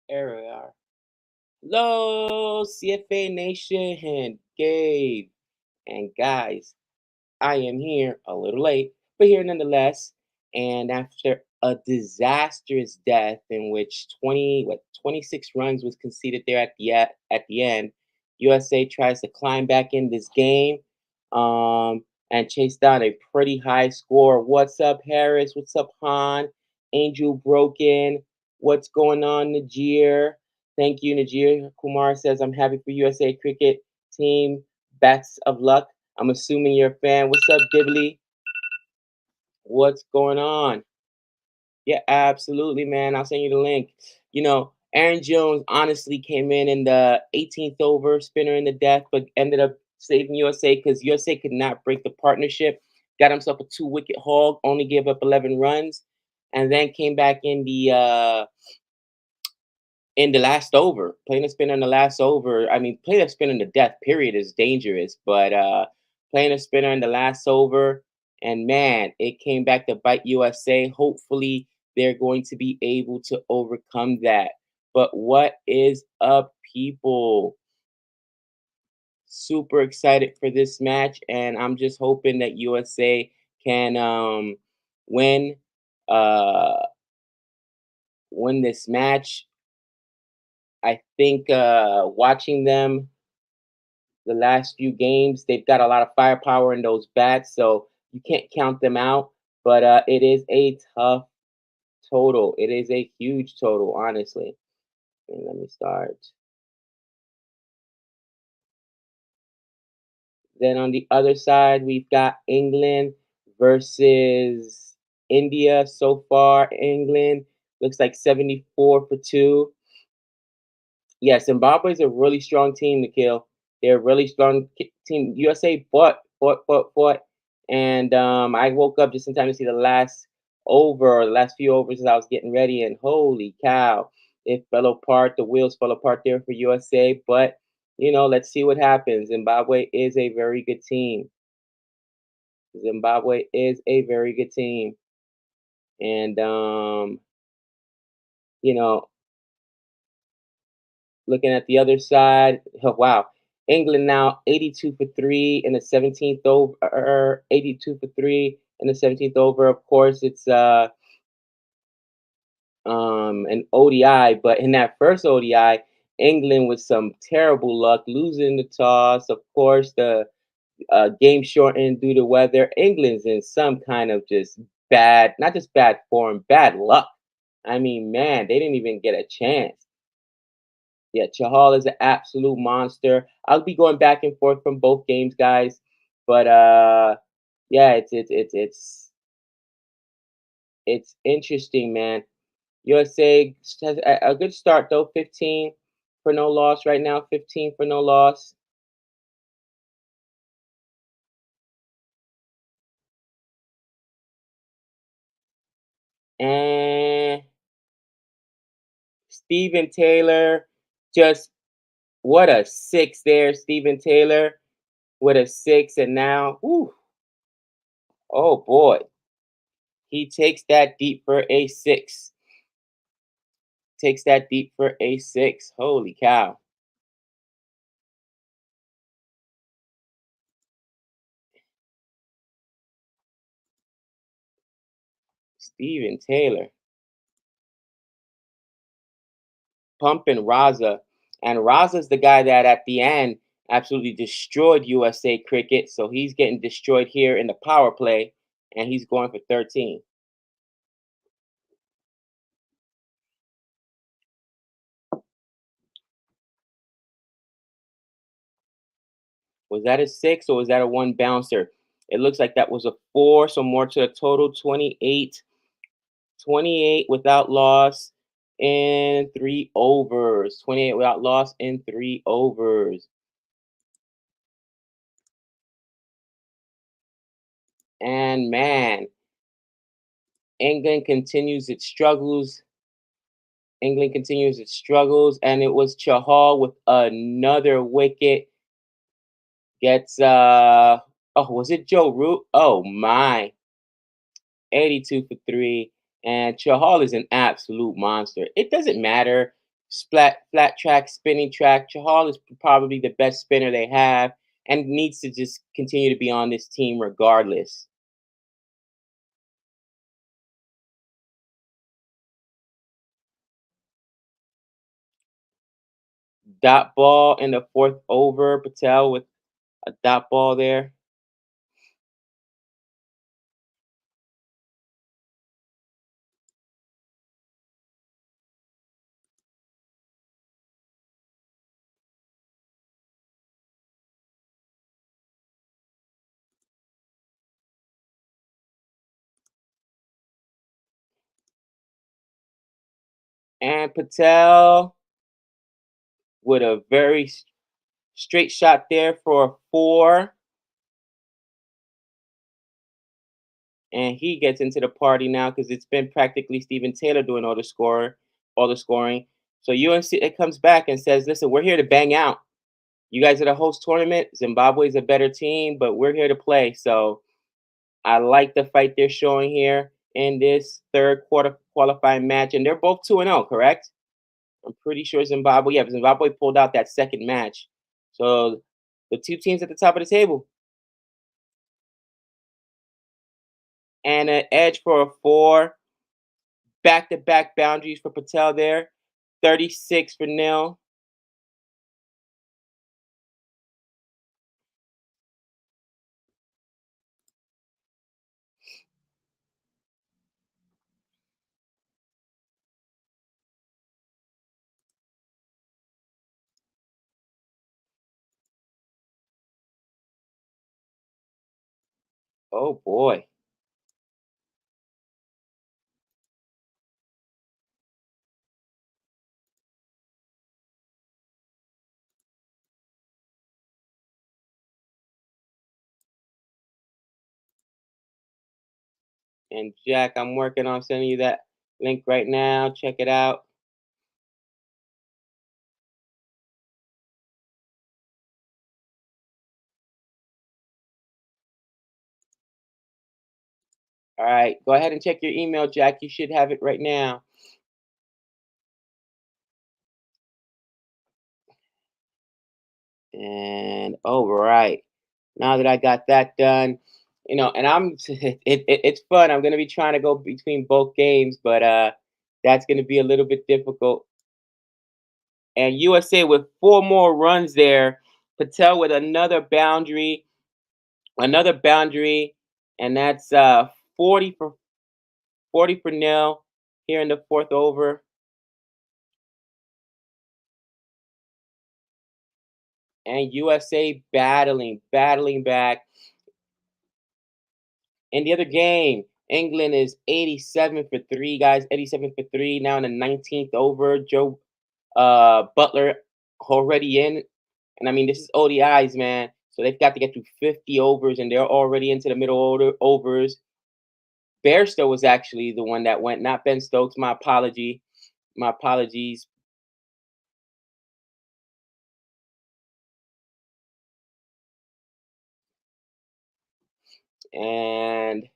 There we are. Hello, CFA Nation and Gabe. And guys, I am here a little late, but here nonetheless. And after a disastrous death in which 26 runs was conceded there at the end, USA tries to climb back in this game and chase down a pretty high score. What's up, Harris? What's up, Han? Angel Broken. What's going on, Najir? Thank you, Najir. Kumar says, I'm happy for USA cricket team. Best of luck. I'm assuming you're a fan. What's up, Dibbly? What's going on? Yeah, absolutely, man. I'll send you the link. Aaron Jones honestly came in the 18th over, spinner in the death, but ended up saving USA because USA could not break the partnership. Got himself a 2-wicket haul, only gave up 11 runs, and then came back in the last over, playing a spinner in the last over. I mean, playing a spinner in the death period is dangerous, but playing a spinner in the last over, and man, it came back to bite USA. Hopefully, they're going to be able to overcome that. But what is up, people? Super excited for this match, and I'm just hoping that USA can win uh, win this match. I think watching them the last few games, they've got a lot of firepower in those bats, so you can't count them out. But it is a tough total. It is a huge total, honestly. And let me start. Then on the other side, we've got England versus India. So far, England looks like 74 for 2. Yeah, Zimbabwe is a really strong team to kill. They're a really strong team. USA fought, and I woke up just in time to see the last over, the last few overs as I was getting ready, and holy cow, it fell apart. The wheels fell apart there for USA, but let's see what happens. Zimbabwe is a very good team. Zimbabwe is a very good team, and you know, looking at the other side, oh, wow. England now 82 for 3 in the 17th over, 82 for 3 in the 17th over. Of course, it's an ODI, but in that first ODI, England with some terrible luck, losing the toss. Of course, the game shortened due to weather. England's in some kind of just bad, not just bad form, bad luck. I mean, man, they didn't even get a chance. Yeah, Chahal is an absolute monster. I'll be going back and forth from both games, guys. But yeah, it's interesting, man. USA has a good start though. 15 for no loss right now. 15 for no loss. And Stephen Taylor, just what a 6 there. Stephen Taylor with a 6, and now, whew, oh boy, he takes that deep for a 6. Takes that deep for a 6. Holy cow. Steven Taylor. Pumping Raza. And Raza's the guy that at the end absolutely destroyed USA cricket. So he's getting destroyed here in the power play. And he's going for 13. Was that a 6 or was that a 1 bouncer? It looks like that was a 4. So more to the total 28. 28 without loss in 3 overs. 28 without loss in 3 overs. And man, England continues its struggles. England continues its struggles, and it was Chahal with another wicket. Gets oh, was it Joe Root? Oh my. 82 for 3. And Chahal is an absolute monster. It doesn't matter flat track, spinning track. Chahal is probably the best spinner they have and needs to just continue to be on this team regardless. Dot ball in the fourth over. Patel with a dot ball there. And Patel with a very straight shot there for a 4. And he gets into the party now because it's been practically Stephen Taylor doing all the scoring. So UNC it comes back and says, "Listen, we're here to bang out. You guys are the host tournament. Zimbabwe is a better team, but we're here to play." So I like the fight they're showing here in this third quarter qualifying match, and they're both 2-0, correct? I'm pretty sure Zimbabwe. Yeah, Zimbabwe pulled out that second match. So the two teams at the top of the table. And an edge for a 4. Back-to-back boundaries for Patel there. 36 for nil. Oh boy. And Jack, I'm working on sending you that link right now. Check it out. All right, go ahead and check your email, Jack. You should have it right now. And all right, now that I got that done, and it's fun. I'm gonna be trying to go between both games, but that's gonna be a little bit difficult. And USA with 4 more runs there. Patel with another boundary, and that's 40 for nil here in the fourth over. And USA battling back. In the other game, England is 87 for 3, guys. 87 for 3 now in the 19th over. Joe Butler already in. And I mean, this is ODIs, man. So they've got to get to 50 overs, and they're already into the middle overs. Bairstow was actually the one that went, not Ben Stokes. My apology. My apologies. And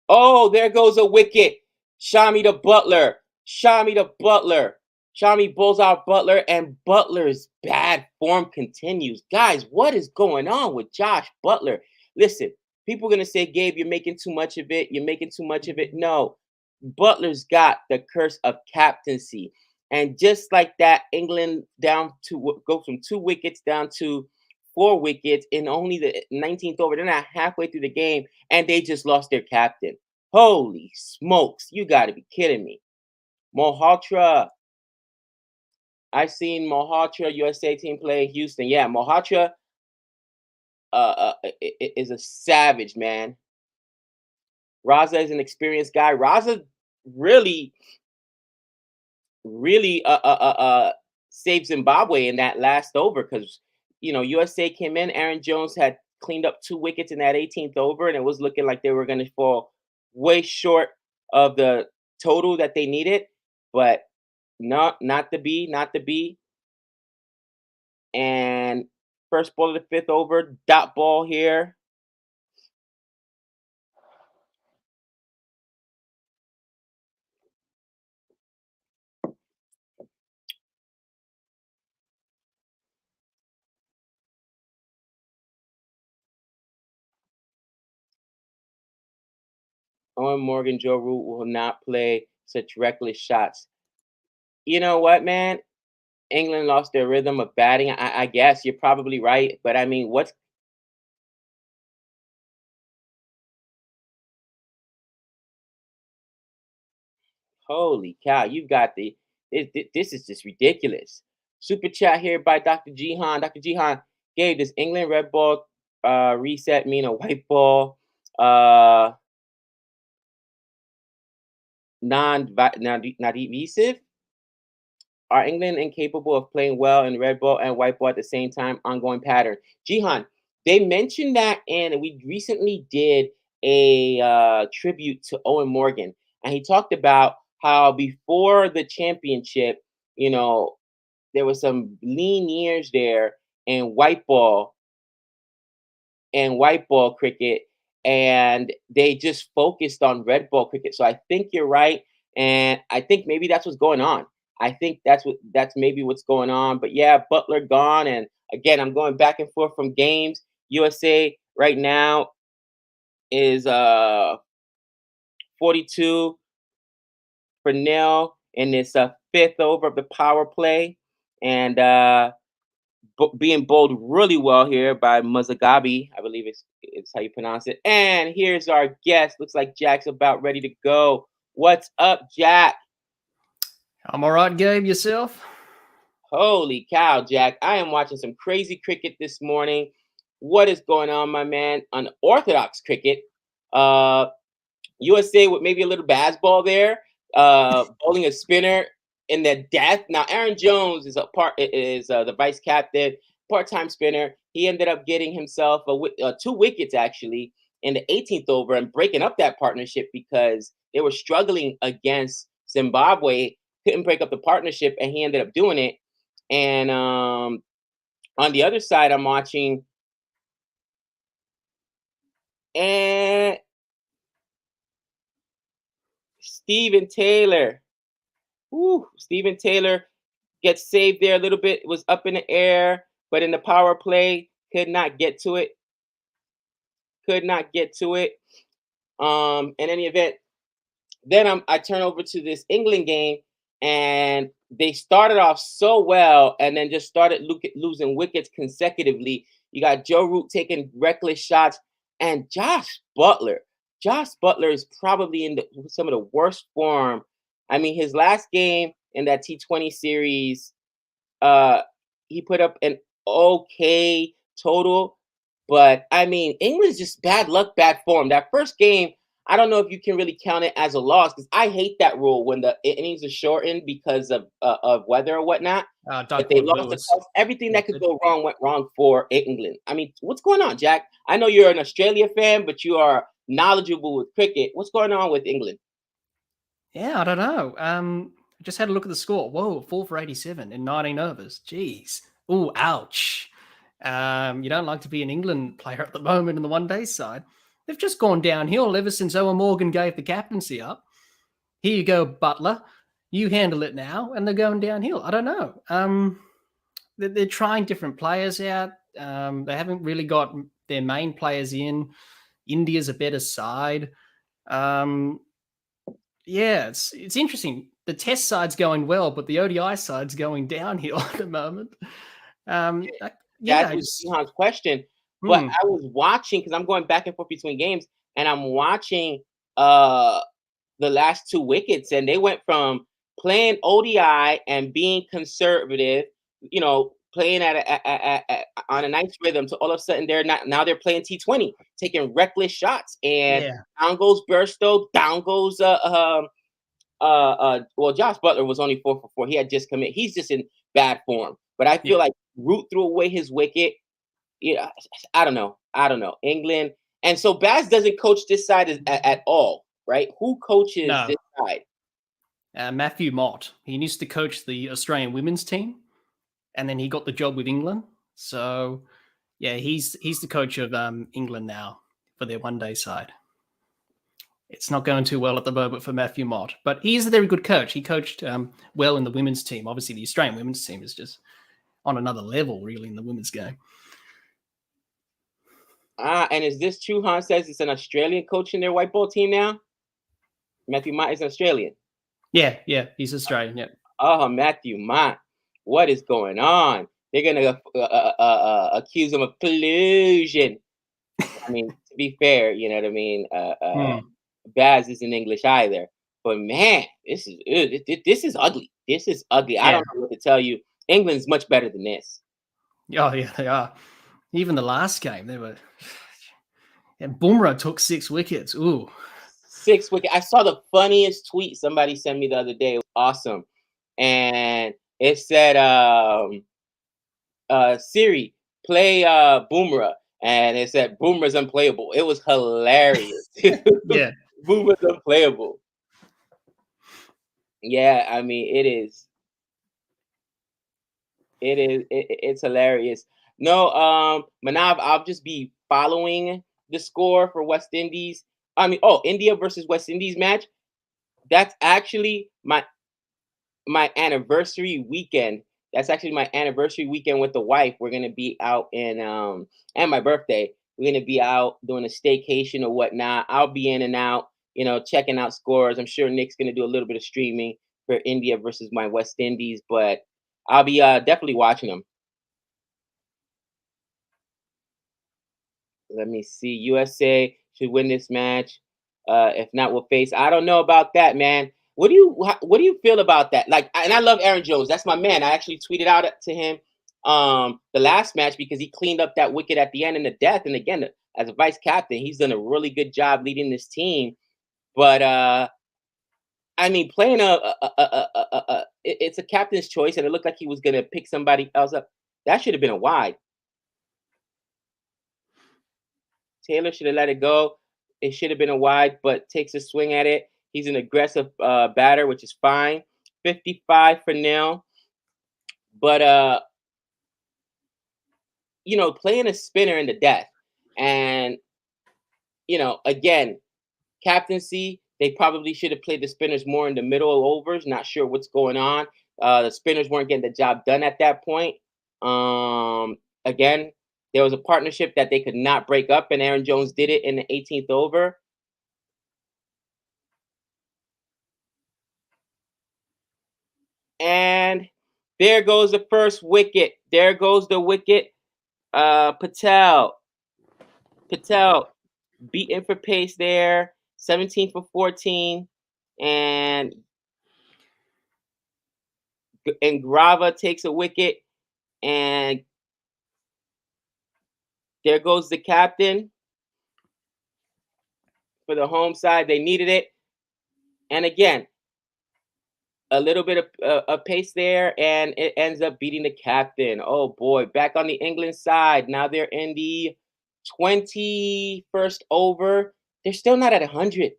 oh, there goes a wicket. Shami the Butler. Shami the Butler. Shami bowls out Butler, and Butler's bad form continues. Guys, what is going on with Josh Butler? Listen, people are going to say, Gabe, you're making too much of it. You're making too much of it. No, Butler's got the curse of captaincy. And just like that, England go from 2 wickets down to 4 wickets in only the 19th over. They're not halfway through the game, and they just lost their captain. Holy smokes. You got to be kidding me. Malhotra. I've seen Malhotra USA team play Houston. Yeah, Malhotra is a savage, man. Raza is an experienced guy. Raza really saved Zimbabwe in that last over because USA came in. Aaron Jones had cleaned up 2 wickets in that 18th over, and it was looking like they were going to fall way short of the total that they needed, but not to be, not to be. And first ball of the fifth over, dot ball here. Owen Morgan, Joe Root will not play such reckless shots. You know what, man? England lost their rhythm of batting. I guess you're probably right, but I mean, what's holy cow? You got this is just ridiculous. Super chat here by Dr. Jihan. Dr. Jihan, Gabe, does England red ball reset mean a white ball? Not evasive? Are England incapable of playing well in red ball and white ball at the same time? Ongoing pattern. Jihan, they mentioned that, and we recently did a tribute to Owen Morgan, and he talked about how before the championship, you know, there was some lean years there in white ball cricket, and they just focused on red ball cricket. So I think you're right, and I think maybe that's what's going on. I think that's maybe what's going on. But yeah, Butler gone, and again, I'm going back and forth from games. USA right now is 42 for nil in this fifth over of the power play, and being bowled really well here by Muzagabi, I believe it's how you pronounce it. And here's our guest. Looks like Jack's about ready to go. What's up, Jack? I'm all right, Gabe. Yourself? Holy cow, Jack. I am watching some crazy cricket this morning. What is going on, my man? Unorthodox cricket. USA with maybe a little baseball there, bowling a spinner in the death. Now Aaron Jones is the vice captain, part-time spinner. He ended up getting himself two wickets actually in the 18th over and breaking up that partnership because they were struggling against Zimbabwe. Couldn't break up the partnership, and he ended up doing it. And on the other side, I'm watching and Stephen Taylor. Stephen Taylor gets saved there a little bit. It was up in the air, but in the power play, could not get to it. Could not get to it. In any event, then I turn over to this England game, and they started off so well, and then just started losing wickets consecutively. You got Joe Root taking reckless shots, and Josh Butler. Josh Butler is probably in some of the worst form. I mean, his last game in that T20 series, uh, he put up an okay total, but I mean, England's just bad luck, bad form. That first game, I don't know if you can really count it as a loss because I hate that rule when the innings are shortened because of weather or whatnot. But Doug they Ward lost the Lewis. toss. Everything that could go wrong went wrong for England. I mean, what's going on, Jack? I know you're an Australia fan, but you are knowledgeable with cricket. What's going on with England? Yeah, I don't know. I just had a look at the score. Whoa, 4 for 87 in 19 overs. Jeez. Ooh, ouch. You don't like to be an England player at the moment in the one-day side. They've just gone downhill ever since Owen Morgan gave the captaincy up. Here you go, Butler. You handle it now, and they're going downhill. I don't know. They're trying different players out. They haven't really got their main players in. India's a better side. Yeah, it's interesting. The test side's going well, but the ODI side's going downhill at the moment. That was Jihan's question. But I was watching because I'm going back and forth between games, and I'm watching the last two wickets, and they went from playing ODI and being conservative, playing on a nice rhythm, to all of a sudden now they're playing T20, taking reckless shots, and down goes Burstow, down goes well, Josh Butler was only 4 for 4. He had just committed. He's just in bad form. But I feel like Root threw away his wicket. Yeah, I don't know. England. And so Baz doesn't coach this side at all, right? Who coaches this side? Matthew Mott. He used to coach the Australian women's team, and then he got the job with England. So, yeah, he's the coach of England now for their one-day side. It's not going too well at the moment for Matthew Mott, but he's a very good coach. He coached well in the women's team. Obviously, the Australian women's team is just on another level, really, in the women's game. And is this true? Han says it's an Australian coach in their white ball team now. Matthew Mott is Australian. Yeah, he's Australian. Yeah. Oh, Matthew Mott. What is going on? They're gonna accuse him of collusion. I mean, to be fair, you know what I mean. Baz isn't English either, but man, this is ugly. This is ugly. I Yeah. don't know what to tell you. England's much better than this. Oh yeah, they are. Even the last game, they were. And Bumrah took 6 wickets. Ooh. 6 wickets. I saw the funniest tweet somebody sent me the other day. It was awesome, and it said, "Siri, play Boomerang," and it said Boomerang's unplayable. It was hilarious. Yeah. Boomerang's unplayable. Yeah, I mean it is. It's hilarious. No, Manav, I'll just be following the score for West Indies. I mean, oh, India versus West Indies match. That's actually my anniversary weekend. That's actually my anniversary weekend with the wife. We're gonna be out in and my birthday. We're gonna be out doing a staycation or whatnot. I'll be in and out, checking out scores. I'm sure Nick's gonna do a little bit of streaming for India versus my West Indies, but I'll be definitely watching them. Let me see. USA should win this match. If not, we'll face. I don't know about that, man. What do you feel about that? Like, and I love Aaron Jones. That's my man. I actually tweeted out to him the last match because he cleaned up that wicket at the end in the death. And again, as a vice captain, he's done a really good job leading this team. But I mean, playing it's a captain's choice, and it looked like he was gonna pick somebody else up. That should have been a wide. Taylor should have let it go. It should have been a wide, but takes a swing at it. He's an aggressive batter, which is fine. 55 for nil. But playing a spinner in the death. And again, captaincy, they probably should have played the spinners more in the middle of overs. Not sure what's going on. The spinners weren't getting the job done at that point. Again, there was a partnership that they could not break up, and Aaron Jones did it in the 18th over. And there goes the first wicket. There goes the wicket. Patel beaten for pace there. 17 for 14. And Grava takes a wicket. And there goes the captain for the home side. They needed it. And again, a little bit of pace there, and it ends up beating the captain. Oh boy, back on the England side. Now they're in the 21st over. They're still not at 100.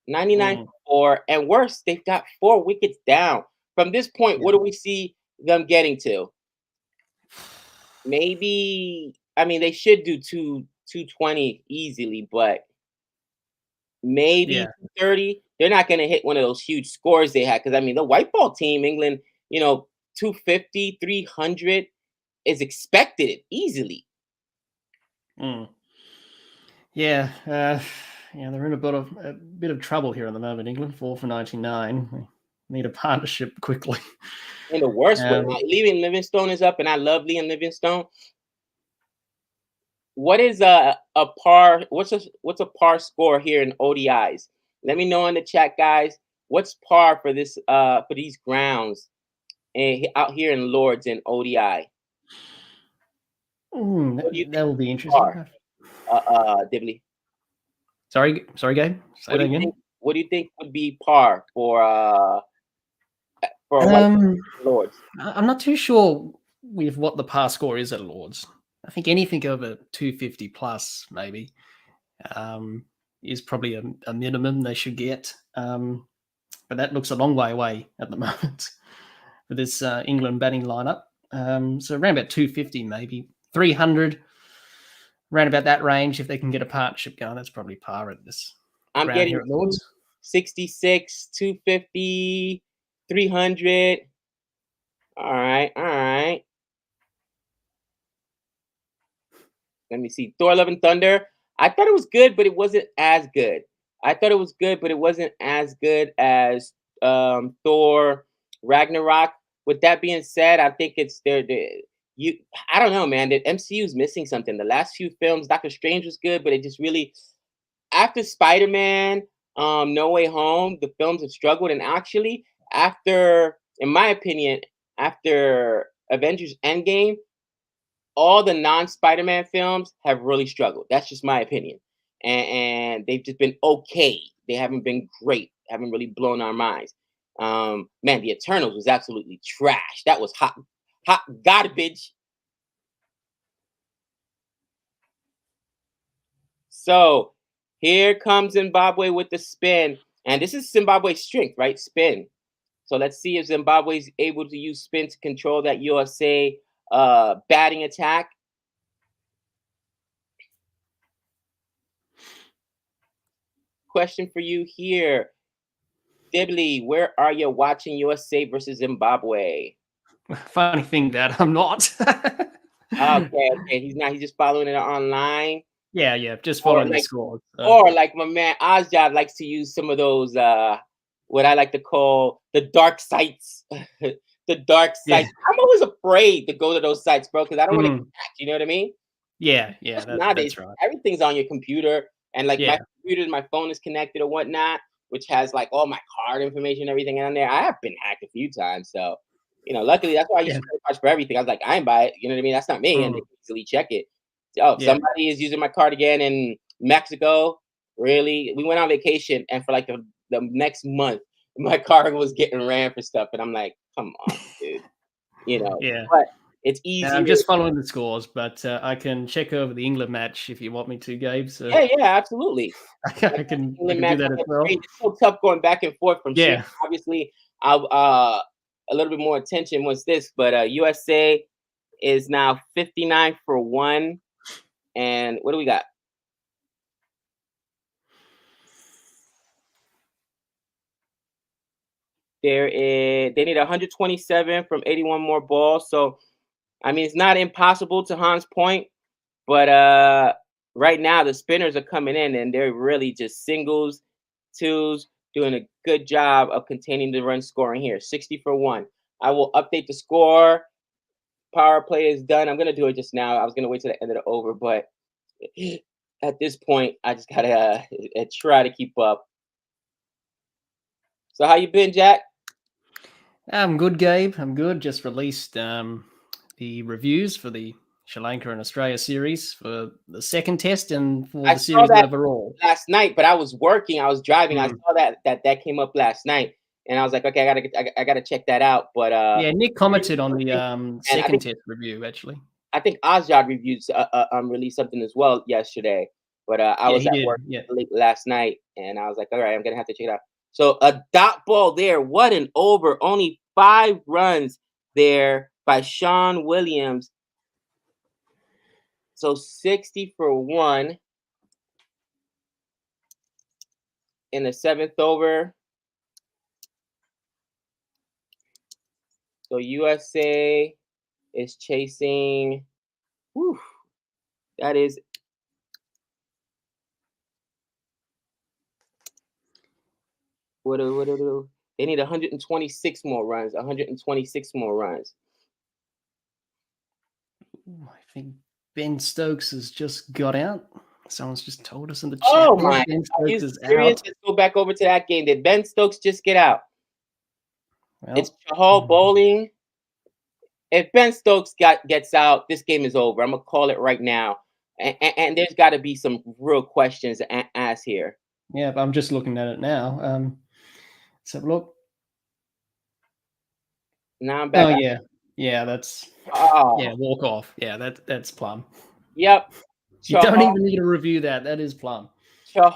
99 for 4. And worse, they've got 4 wickets down. From this point, what do we see them getting to? Maybe, I mean, they should do 220 easily, but maybe 230. They're not going to hit one of those huge scores they had. Because, I mean, the white ball team, England, 250, 300 is expected easily. Yeah, they're in a bit of trouble here at the moment. England 4 for 99. We need a partnership quickly. In the worst way, Liam Livingstone is up, and I love Liam Livingstone. What is a par? What's a par score here in ODIs? Let me know in the chat, guys. What's par for this for these grounds and out here in Lords and ODI? That will be interesting. Dibley. Sorry, Gabe. Say that again. What do you think would be par for Lords? I'm not too sure with what the par score is at Lords. I think anything over 250 plus maybe is probably a minimum they should get. But that looks a long way away at the moment for this England batting lineup. So around about 250 maybe. 300, around about that range. If they can get a partnership going, that's probably par at this ground here at Lords. 66, 250, 300. All right. Let me see. Thor Love and Thunder. I thought it was good, but it wasn't as good. I thought it was good, but it wasn't as good as Thor Ragnarok. With that being said, I think it's you. I don't know, man. The MCU is missing something. The last few films, Doctor Strange was good, but it just really after Spider-Man, No Way Home, the films have struggled, and actually after, in my opinion, after Avengers Endgame, all the non-Spider-Man films have really struggled. That's just my opinion. And they've just been okay. They haven't been great. Haven't really blown our minds. Man, the Eternals was absolutely trash. That was hot garbage. So here comes Zimbabwe with the spin. And this is Zimbabwe's strength, right? Spin. So let's see if Zimbabwe is able to use spin to control that USA batting attack. Question for you here. Dibley, where are you watching USA versus Zimbabwe? Funny thing that I'm not. Okay. He's not. He's just following it online. Yeah, just Or following the like, scores. or like my man Ozjad likes to use some of those what I like to call the dark sites. The dark Yeah. sites. I'm always afraid to go to those sites, bro, because I don't want to get Mhm. hacked. You know what I mean? Yeah, Nowadays, that's right. everything's on your computer, and like my Yeah. computer, my phone is connected or whatnot, which has like all my card information, and everything on there. I have been hacked a few times, so luckily that's why I use Yeah. credit cards for everything. I was like, I ain't buy it. You know what I mean? That's not me, and they Mm. can easily check it. Oh, Yeah. somebody is using my card again in Mexico. Really? We went on vacation, and for like the next month, my card was getting ran for stuff, and I'm like, come on, dude. Yeah. But it's easier. I'm just following the scores, but I can check over the England match if you want me to, Gabe. So Yeah, absolutely. I Like that can England do match that on as the well. screen. It's so tough going back and forth from sharing. Yeah. Obviously, I a little bit more attention was this, but USA is now 59 for 1. And what do we got? They need 127 from 81 more balls. So I mean, it's not impossible to Hans' point, but right now the spinners are coming in and they're really just singles, twos, doing a good job of containing the run scoring here. 60 for 1. I will update the score. Power play is done. I'm gonna do it just now. I was gonna wait till the end of the over, but at this point, I just gotta try to keep up. So how you been, Jack? I'm good, Gabe. I'm good. Just released the reviews for the Sri Lanka and Australia series for the second test and for I the saw series that overall. last night, but I was working. I was driving. I Mm. saw that came up last night, and I was like, okay, I gotta check that out. But Yeah, Nick commented on the and second test review, actually. I think Ozjad reviewed released something as well yesterday, but I Yeah, was he at did. work Yeah. late last night, and I was like, all right, I'm gonna have to check it out. So a dot ball there. What an over! Only 5 runs there by Sean Williams. So 60 for 1 in the 7th over. So USA is chasing. Whew, that is what they need 126 more runs. 126 more runs. Ooh, I think Ben Stokes has just got out. Someone's just told us in the chat Oh there. my! Ben Are you Stokes is serious? out. Let's go back over to that game. Did Ben Stokes just get out? It's Well, Chahal bowling. If Ben Stokes gets out, this game is over. I'm gonna call it right now. And there's got to be some real questions asked here. yeah, but I'm just looking at it now. Let's have a look. Now I'm Oh back. yeah, that's Oh, walk off. Yeah, that's plum. yep. You don't Chahal even need to review that. That is plum. does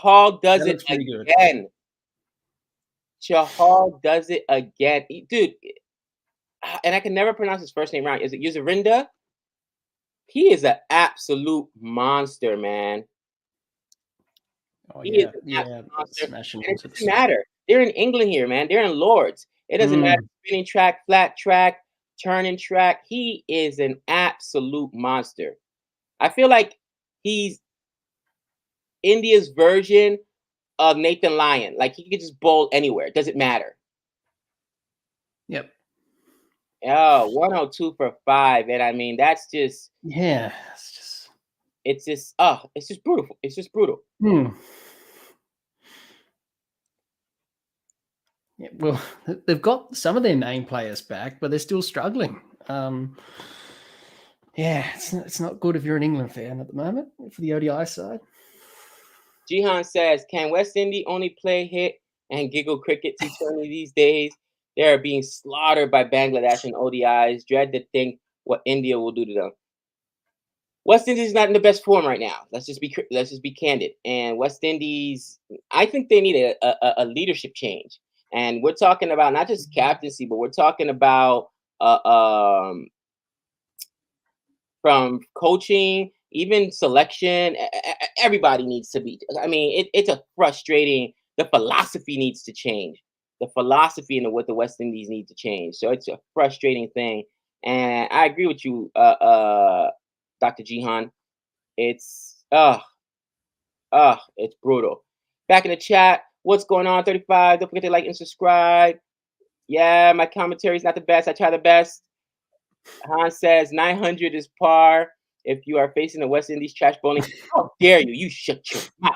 That it looks pretty good. again. Chahal does it again, dude. And I can never pronounce his first name right. Is it Yuzarinda? He is an absolute monster, man. Oh He is yeah, an yeah, absolute monster, smashing and it into the doesn't stump. matter. They're in England here, man. They're in Lords. It doesn't matter. Mm. Spinning track, flat track, turning track. He is an absolute monster. I feel like he's India's version of Nathan Lyon. Like, he could just bowl anywhere. It doesn't matter. Yep. Oh, 102 for 5. And I mean, that's just, Yeah. it's just brutal. It's just brutal. Yeah, well, they've got some of their main players back, but they're still struggling. Yeah, it's not good if you're an England fan at the moment for the ODI side. Jihan says, can West Indies only play hit and giggle cricket T20 these days? They are being slaughtered by Bangladesh and ODIs. Dread to think what India will do to them. West Indies is not in the best form right now. Let's just be candid. And West Indies, I think they need a leadership change. And we're talking about not just captaincy, but we're talking about from coaching, even selection. Everybody needs to be. I mean, it's a frustrating. The philosophy needs to change. The philosophy and what the West Indies need to change. So it's a frustrating thing. And I agree with you, Dr. Jihan. It's it's brutal. Back in the chat, what's going on? 35. Don't forget to like and subscribe. Yeah, my commentary is not the best. I try the best. Han says 900 is par if you are facing the West Indies trash bowling. How dare you? You shut your mouth.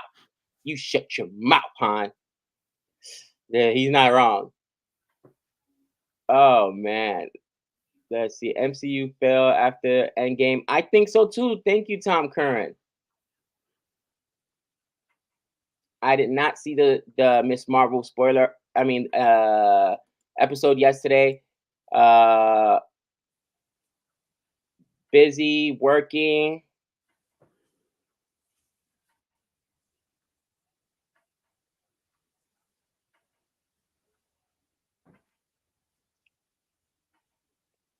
You shut your mouth, Han. Yeah, he's not wrong. Oh man. Let's see. MCU fell after endgame. I think so too. Thank you, Tom Curran. I did not see the Miss Marvel spoiler. I mean, episode yesterday. Busy working.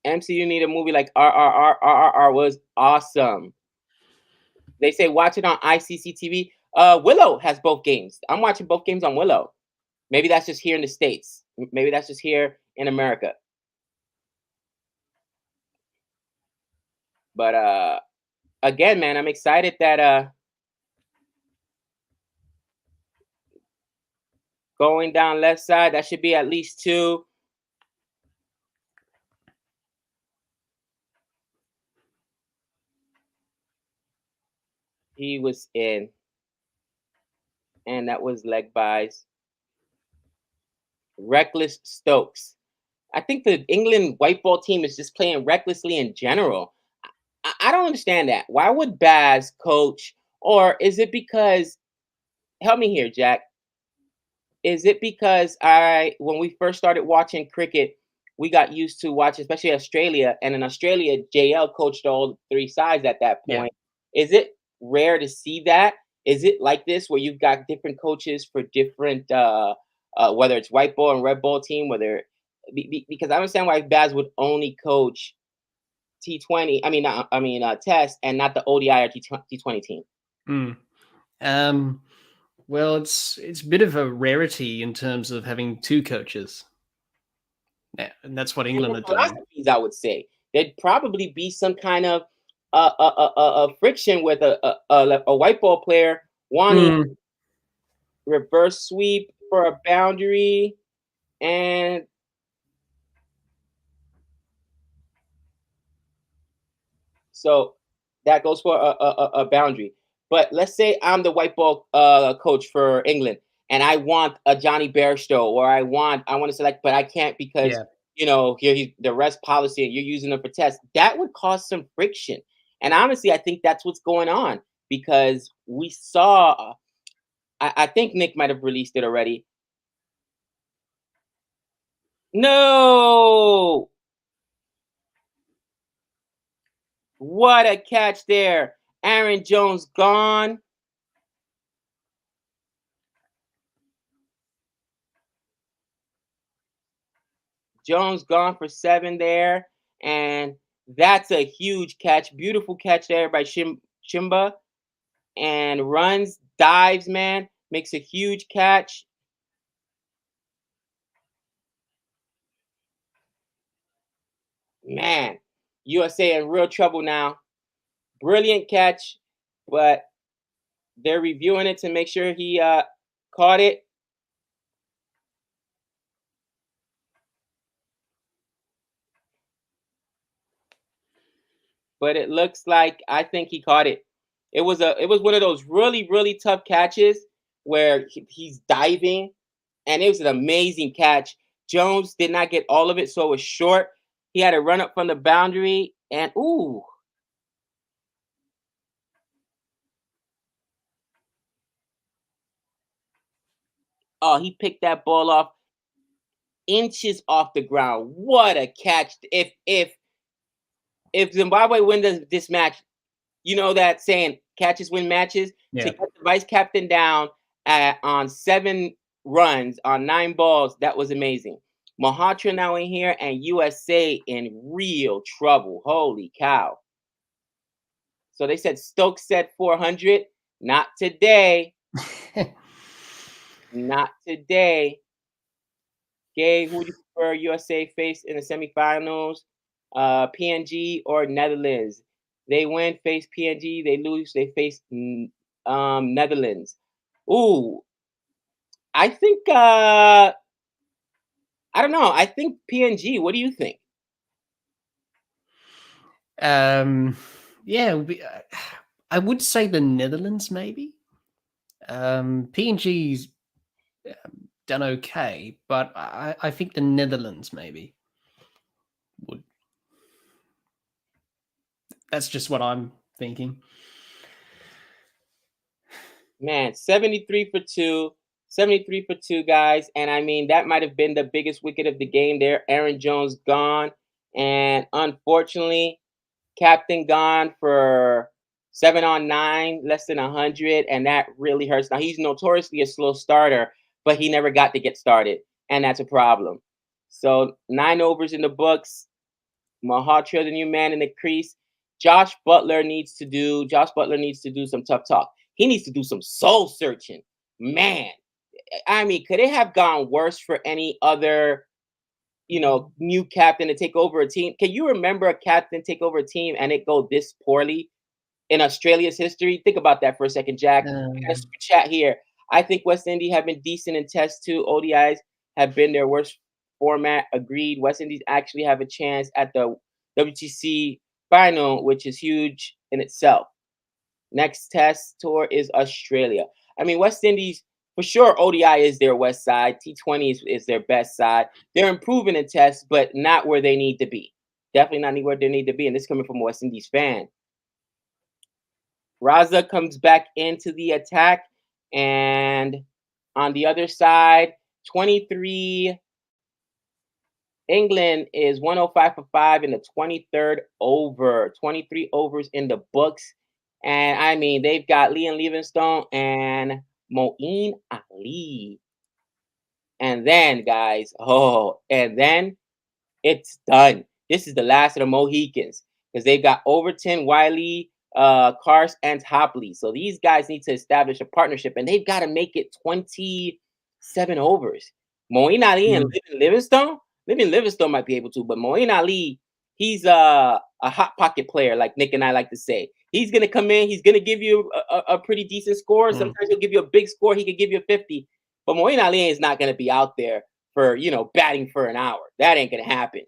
MCU need a movie like RRR was awesome. They say watch it on ICC TV. Willow has both games. I'm watching both games on Willow. Maybe that's just here in the States. Maybe that's just here in America. But again, man, I'm excited that going down left side, that should be at least 2. He was in. And that was leg buys. Reckless Stokes. I think the England white ball team is just playing recklessly in general. I don't understand that. Why would Baz coach? Or is it because, help me here, Jack. Is it because when we first started watching cricket, we got used to watching, especially Australia, and in Australia, JL coached all 3 sides at that point. Yeah. Is it rare to see that? Is it like this where you've got different coaches for different, whether it's white ball and red ball team, because I understand why Baz would only coach T20. Test and not the ODI or T20 team. Well, it's a bit of a rarity in terms of having 2 coaches. Yeah, and that's what England are doing. I would say there'd probably be some kind of friction with a white ball player wanting reverse sweep for a boundary, and so that goes for a boundary. But let's say I'm the white ball coach for England, and I want a Johnny Bairstow, or I want to select, but I can't because here the rest policy, and you're using them for tests. That would cause some friction. And honestly, I think that's what's going on, because we saw. I think Nick might have released it already. No. What a catch there. Aaron Jones gone. Jones gone for 7 there. And that's a huge catch. Beautiful catch there by Shimba. And runs, dives, man. Makes a huge catch. Man, USA in real trouble now. Brilliant catch, but they're reviewing it to make sure he caught it. But it looks like I think he caught it. It was one of those really tough catches where he's diving, and it was an amazing catch. Jones did not get all of it, so it was short. He had to run up from the boundary, and ooh. Oh, he picked that ball off inches off the ground. What a catch. If Zimbabwe wins this match, you know that saying, catches win matches. Yeah. To get the vice captain down on 7 runs on 9 balls, that was amazing. Mahatra now in here, and USA in real trouble. Holy cow. So they said Stokes said 400. Not today. Not today. Gabe, who would you prefer USA face in the semifinals? PNG or Netherlands? They win, face PNG. They lose, they face Netherlands. Ooh, I think I don't know. I think PNG. What do you think? Yeah, I would say the Netherlands maybe. PNG's done okay, but I think the Netherlands maybe would. That's just what I'm thinking. Man, 73 for 2. 73 for 2, guys. And I mean, that might have been the biggest wicket of the game there. Aaron Jones gone. And unfortunately, captain gone for 7 on 9, less than 100. And that really hurts. Now, he's notoriously a slow starter, but he never got to get started. And that's a problem. So 9 overs in the books. Mahatra, the new man in the crease. Josh Butler needs to do some tough talk. He needs to do some soul searching. Man, I mean, could it have gone worse for any other, new captain to take over a team? Can you remember a captain take over a team and it go this poorly in Australia's history? Think about that for a second, Jack. Chat here. I think West Indies have been decent in Test too. ODIs have been their worst format. Agreed. West Indies actually have a chance at the WTC final, which is huge in itself. Next test tour is Australia. I mean, West Indies, for sure, ODI is their west side. T20 is their best side. They're improving in tests, but not where they need to be. Definitely not where they need to be. And this coming from a West Indies fan. Raza comes back into the attack. And on the other side, 23. England is 105 for 5 in the 23rd over. 23 overs in the books. And I mean, they've got Liam Livingstone and Moeen Ali. And then, guys, and then it's done. This is the last of the Mohicans because they've got Overton, Wiley, Cars, and Hopley. So these guys need to establish a partnership, and they've got to make it 27 overs. Moeen Ali and Livingstone? Livingstone might be able to, but Moeen Ali, he's a hot pocket player, like Nick and I like to say. He's going to come in. He's going to give you a pretty decent score. Sometimes he'll give you a big score. He could give you a 50. But Moeen Ali is not going to be out there for, batting for an hour. That ain't going to happen.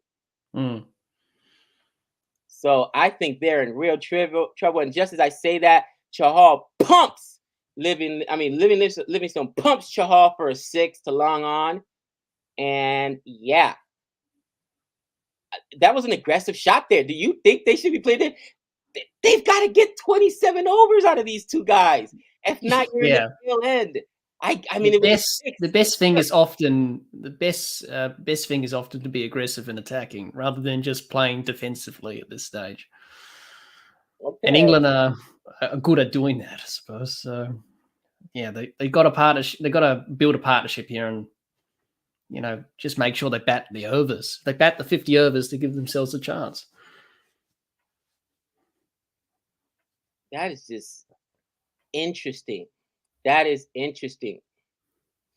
So I think they're in real trouble. And just as I say that, Chahal pumps Livingstone pumps Chahal for a 6 to long on. And yeah, that was an aggressive shot there. Do you think they should be playing it? They've got to get 27 overs out of these two guys. If not, you're in the tail end. I mean, the best thing is often to be aggressive and attacking rather than just playing defensively at this stage. Okay. And England are good at doing that, I suppose. So yeah, they got a partnership. They got to build a partnership here and just make sure they bat the overs. They bat the 50 overs to give themselves a chance. That is just interesting. That is interesting.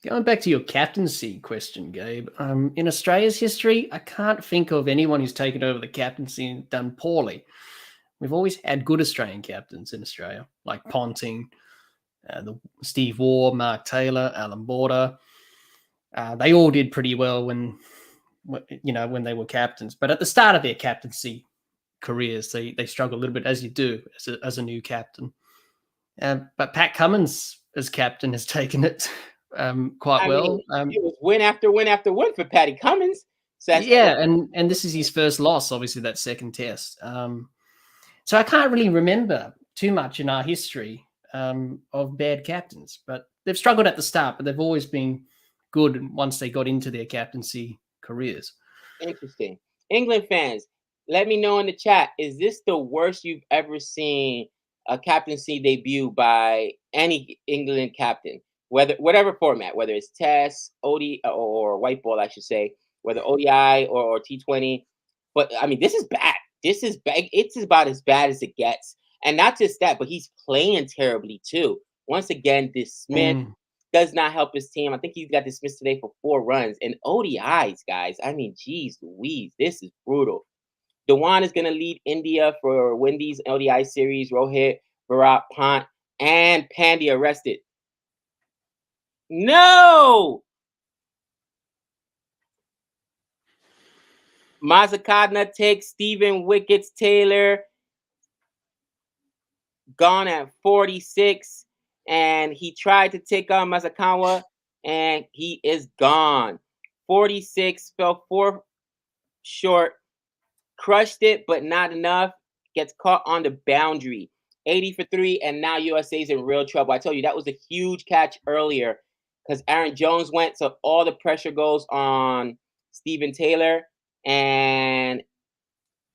Going back to your captaincy question, Gabe, in Australia's history, I can't think of anyone who's taken over the captaincy and done poorly. We've always had good Australian captains in Australia, like Ponting, Steve Waugh, Mark Taylor, Alan Border. They all did pretty well when they were captains. But at the start of their captaincy careers, they struggle a little bit, as you do as a new captain. But Pat Cummins as captain has taken it quite well. It was win after win after win for Patty Cummins. So and this is his first loss, obviously, that second test. So I can't really remember too much in our history of bad captains, but they've struggled at the start, but they've always been good once they got into their captaincy careers. Interesting. England fans, let me know in the chat, is this the worst you've ever seen a captaincy debut by any England captain? Whatever format, whether it's Test, ODI, or white ball, I should say, whether ODI or T20. But I mean, this is bad. This is bad. It's about as bad as it gets. And not just that, but he's playing terribly too. Once again, dismissed. Does not help his team. I think he got dismissed today for 4 runs. And ODIs, guys, I mean, geez Louise, this is brutal. Dhawan is going to lead India for Windies ODI series. Rohit, Virat, Pant, and Pandya arrested. No! Mazzacadna takes Stephen Wickets Taylor. Gone at 46. And he tried to take on Mazakawa, and he is gone. 46, fell 4 short, crushed it, but not enough. Gets caught on the boundary. 80 for 3, and now USA's in real trouble. I told you that was a huge catch earlier because Aaron Jones went, so all the pressure goes on Stephen Taylor. And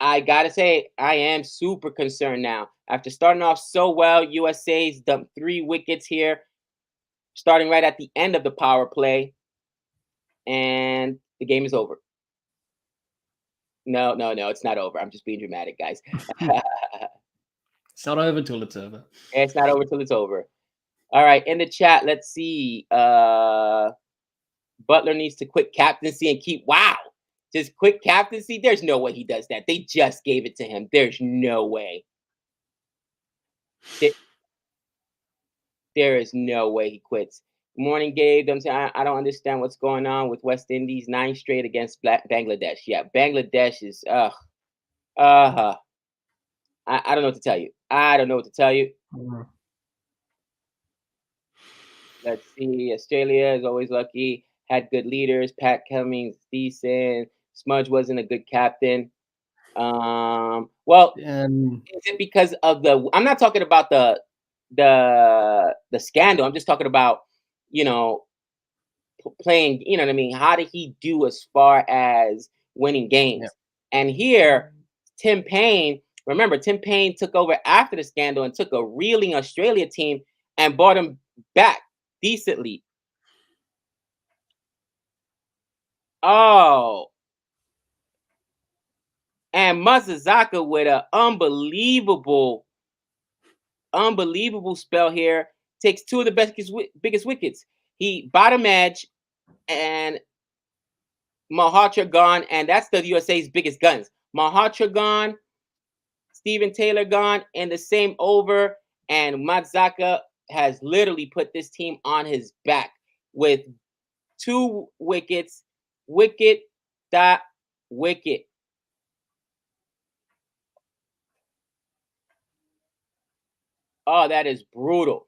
I gotta say, I am super concerned now. After starting off so well, USA's dumped 3 wickets here, starting right at the end of the power play, and the game is over. No, it's not over. I'm just being dramatic, guys. It's not over till it's over. It's not over till it's over. All right, in the chat, let's see. Butler needs to quit captaincy and keep. Wow. Just quit captaincy? There's no way he does that. They just gave it to him. There's no way. There is no way he quits. Good morning, Gabe. I don't understand what's going on with West Indies. 9 straight against Bangladesh. Yeah, Bangladesh is, I don't know what to tell you. I don't know what to tell you. Let's see. Australia is always lucky. Had good leaders. Pat Cummins, decent. Smudge wasn't a good captain. Well, is it because of I'm not talking about the scandal. I'm just talking about, playing, you know what I mean? How did he do as far as winning games? Yeah. And here, Tim Payne, remember, Tim Payne took over after the scandal and took a reeling Australia team and brought him back decently. Oh. And Mazzacadna with an unbelievable spell here. Takes 2 of the biggest wickets. He bottom edge and Malhotra gone, and that's the USA's biggest guns. Malhotra gone, Stephen Taylor gone in the same over, and Mazzacadna has literally put this team on his back with 2 wickets. Wicket. Oh, that is brutal.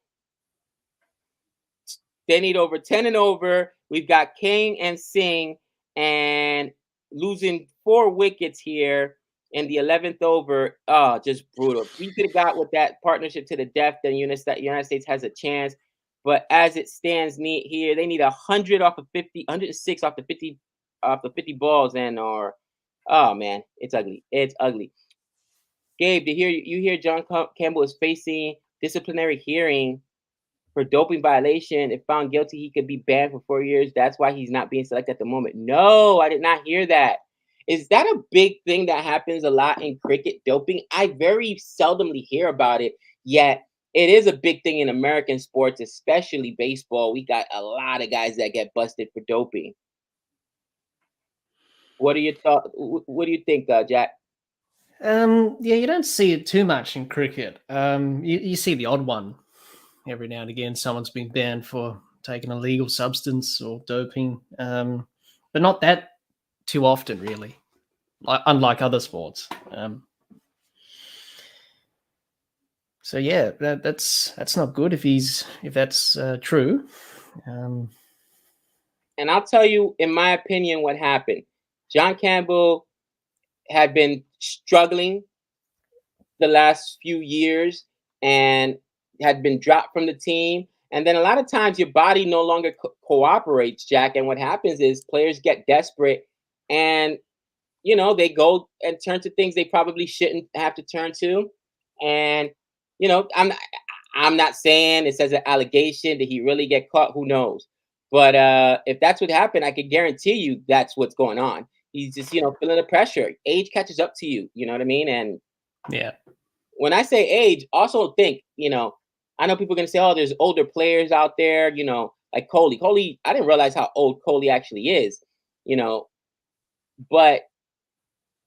They need over 10 and over. We've got King and Singh and losing 4 wickets here in the 11th over. Oh, just brutal. We could have got with that partnership to the death, then United States has a chance. But as it stands here, they need 100 off of 50, 106 off the 50 balls, oh man, it's ugly. It's ugly. Gabe, you hear John Campbell is facing disciplinary hearing for doping violation. If found guilty, he could be banned for 4 years. That's why he's not being selected at the moment. No, I did not hear that. Is that a big thing that happens a lot in cricket, doping? I very seldomly hear about it, yet it is a big thing in American sports, especially baseball. We got a lot of guys that get busted for doping. What are your thoughts? What do you think, Jack? Yeah, you don't see it too much in cricket. You see the odd one every now and again, someone's been banned for taking a legal substance or doping, but not that too often, really. Unlike other sports. So yeah, that's not good if that's true. And I'll tell you, in my opinion, what happened. John Campbell had been struggling the last few years and had been dropped from the team. And then a lot of times your body no longer cooperates, Jack. And what happens is players get desperate and, they go and turn to things they probably shouldn't have to turn to. And, I'm not saying it says an allegation. Did he really get caught? Who knows? But if that's what happened, I can guarantee you that's what's going on. He's just, feeling the pressure. Age catches up to you. You know what I mean? And yeah, when I say age, also think, I know people are going to say, oh, there's older players out there, like Kohli. Kohli, I didn't realize how old Kohli actually is, but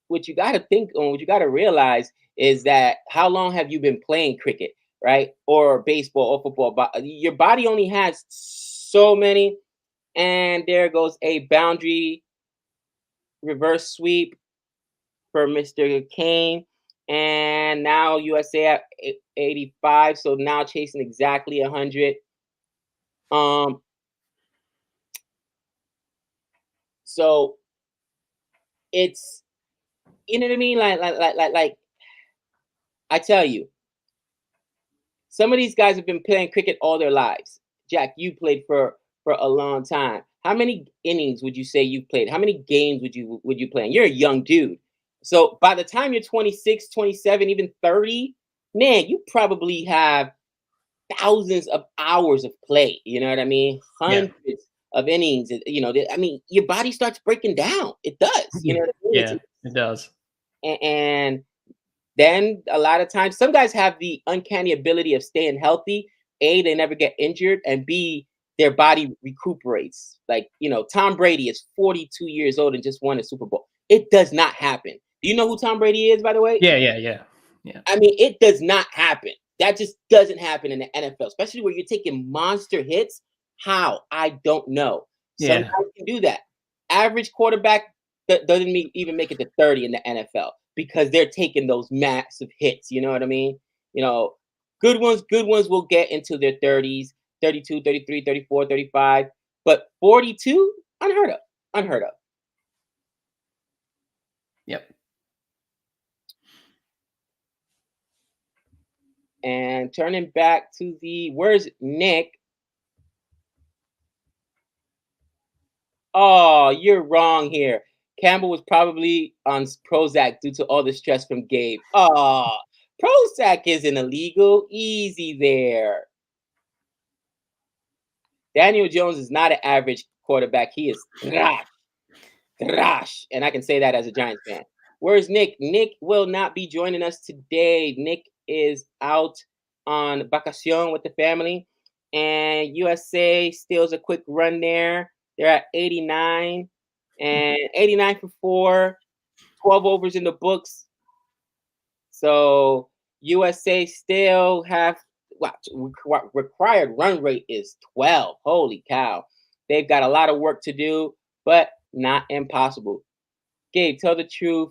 what you got to think on, what you got to realize is that how long have you been playing cricket, right? Or baseball or football? But your body only has so many. And there goes a boundary reverse sweep for Mr. Kane. And now USA at 85, so now chasing exactly 100. So it's, you know what I mean? Like I tell you, some of these guys have been playing cricket all their lives. Jack, you played for a long time. How many innings would you say you've played? How many games would you play? And you're a young dude. So by the time you're 26, 27, even 30, man, you probably have thousands of hours of play. You know what I mean? Hundreds of innings. I mean, your body starts breaking down. It does. You know what I mean? Yeah, it does. And then a lot of times, some guys have the uncanny ability of staying healthy. A, they never get injured, and B, their body recuperates. Like, Tom Brady is 42 years old and just won a Super Bowl. It does not happen. Do you know who Tom Brady is, by the way? Yeah. I mean, it does not happen. That just doesn't happen in the NFL, especially where you're taking monster hits. How? I don't know. Some guys can do that. Average quarterback doesn't even make it to 30 in the NFL because they're taking those massive hits. You know what I mean? Good ones will get into their 30s, 32, 33, 34, 35. But 42, unheard of. Unheard of. Yep. And turning back to where's Nick? Oh, you're wrong here. Campbell was probably on Prozac due to all the stress from Gabe. Oh, Prozac isn't illegal. Easy there. Daniel Jones is not an average quarterback. He is trash. And I can say that as a Giants fan. Where's Nick? Nick will not be joining us today. Nick is out on vacation with the family. And USA steals a quick run there. They're at 89. And 89 for 4. 12 overs in the books. So USA still have required run rate is 12. Holy cow. They've got a lot of work to do, but not impossible. Gabe, tell the truth.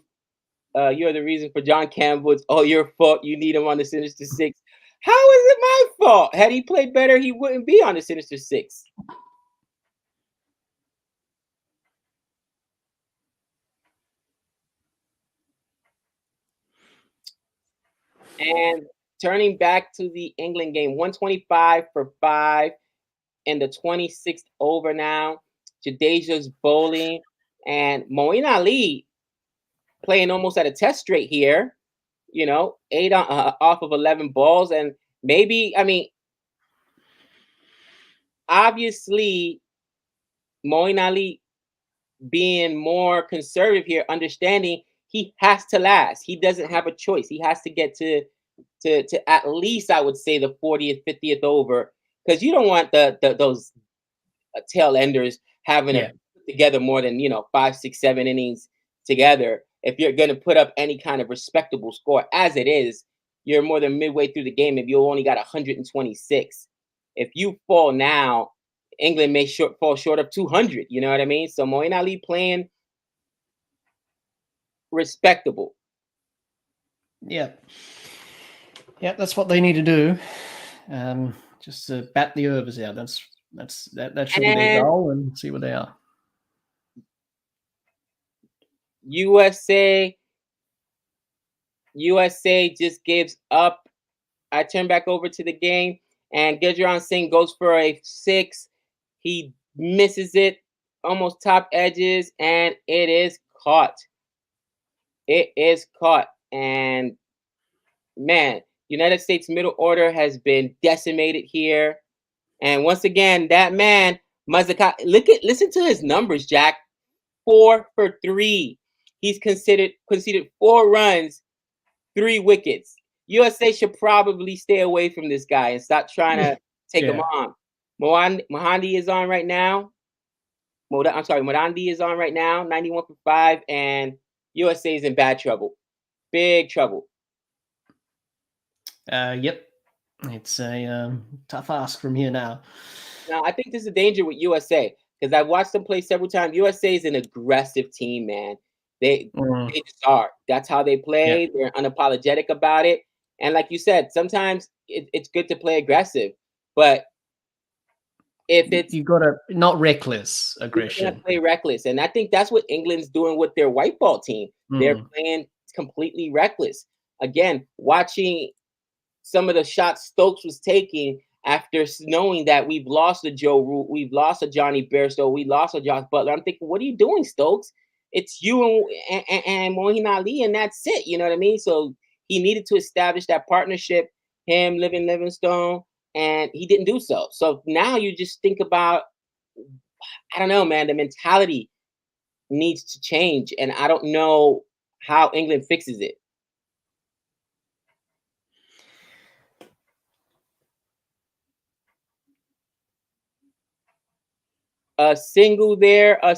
You're the reason for John Campbell. It's all your fault. You need him on the Sinister Six. How is it my fault? Had he played better, he wouldn't be on the Sinister Six. And turning back to the England game, 125 for 5 in the 26th over now. Jadeja's bowling. And Moeen Ali playing almost at a test straight here. 8 off of 11 balls. And maybe, obviously, Moeen Ali being more conservative here, understanding he has to last. He doesn't have a choice. He has to get to at least, I would say, the 40th, 50th over, because you don't want those tail enders having to put together more than 5, 6, 7 innings together. If you're going to put up any kind of respectable score, as it is, you're more than midway through the game if you only got 126. if you fall now, England may fall short of 200. You know what I mean? So Moeen Ali playing respectable. Yeah. Yeah, that's what they need to do. Just to bat the overs out. That should be their goal, and see where they are. USA just gives up. I turn back over to the game, and Gurjaren Singh goes for a 6. He misses it, almost top edges, and it is caught. It is caught. And man, United States middle order has been decimated here. And once again, that man, Mazaka, listen to his numbers, Jack. 4 for 3. He's conceded 4 runs, 3 wickets. USA should probably stay away from this guy and stop trying to take him on. Mohandi is on right now. Morandi is on right now, 91 for 5, and USA is in bad trouble. Big trouble. Yep. It's a tough ask from here now. Now, I think this is a danger with USA because I've watched them play several times. USA is an aggressive team, man. They just are. That's how they play. They're unapologetic about it. And like you said, sometimes it's good to play aggressive, but if it's you've got to not reckless aggression, you can't play reckless. And I think that's what England's doing with their white ball team. They're playing completely reckless. Again, watching some of the shots Stokes was taking after knowing that we've lost a Joe Root, we've lost a Johnny Bairstow, we lost a Josh Butler. I'm thinking, what are you doing, Stokes? It's you and Moeen Ali, and that's it. You know what I mean? So he needed to establish that partnership, him, Livingstone, and he didn't do so. So now you just think about, I don't know, man, the mentality needs to change, and I don't know how England fixes it. A single there for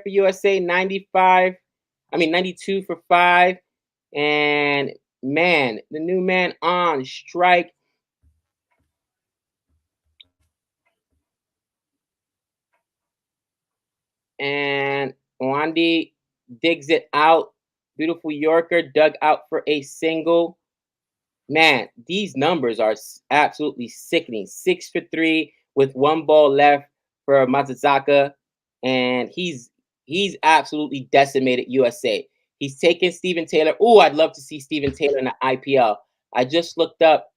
USA, 92 for 5. And man, the new man on strike. And Wandi digs it out. Beautiful Yorker, dug out for a single. Man, these numbers are absolutely sickening. 6 for 3 with 1 ball left for Matsuzaka, and he's absolutely decimated USA. He's taken Stephen Taylor. Oh, I'd love to see Stephen Taylor in the IPL. I just looked up.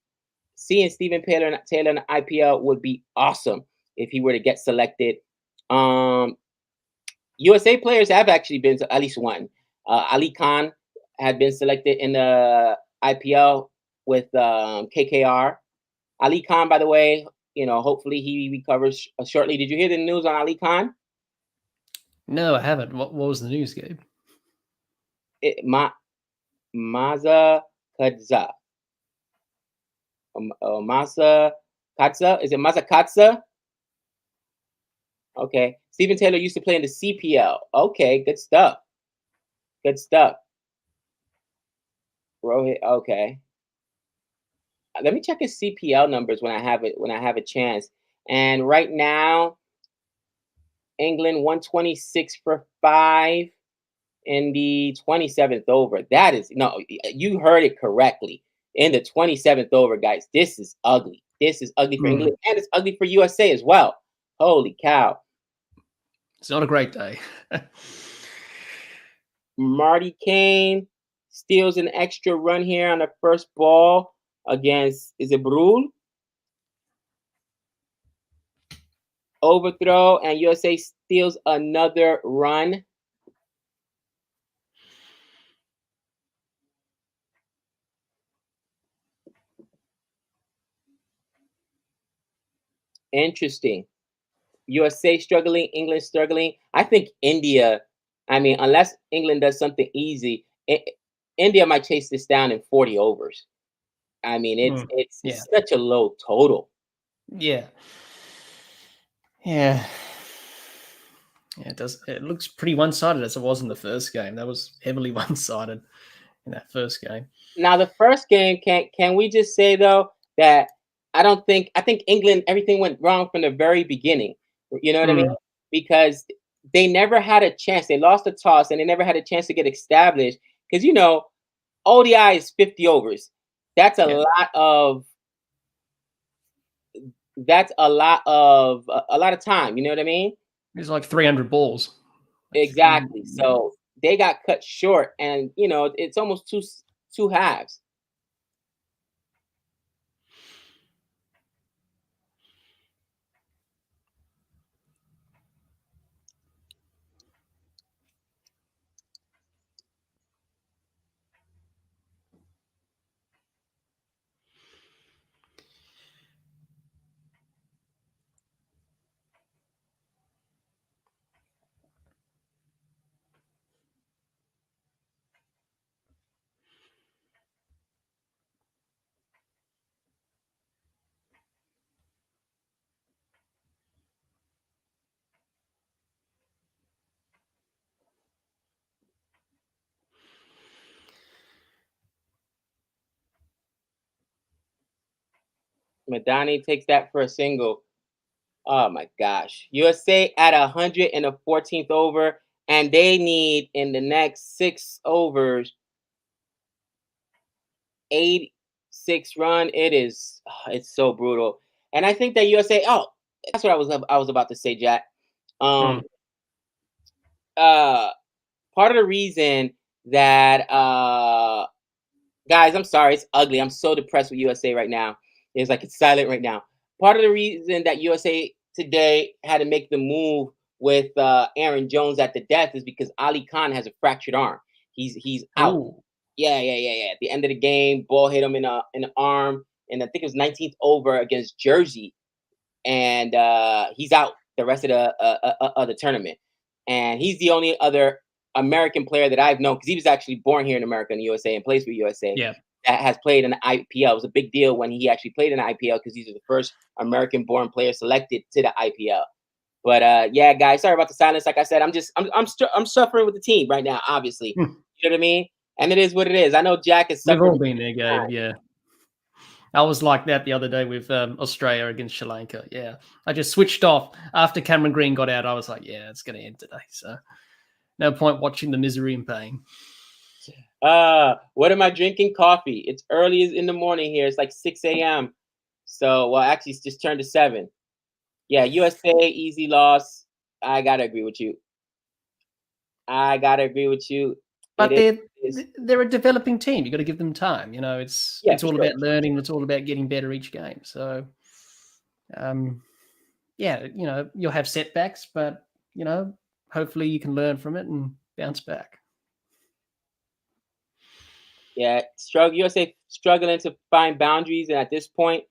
Seeing Stephen Taylor in the IPL would be awesome if he were to get selected. USA players have actually been to at least one. Ali Khan had been selected in the IPL with KKR. Ali Khan, by the way, hopefully he recovers shortly. Did you hear the news on Ali Khan? No, I haven't. What was the news, Gabe? Maza Kadza. Masa Katsa? Is it Masa Katsa? Okay. Stephen Taylor used to play in the CPL. Okay, good stuff. Good stuff. Rohit, okay. Let me check his CPL numbers when I have a chance. And right now, England 126 for 5 in the 27th over. That is, no, you heard it correctly. In the 27th over, guys. This is ugly. This is ugly for England, and it's ugly for USA as well. Holy cow. It's not a great day. Marty Kane steals an extra run here on the first ball against, is it Brul? Overthrow, and USA steals another run. Interesting. USA struggling, England struggling. I think India, unless England does something easy, India might chase this down in 40 overs. It's such a low total. Yeah. Yeah. Yeah, it does. It looks pretty one-sided as it was in the first game. That was heavily one-sided in that first game. Now, the first game, can we just say though that I think England, everything went wrong from the very beginning. You know what I mean? Mm, Because they never had a chance. They lost the toss and they never had a chance to get established. Because ODI is 50 overs. That's a yeah, lot of a lot of time. You know what I mean? it's like 300 balls. That's Exactly. So they got cut short, and it's almost two halves. Madani takes that for a single. Oh my gosh. USA at 100 in the 14th over, and they need in the next 6 overs 86 run. It's so brutal. And I think that USA, that's what I was about to say, Jack. Um mm, uh Part of the reason that guys, I'm sorry, it's ugly. I'm so depressed with USA right now. It's like it's silent right now. Part of the reason that USA today had to make the move with Aaron Jones at the death is because Ali Khan has a fractured arm. He's out. ooh, Yeah. At the end of the game, ball hit him in the arm, and I think it was 19th over against Jersey, and he's out the rest of the tournament. And he's the only other American player that I've known, because he was actually born here in America in the USA and plays for USA, yeah. that has played in the IPL. It was a big deal when he actually played in the IPL because he's the first American-born player selected to the IPL. But yeah, guys, sorry about the silence. Like I said, I'm suffering with the team right now. Obviously, Hmm. you know what I mean. And it is what it is. I know Jack is We've suffering. all been there, Gabe. Yeah. I was like that the other day with Australia against Sri Lanka. Yeah. I just switched off after Cameron Green got out. I was like, yeah, it's going to end today. So no point watching the misery and pain. What am I drinking? Coffee. It's early in the morning here. It's like 6 a.m. So, well, actually, it's just turned to 7. Yeah, USA, easy loss. I gotta agree with you. I gotta agree with you. It But is. they're they're a developing team. You got to give them time. Yeah, It's for all sure. about learning. It's all about getting better each game. So, um, yeah, you'll have setbacks, but hopefully you can learn from it and bounce back. Yeah, USA struggling to find boundaries, and at this point,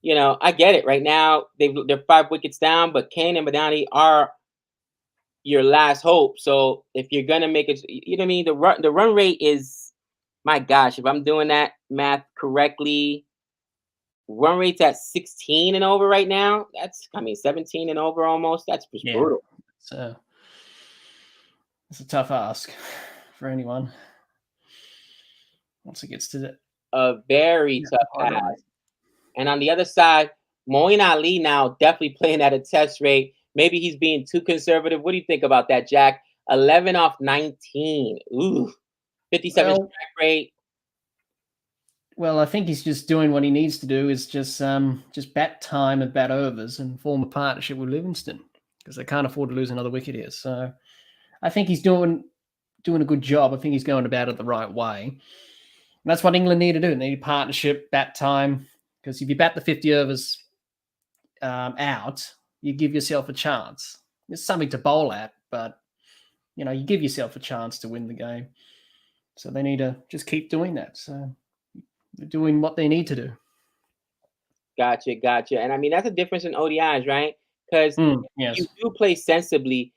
I get it. Right now, they're 5 wickets down, but Kane and Madani are your last hope. So if you're gonna make it, you know what I mean. The run rate is, my gosh, if I'm doing that math correctly, run rate's at 16 and over right now. That's, I mean, 17 and over almost. That's just Yeah, brutal. so it's a tough ask for anyone once it gets to A very that tough harder rate. ask. And on the other side, Moeen Ali now definitely playing at a test rate. Maybe he's being too conservative. What do you think about that, Jack? 11 off 19. Ooh, 57 strike Well, rate. I think he's just doing what he needs to do is just bat time and bat overs and form a partnership with Livingston because they can't afford to lose another wicket here. So I think he's doing a good job. I think he's going about it the right way. And that's what England need to do. They need partnership, bat time, because if you bat the 50 overs out, you give yourself a chance. It's something to bowl at, but you give yourself a chance to win the game. So they need to just keep doing that. So they're doing what they need to do. Gotcha. And I mean, that's a difference in ODIs, right? Because you Yes. do play sensibly.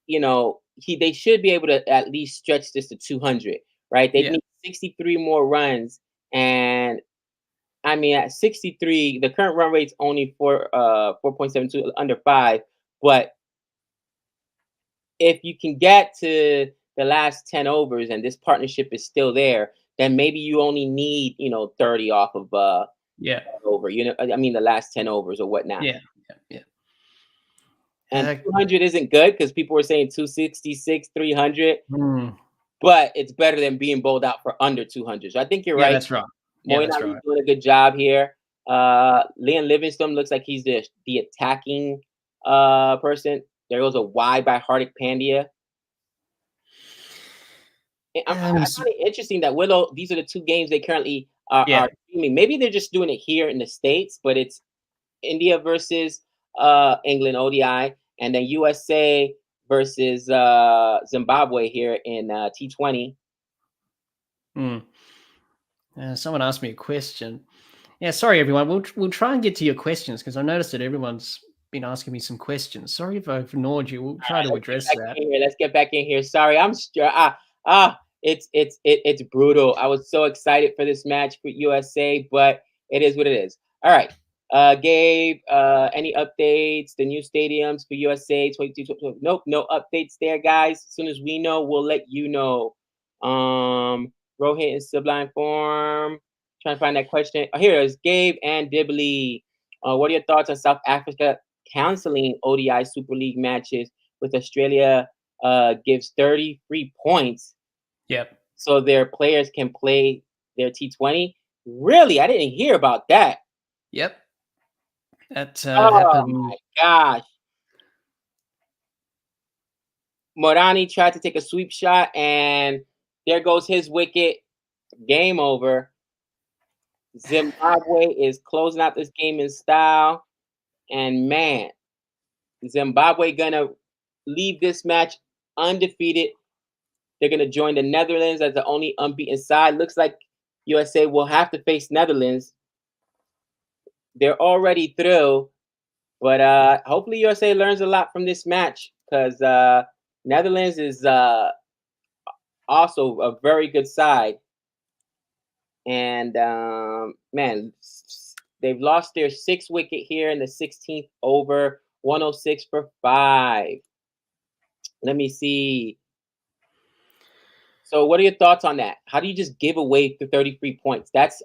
They should be able to at least stretch this to 200, right? They Yeah. need 63 more runs, and I mean, at 63, the current run rate's only 4.72 under 5. But if you can get to the last 10 overs and this partnership is still there, then maybe you only need 30 off of Yeah. over. You know, I mean the last 10 overs or whatnot. Yeah. And 200 isn't good because people were saying 266, 300, but it's better than being bowled out for under 200. So I think you're Yeah, right. that's right. Yeah, Moeen that's Ali's right. doing a good job here. Liam Livingstone looks like he's the attacking person. There goes a wide by Hardik Pandya. I find it interesting that Willow, these are the two games they currently are streaming. Maybe they're just doing it here in the States, but it's India versus England ODI, and then USA versus Zimbabwe here in T20. Someone asked me a question. Yeah, sorry everyone. We'll try and get to your questions because I noticed that everyone's been asking me some questions. Sorry if I've ignored you. We'll try to address that. Let's get back in here. Sorry, I'm it's brutal. I was so excited for this match for USA, but it is what it is. All right. Gabe, any updates? The new stadiums for USA 22. Nope, no updates there, guys. As soon as we know, we'll let you know. Rohit in sublime form. Trying to find that question. Oh, here it is. Gabe and Dibley. What are your thoughts on South Africa canceling ODI Super League matches with Australia gives 30 free points? Yep. So their players can play their T20. Really? I didn't hear about that. Yep. That oh happened. My gosh. Morani tried to take a sweep shot, and there goes his wicket. Game over. Zimbabwe is closing out this game in style. And man, Zimbabwe gonna leave this match undefeated. They're gonna join the Netherlands as the only unbeaten side. Looks like USA will have to face Netherlands. They're already through, but hopefully USA learns a lot from this match because Netherlands is also a very good side. And man, they've lost their 6th wicket here in the 16th over, 106 for 5. Let me see. So what are your thoughts on that? How do you just give away the 33 points? That's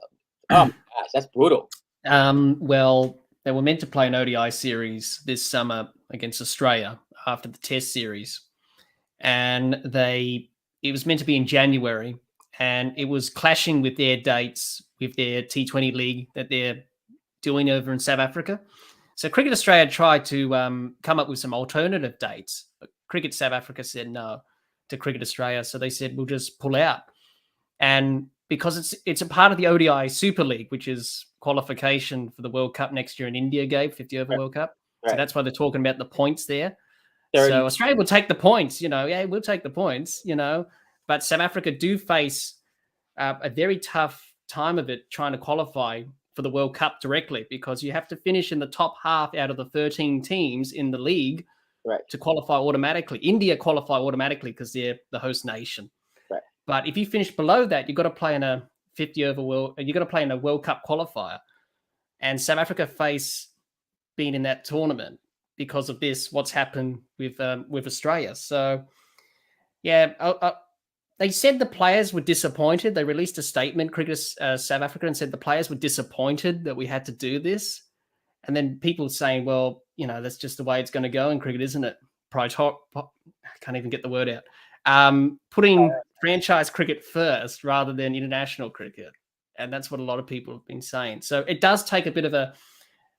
oh my gosh, that's brutal. Well, they were meant to play an ODI series this summer against Australia after the Test series, and it was meant to be in January, and it was clashing with their dates with their T20 league that they're doing over in South Africa. So Cricket Australia tried to come up with some alternative dates, but Cricket South Africa said no to Cricket Australia, so they said we'll just pull out. And because it's a part of the ODI Super League, which is qualification for the World Cup next year in India, Gabe, 50 over World Cup. Right. So that's why they're talking about the points there. 30. So Australia will take the points, we'll take the points, but South Africa do face a very tough time of it trying to qualify for the World Cup directly, because you have to finish in the top half out of the 13 teams in the league to qualify automatically. India qualify automatically because they're the host nation. Right. But if you finish below that, you've got to play in a 50 over world. You've got to play in a World Cup qualifier, and South Africa face being in that tournament because of this. What's happened with Australia? So, yeah, they said the players were disappointed. They released a statement, Cricket South Africa, and said the players were disappointed that we had to do this. And then people saying, well, that's just the way it's going to go in cricket, isn't it? I can't even get the word out. Putting franchise cricket first rather than international cricket. And that's what a lot of people have been saying. So it does take a bit of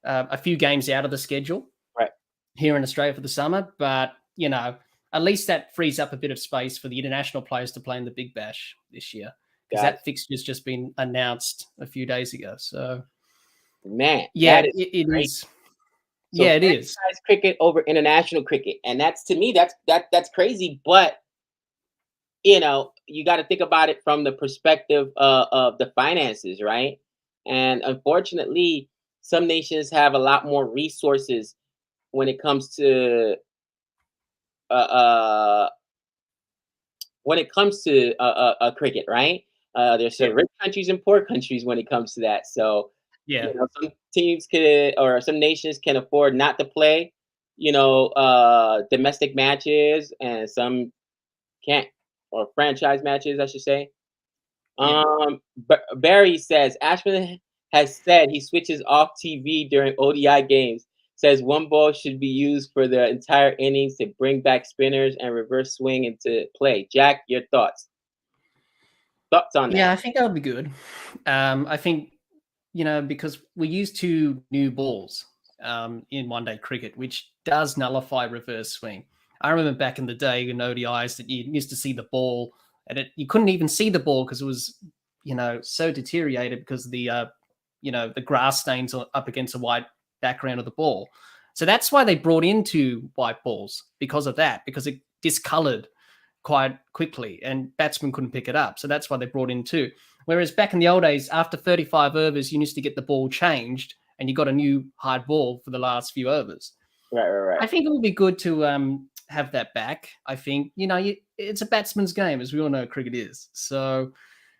a few games out of the schedule here in Australia for the summer. But, at least that frees up a bit of space for the international players to play in the Big Bash this year, because that fixture's just been announced a few days ago. So, man, yeah, it is. So yeah, it is. Cricket over international cricket, and that's, to me, that's crazy. But you got to think about it from the perspective of the finances, right? And unfortunately, some nations have a lot more resources when it comes to cricket, right? There's some rich countries and poor countries when it comes to that. So, some teams or some nations can afford not to play, domestic matches, and some can't, or franchise matches, I should say. Barry says Ashwin has said he switches off TV during ODI games. Says one ball should be used for the entire innings to bring back spinners and reverse swing into play. Jack, your thoughts? Thoughts on that? Yeah, I think that would be good. I think, because we use 2 new balls in one-day cricket, which does nullify reverse swing. I remember back in the day in ODIs that you used to see the ball, and you couldn't even see the ball because it was, so deteriorated because of the grass stains up against the white background of the ball. So that's why they brought in 2 white balls, because of that, because it discolored quite quickly and batsmen couldn't pick it up. So that's why they brought in 2. Whereas back in the old days, after 35 overs, you used to get the ball changed and you got a new hard ball for the last few overs. Right. I think it would be good to have that back. I think, it's a batsman's game, as we all know cricket is. So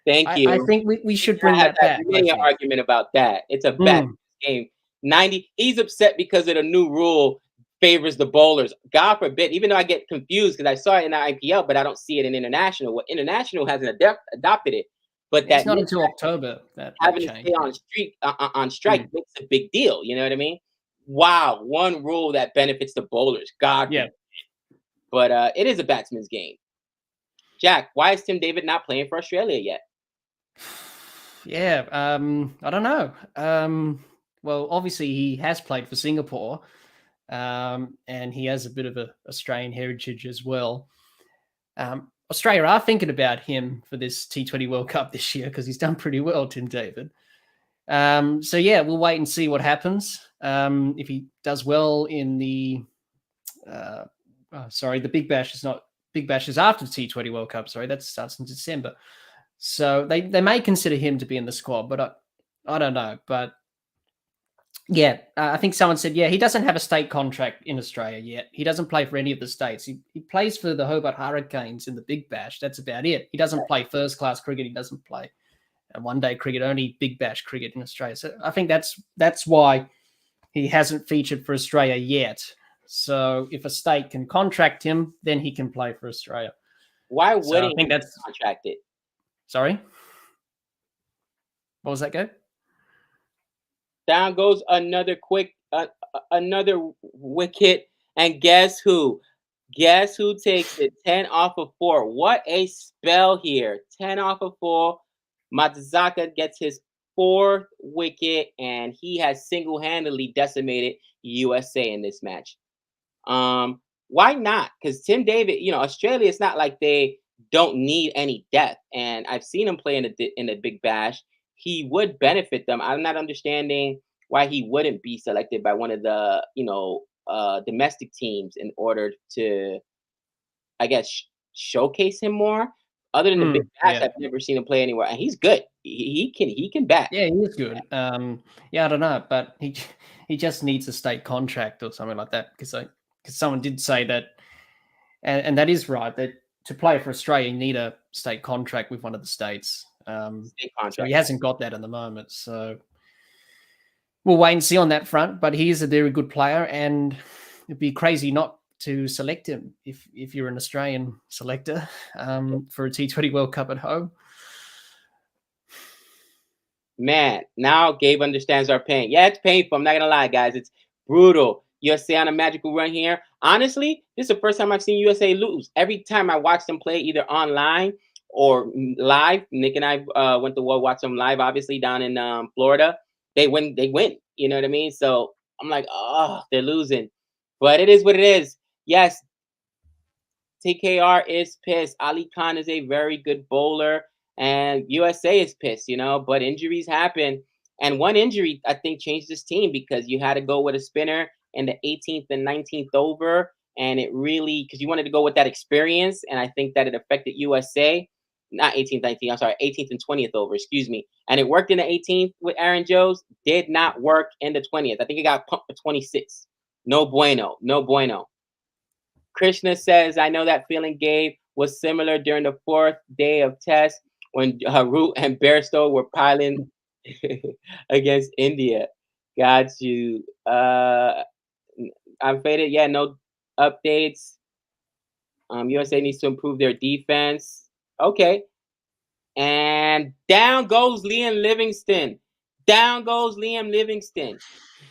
Thank you. I think we should bring that back. We made an argument about that. It's a batsman's game. 90. He's upset because of the new rule favors the bowlers. God forbid, even though I get confused because I saw it in the IPL, but I don't see it in international. Well, international hasn't adopted it, but it's not until October that having to stay on strike makes a big deal. You know what I mean? Wow, one rule that benefits the bowlers. God, yeah. But it is a batsman's game. Jack, why is Tim David not playing for Australia yet? Yeah, I don't know. Well, obviously he has played for Singapore. And he has a bit of a Australian heritage as well. Australia are thinking about him for this T20 World Cup this year because he's done pretty well, Tim David. So yeah, we'll wait and see what happens. If he does well in the the Big Bash is not Big Bash is after the T20 World Cup. Sorry, that starts in December. So they may consider him to be in the squad, but I don't know. But yeah, I think someone said, he doesn't have a state contract in Australia yet. He doesn't play for any of the states. He plays for the Hobart Hurricanes in the Big Bash. That's about it. He doesn't play first-class cricket. He doesn't play one-day cricket, only Big Bash cricket in Australia. So I think that's why he hasn't featured for Australia yet. So if a state can contract him, then he can play for Australia. Why wouldn't he that's contracted? Sorry? What was that, Gabe? Down goes another wicket, and guess who? Guess who takes it? 10 off of 4. What a spell here! 10 off of 4. Matsuzaka gets his 4th wicket, and he has single-handedly decimated USA in this match. Why not? Because Tim David, Australia, it's not like they don't need any depth, and I've seen him play in the Big Bash. He would benefit them. I'm not understanding why he wouldn't be selected by one of the domestic teams in order to, I guess, showcase him more. Other than the Big Bash, I've never seen him play anywhere, and he's good. He can bat. Yeah, he is good. I don't know, but he just needs a state contract or something like that because someone did say that, and that is right, that to play for Australia, you need a state contract with one of the states. So he hasn't got that at the moment. So we'll wait and see on that front. But he is a very good player, and it'd be crazy not to select him if you're an Australian selector for a T20 World Cup at home. Man, now Gabe understands our pain. Yeah, it's painful. I'm not gonna lie, guys. It's brutal. USA on a magical run here. Honestly, this is the first time I've seen USA lose. Every time I watch them play, either online or live. Nick and I went to watch them live, obviously down in Florida. They win. You know what I mean? So I'm like, oh, they're losing, but it is what it is. Yes, TKR is pissed. Ali Khan is a very good bowler, and USA is pissed. But injuries happen, and one injury I think changed this team because you had to go with a spinner in the 18th and 19th over, and it really, because you wanted to go with that experience, and I think that it affected USA. Not 18th, 19th, I'm sorry, 18th and 20th over, excuse me. And it worked in the 18th with Aaron Jones, did not work in the 20th. I think it got pumped for 26. No bueno, no bueno. Krishna says, I know that feeling, Gabe, was similar during the 4th day of test when Root and Bairstow were piling against India. Got you. I'm faded. Yeah, no updates. USA needs to improve their defense. Okay. And down goes Liam Livingston. Down goes Liam Livingston.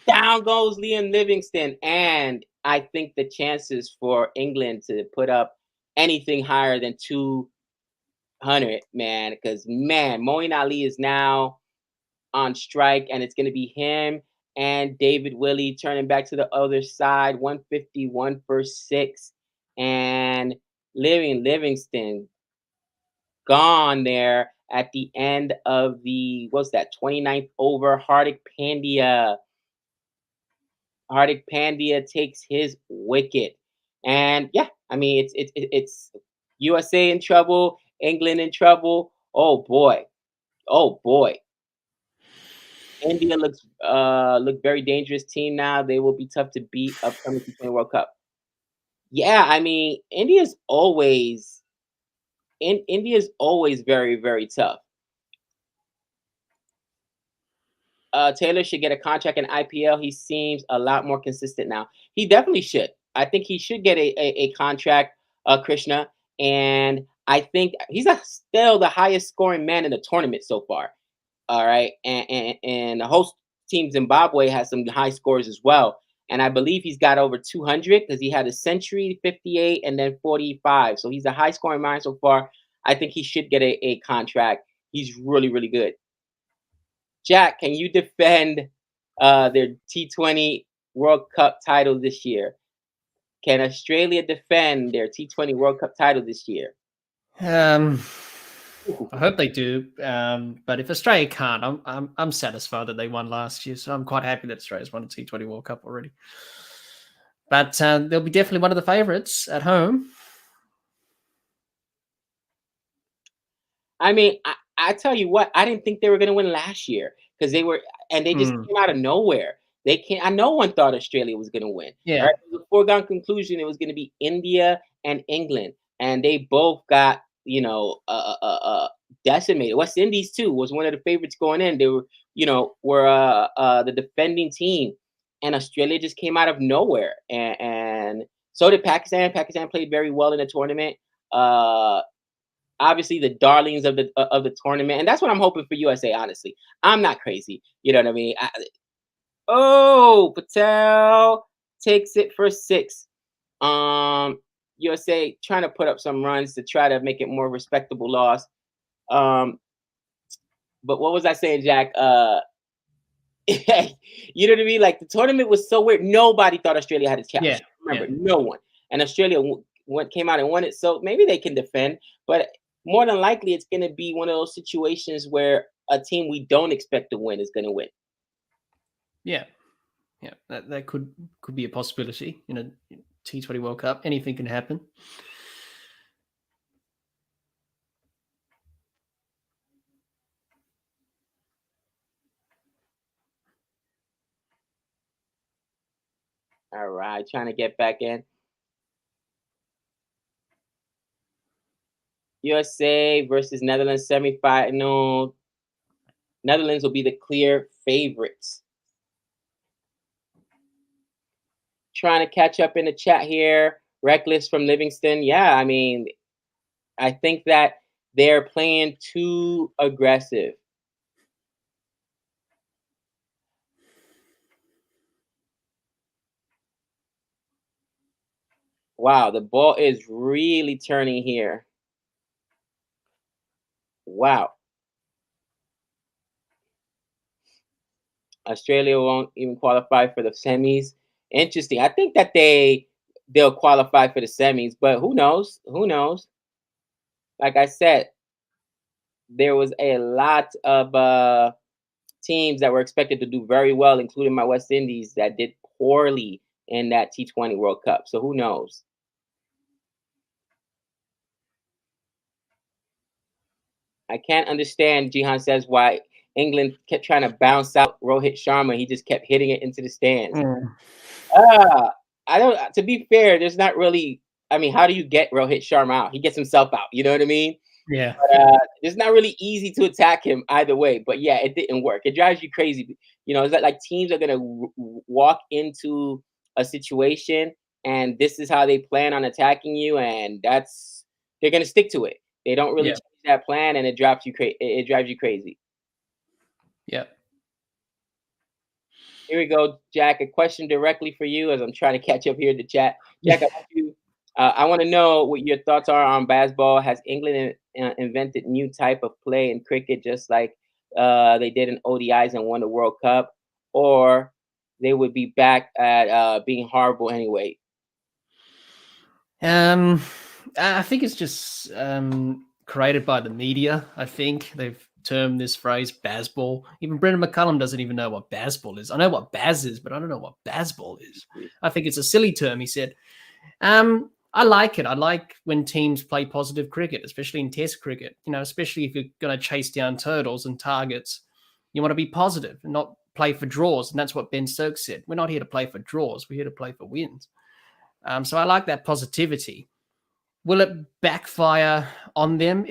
Down goes Liam Livingston. And I think the chances for England to put up anything higher than 200, man, because, man, Moeen Ali is now on strike, and it's going to be him and David Willey turning back to the other side, 151 for 6. And Livingston gone there at the end of the, what's that, 29th over. Hardik Pandya takes his wicket. And yeah, I mean, it's USA in trouble, England in trouble. Oh boy. Oh boy. India look very dangerous team now. They will be tough to beat upcoming T20 World Cup. Yeah, I mean, India's always very, very tough. Taylor should get a contract in IPL. He seems a lot more consistent now. He definitely should. I think he should get a contract, Krishna. And I think he's still the highest scoring man in the tournament so far. All right. And the host team Zimbabwe has some high scores as well. And I believe he's got over 200 because he had a century, 58, and then 45. So he's a high scoring man so far. I think he should get a contract. He's really, really good. Jack, can you defend their T20 World Cup title this year? Can Australia defend their T20 World Cup title this year? I hope they do. But if Australia can't, I'm satisfied that they won last year. So I'm quite happy that Australia's won a T20 World Cup already. But they'll be definitely one of the favourites at home. I mean, I tell you what, I didn't think they were going to win last year because they just came out of nowhere. No one thought Australia was going to win. Yeah. Right? It was a foregone conclusion. It was going to be India and England, and they both got, decimated. West Indies too was one of the favorites going in. They were, the defending team, and Australia just came out of nowhere, and so did Pakistan. Pakistan played very well in the tournament. Obviously the darlings of the tournament, and that's what I'm hoping for USA. Honestly, I'm not crazy. You know what I mean? Patel takes it for 6. USA trying to put up some runs to try to make it more respectable loss. But what was I saying, Jack? You know what I mean? Like, the tournament was so weird. Nobody thought Australia had a chance. Yeah. Remember, no one. And Australia came out and won it, so maybe they can defend. But more than likely, it's going to be one of those situations where a team we don't expect to win is going to win. Yeah, that could be a possibility in a T20 World Cup. Anything can happen. All right, trying to get back in. USA versus Netherlands semifinal. Netherlands will be the clear favorites. Trying to catch up in the chat here. Reckless from Livingston. Yeah, I mean, I think that they're playing too aggressive. Wow, the ball is really turning here. Wow. Australia won't even qualify for the semis. Interesting. I think that they'll qualify for the semis, but who knows? Who knows? Like I said, there was a lot of teams that were expected to do very well, including my West Indies, that did poorly in that T20 World Cup. So who knows? I can't understand, Jihan says, why England kept trying to bounce out Rohit Sharma. He just kept hitting it into the stands. I don't. To be fair, there's not really. I mean, how do you get Rohit Sharma out? He gets himself out. You know what I mean? Yeah. But, it's not really easy to attack him either way. But yeah, it didn't work. It drives you crazy. It's like teams are gonna walk into a situation, and this is how they plan on attacking you, and they're gonna stick to it. They don't really change that plan, and it drives you crazy. Yeah. Here we go, Jack. A question directly for you as I'm trying to catch up here in the chat. Jack, I want to know what your thoughts are on baseball. Has England invented new type of play in cricket, just like they did in ODIs and won the World Cup, or they would be back at being horrible anyway? I think it's just created by the media. I think they've termed this phrase "basball." Even Brendan McCullum doesn't even know what basball is. I know what baz is, but I don't know what basball is. I think it's a silly term, he said. I like it. I like when teams play positive cricket, especially in Test cricket. You know, especially if you're going to chase down totals and targets, you want to be positive and not play for draws. And that's what Ben Stokes said. We're not here to play for draws. We're here to play for wins. So I like that positivity. Will it backfire on them?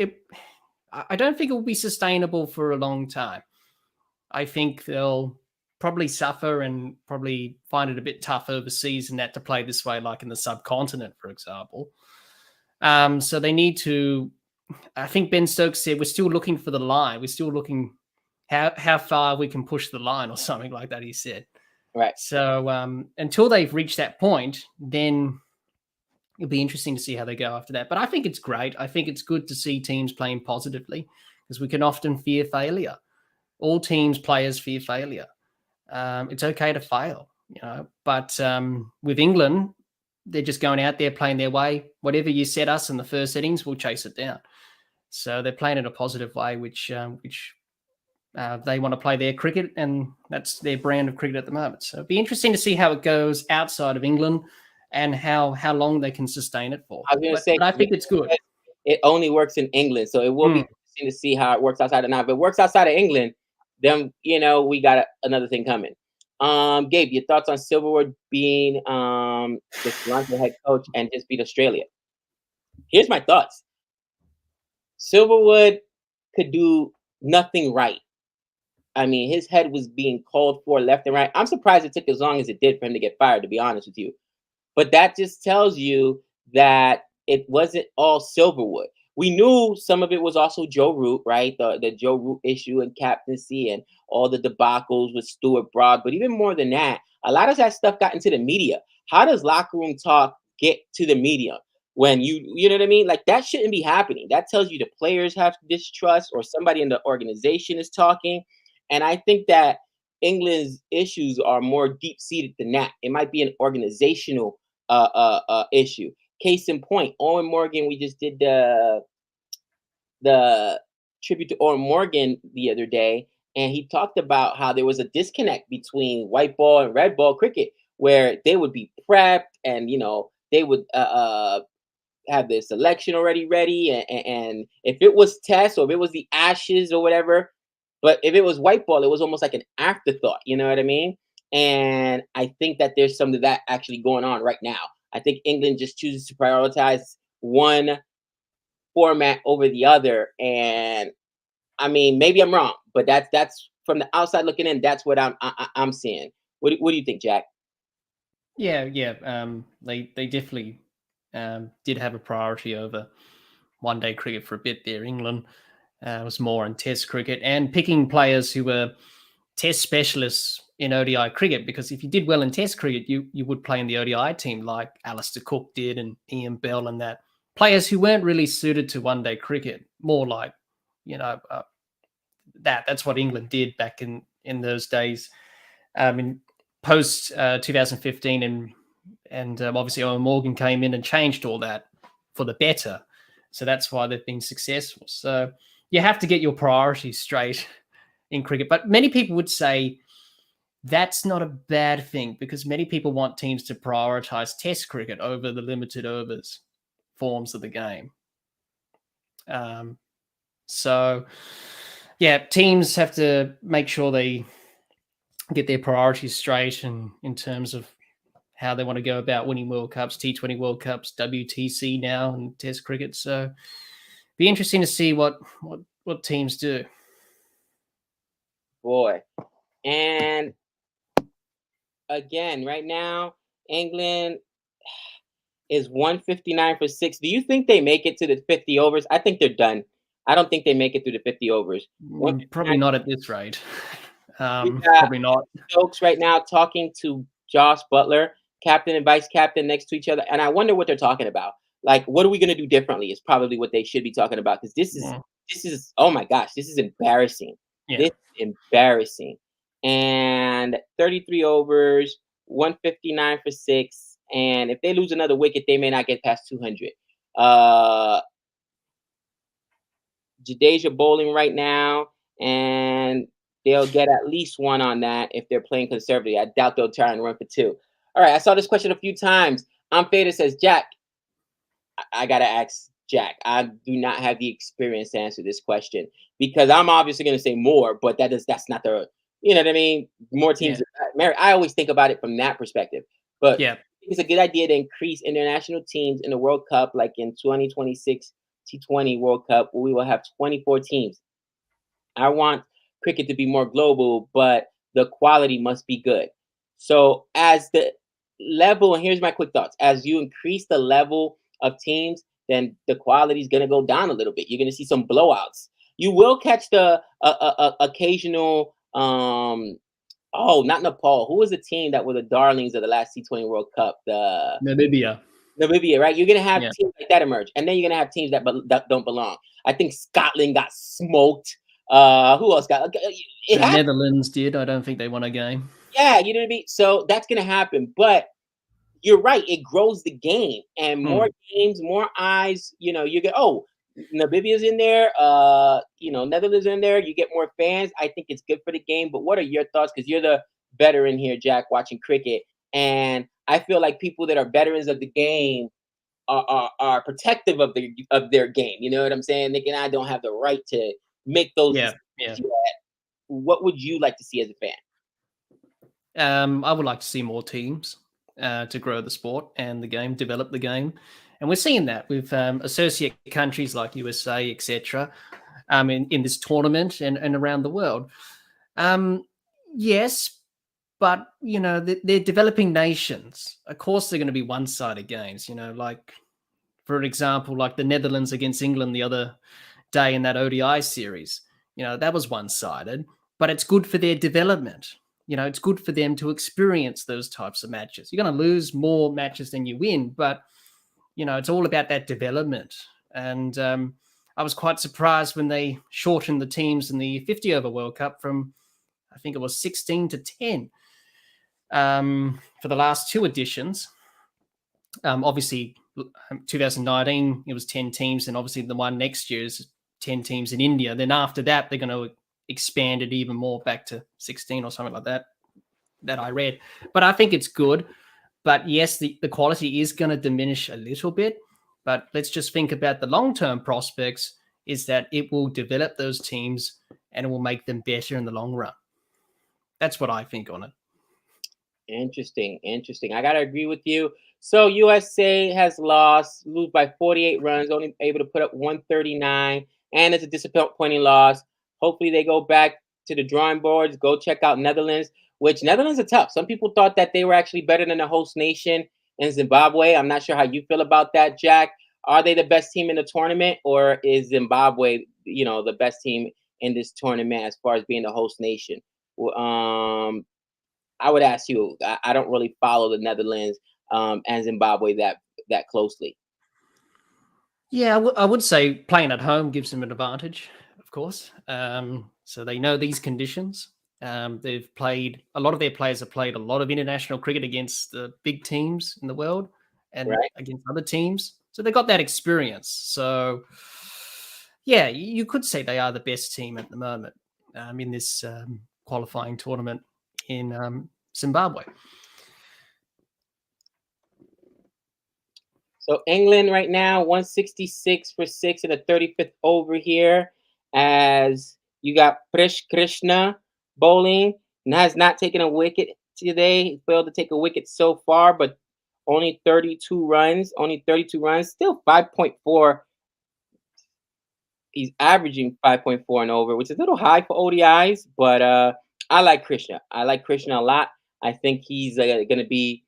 I don't think it will be sustainable for a long time. I think they'll probably suffer and probably find it a bit tough overseas and that to play this way, like in the subcontinent, for example. So they need to. I think Ben Stokes said we're still looking for the line. We're still looking how far we can push the line or something like that. He said. Right. So until they've reached that point, then it'll be interesting to see how they go after that. But I think it's great. I think it's good to see teams playing positively because we can often fear failure. All teams, players fear failure. It's okay to fail, you know. But with England, they're just going out there playing their way. Whatever you set us in the first innings, we'll chase it down. So they're playing in a positive way, which they want to play their cricket, and that's their brand of cricket at the moment. So it'll be interesting to see how it goes outside of England and how long they can sustain it for. I was going to say, but I think it's good. It only works in England, so it will be interesting to see how it works outside of now. If it works outside of England, then we got another thing coming. Gabe, your thoughts on Silverwood being the Lanka head coach and just beat Australia? Here's my thoughts. Silverwood could do nothing right. I mean, his head was being called for left and right. I'm surprised it took as long as it did for him to get fired, to be honest with you. But that just tells you that it wasn't all Silverwood. We knew some of it was also Joe Root, right? The Joe Root issue and captaincy and all the debacles with Stuart Broad. But even more than that, a lot of that stuff got into the media. How does locker room talk get to the media? When you know what I mean? Like, that shouldn't be happening. That tells you the players have distrust or somebody in the organization is talking. And I think that England's issues are more deep-seated than that. It might be an organizational issue. Case in point, Owen Morgan, we just did the tribute to Owen Morgan the other day, and he talked about how there was a disconnect between white ball and red ball cricket, where they would be prepped and they would have their selection already ready, and if it was Test or if it was the Ashes or whatever, but if it was white ball, it was almost like an afterthought. You know what I mean? And I think that there's some of that actually going on right now. I think England just chooses to prioritize one format over the other. And I mean, maybe I'm wrong, but that's from the outside looking in. That's what I'm seeing. What do you think, Jack? Yeah. They definitely did have a priority over one-day cricket for a bit there. England was more in Test cricket and picking players who were Test specialists in ODI cricket, because if you did well in Test cricket, you would play in the ODI team like Alistair Cook did and Ian Bell and that. Players who weren't really suited to one-day cricket, more like, that's what England did back in those days. In post 2015 and obviously Owen Morgan came in and changed all that for the better. So that's why they've been successful. So you have to get your priorities straight in cricket. But many people would say that's not a bad thing, because many people want teams to prioritize Test cricket over the limited overs forms of the game. So, yeah, teams have to make sure they get their priorities straight and in terms of how they want to go about winning World Cups, T20 World Cups, WTC now, and Test cricket. So, be interesting to see what teams do. Boy, and again, right now, England is 159 for 6. Do you think they make it to the 50 overs? I think they're done. I don't think they make it through the 50 overs. Probably not at this rate. Probably not. Stokes right now talking to Josh Butler, captain and vice captain, next to each other, and I wonder what they're talking about. Like, what are we going to do differently? Is probably what they should be talking about, because this is oh my gosh, this is embarrassing. Yeah. This is embarrassing. And 33 overs, 159 for 6, and if they lose another wicket, they may not get past 200. Jadeja bowling right now, and they'll get at least one on that if they're playing conservatively. I doubt they'll try and run for 2. All right, I saw this question a few times. Fader says, Jack, I got to ask Jack. I do not have the experience to answer this question, because I'm obviously going to say more, but that's not the, you know what I mean? More teams. Yeah. I always think about it from that perspective. But yeah, it's a good idea to increase international teams in the World Cup, like in 2026 T20 World Cup, where we will have 24 teams. I want cricket to be more global, but the quality must be good. So as the level, and here's my quick thoughts, as you increase the level of teams, then the quality is going to go down a little bit. You're going to see some blowouts. You will catch the occasional, not Nepal. Who was the team that were the darlings of the last T20 World Cup? The Namibia, right? You're going to have teams like that emerge. And then you're going to have teams that don't belong. I think Scotland got smoked. Who else got it? The Netherlands did. I don't think they won a game. Yeah, you know what I mean? So that's going to happen. But you're right. It grows the game. And more games, more eyes. You know, you get, Namibia's in there. Netherlands in there. You get more fans. I think it's good for the game. But what are your thoughts? Because you're the veteran here, Jack, watching cricket. And I feel like people that are veterans of the game are protective of their game. You know what I'm saying? I don't have the right to make those decisions yet. What would you like to see as a fan? I would like to see more teams to grow the sport and the game, develop the game. And we're seeing that with associate countries like USA, etc., in this tournament and around the world. Yes, but, they're developing nations. Of course, they're going to be one-sided games, like, for example, like the Netherlands against England the other day in that ODI series. That was one-sided, but it's good for their development. It's good for them to experience those types of matches. You're going to lose more matches than you win, but, it's all about that development. And I was quite surprised when they shortened the teams in the 50-over World Cup from, I think it was 16 to 10 for the last 2 editions. Obviously, 2019, it was 10 teams, and obviously the one next year is 10 teams in India. Then after that, they're going to expand it even more back to 16 or something like that I read. But I think it's good. But yes, the quality is going to diminish a little bit. But let's just think about the long-term prospects, is that it will develop those teams and it will make them better in the long run. That's what I think on it. Interesting. I got to agree with you. So USA has lose by 48 runs, only able to put up 139, and it's a disappointing loss. Hopefully they go back to the drawing boards, go check out Netherlands, which Netherlands are tough. Some people thought that they were actually better than the host nation in Zimbabwe. I'm not sure how you feel about that, Jack. Are they the best team in the tournament, or is Zimbabwe, the best team in this tournament as far as being the host nation? I would ask you. I don't really follow the Netherlands and Zimbabwe that closely. Yeah, I would say playing at home gives them an advantage, of course. So they know these conditions. They've played, a lot of their players have played a lot of international cricket against the big teams in the world and against other teams. So they got that experience. So, yeah, you could say they are the best team at the moment in this qualifying tournament in Zimbabwe. So England right now, 166 for 6 in the 35th over here, as you got Krishna bowling, and has not taken a wicket today. He failed to take a wicket so far, but only 32 runs. Still 5.4. He's averaging 5.4 and over, which is a little high for ODIs, but I like Krishna. A lot. I think he's going to be,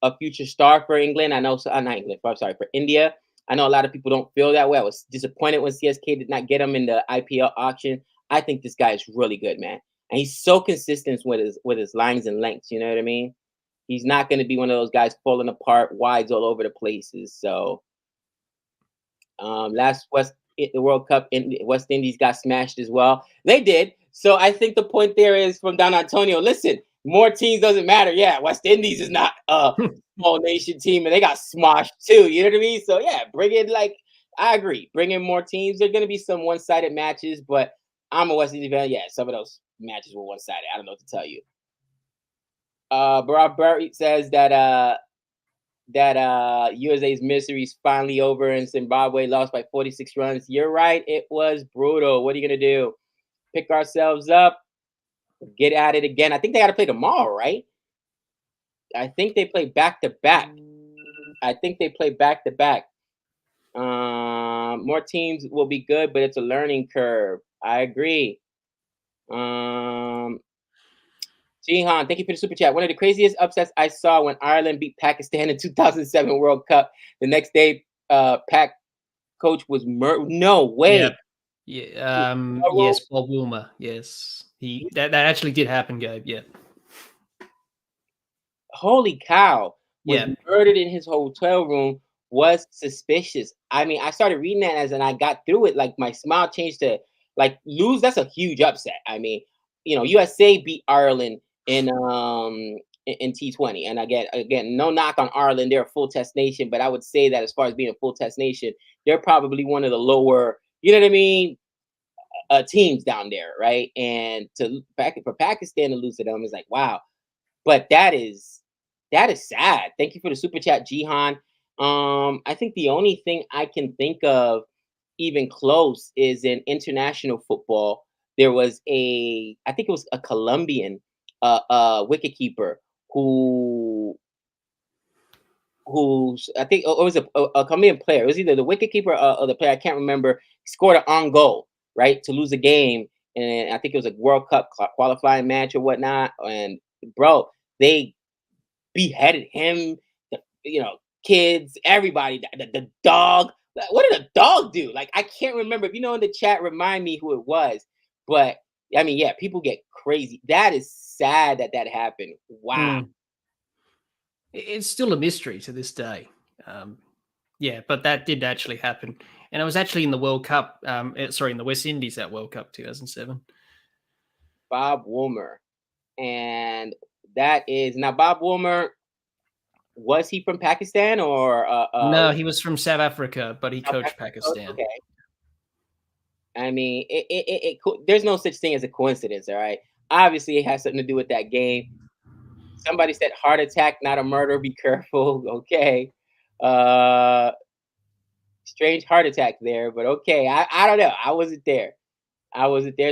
a future star for England. I know, not England, for India. I know a lot of people don't feel that way. I was disappointed when CSK did not get him in the IPL auction. I think this guy is really good, man. and he's so consistent with his lines and lengths. You know what I mean? He's not going to be one of those guys falling apart, wides all over the places. So last the World Cup, in West Indies got smashed as well. They did. So I think the point there is from Don Antonio. Listen, more teams doesn't matter. Yeah, West Indies is not a small nation team, and they got smashed too. You know what I mean? So yeah, bring in I agree. Bring in more teams. There're going to be some one-sided matches, but I'm a West Indies fan. Yeah, some of those matches were one-sided. I don't know what to tell you. Barack Berry says that USA's misery is finally over and Zimbabwe lost by 46 runs. You're right, it was brutal. What are you gonna do? Pick ourselves up, get at it again. I think they got to play tomorrow, right? I think they play back to back. More teams will be good, but it's a learning curve. I agree. Jihan, thank you for the super chat. One of the craziest upsets I saw when Ireland beat Pakistan in 2007 World Cup. The next day, Pac coach was no way. Yep. Yeah. Yes, Bob Wilmer. Yes, that actually did happen, Gabe. Yeah. Holy cow! Was Yeah. murdered in his hotel room. Was suspicious. I mean, I started reading that as, and I got through it. Like my smile changed to lose. That's a huge upset. I mean, USA beat Ireland in T20, and again, no knock on Ireland. They're a full test nation, but I would say that as far as being a full test nation, they're probably one of the lower. You know what I mean? Teams down there, right? And for Pakistan to lose to them is like, wow. But that is sad. Thank you for the super chat, Jihan. I think the only thing I can think of even close is in international football. There was I think it was a Colombian wicketkeeper who's I think it was a Colombian player. It was either the wicketkeeper or the player. I can't remember. Scored an on goal, right, to lose a game, and I think it was a World Cup qualifying match or whatnot. And bro, they beheaded him. Kids, everybody, the dog. What did the dog do? Like, I can't remember. If you know in the chat, remind me who it was. But I mean, yeah, people get crazy. That is sad that happened. Wow. It's still a mystery to this day. Yeah, but that did actually happen. And it was actually in the World Cup, in the West Indies, that World Cup 2007. Bob Woolmer. And that is now Bob Woolmer. Was he from Pakistan or? No, he was from South Africa, but he coached Pakistan. Okay. I mean, there's no such thing as a coincidence, all right? Obviously, it has something to do with that game. Somebody said heart attack, not a murder. Be careful, okay? Strange heart attack there, but okay. I don't know. I wasn't there,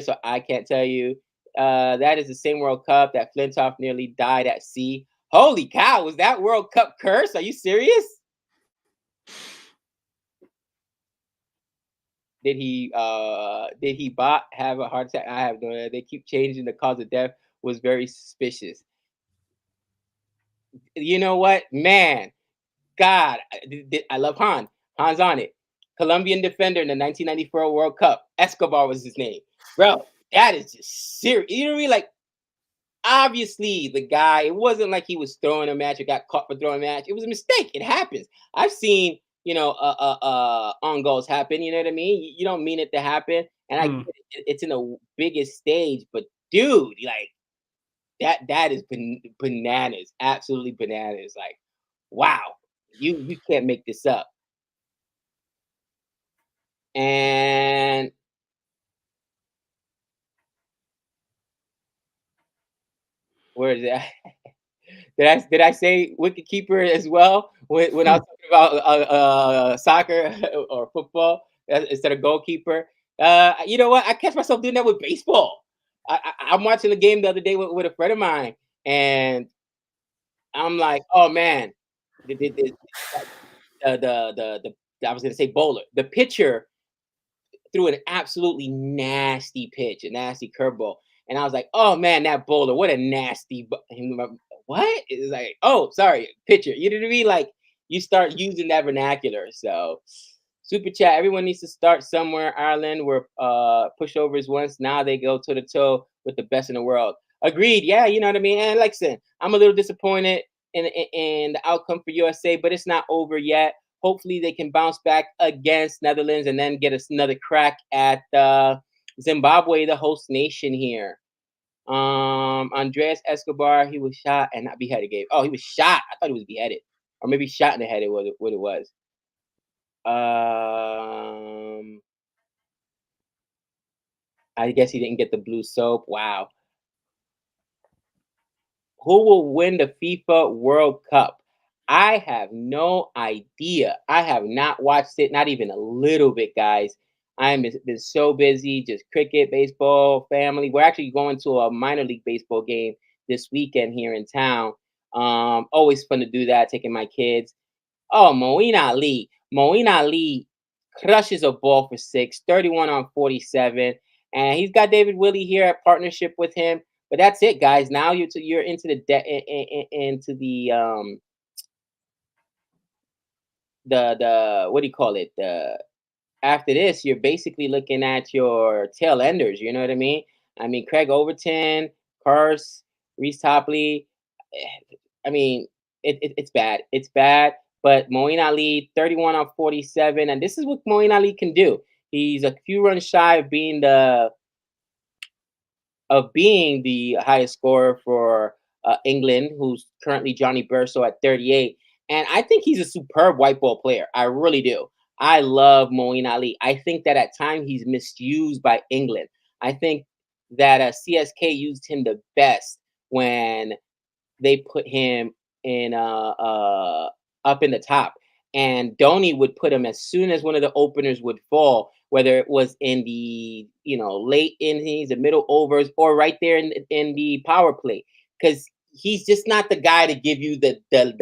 so I can't tell you. That is the same World Cup that Flintoff nearly died at sea. Holy cow! Was that World Cup curse? Are you serious? Did he have a heart attack? I have no idea. They keep changing the cause of death. Was very suspicious. You know what, man? God, I love Han. Han's on it. Colombian defender in the 1994 World Cup. Escobar was his name, bro. That is just serious. You know what I mean? Like, obviously, the guy. It wasn't like he was throwing a match or got caught for throwing a match. It was a mistake. It happens. I've seen on goals happen. You know what I mean? You don't mean it to happen, and I get it's in the biggest stage. But dude, like that is bananas. Absolutely bananas. Like, wow, you can't make this up. And where is it? Did I say wicketkeeper as well when I was talking about soccer or football instead of goalkeeper? You know what? I catch myself doing that with baseball. I'm watching the game the other day with a friend of mine, and I'm like, oh man, the I was gonna say bowler, the pitcher threw an absolutely nasty pitch, a nasty curveball. And I was like, oh man, that bowler, what a nasty. What? It's like, oh, sorry, pitcher. You know what I mean? Like, you start using that vernacular. So, Super chat. Everyone needs to start somewhere. Ireland were pushovers once. Now they go toe to toe with the best in the world. Agreed. Yeah, you know what I mean. And like I said, I'm a little disappointed in the outcome for USA, but it's not over yet. Hopefully, they can bounce back against Netherlands and then get us another crack at Zimbabwe, the host nation here. Andreas Escobar, he was shot and not beheaded. Gabe. Oh, he was shot. I thought he was beheaded, or maybe shot in the head. What it was. I guess he didn't get the blue soap. Wow. Who will win the FIFA World Cup? I have no idea. I have not watched it, not even a little bit, guys. I've been so busy, just cricket, baseball, family. We're actually going to a minor league baseball game this weekend here in town. Always fun to do that, taking my kids. Oh, Moeen Ali. Moeen Ali crushes a ball for 6, 31 on 47. And he's got David Willey here at partnership with him. But that's it, guys. Now you're into the what do you call it? After this, you're basically looking at your tail enders. You know what I mean? I mean, Craig Overton, Curse, Reese Topley. I mean, it's bad. It's bad. But Moeen Ali, 31 on 47, and this is what Moeen Ali can do. He's a few runs shy of being the highest scorer for England, who's currently Johnny Burso at 38. And I think he's a superb white ball player. I really do. I love Moeen Ali. I think that at times he's misused by England. I think that CSK used him the best when they put him in up in the top. And Dhoni would put him as soon as one of the openers would fall, whether it was in the late innings, the middle overs, or right there in the power play, because he's just not the guy to give you the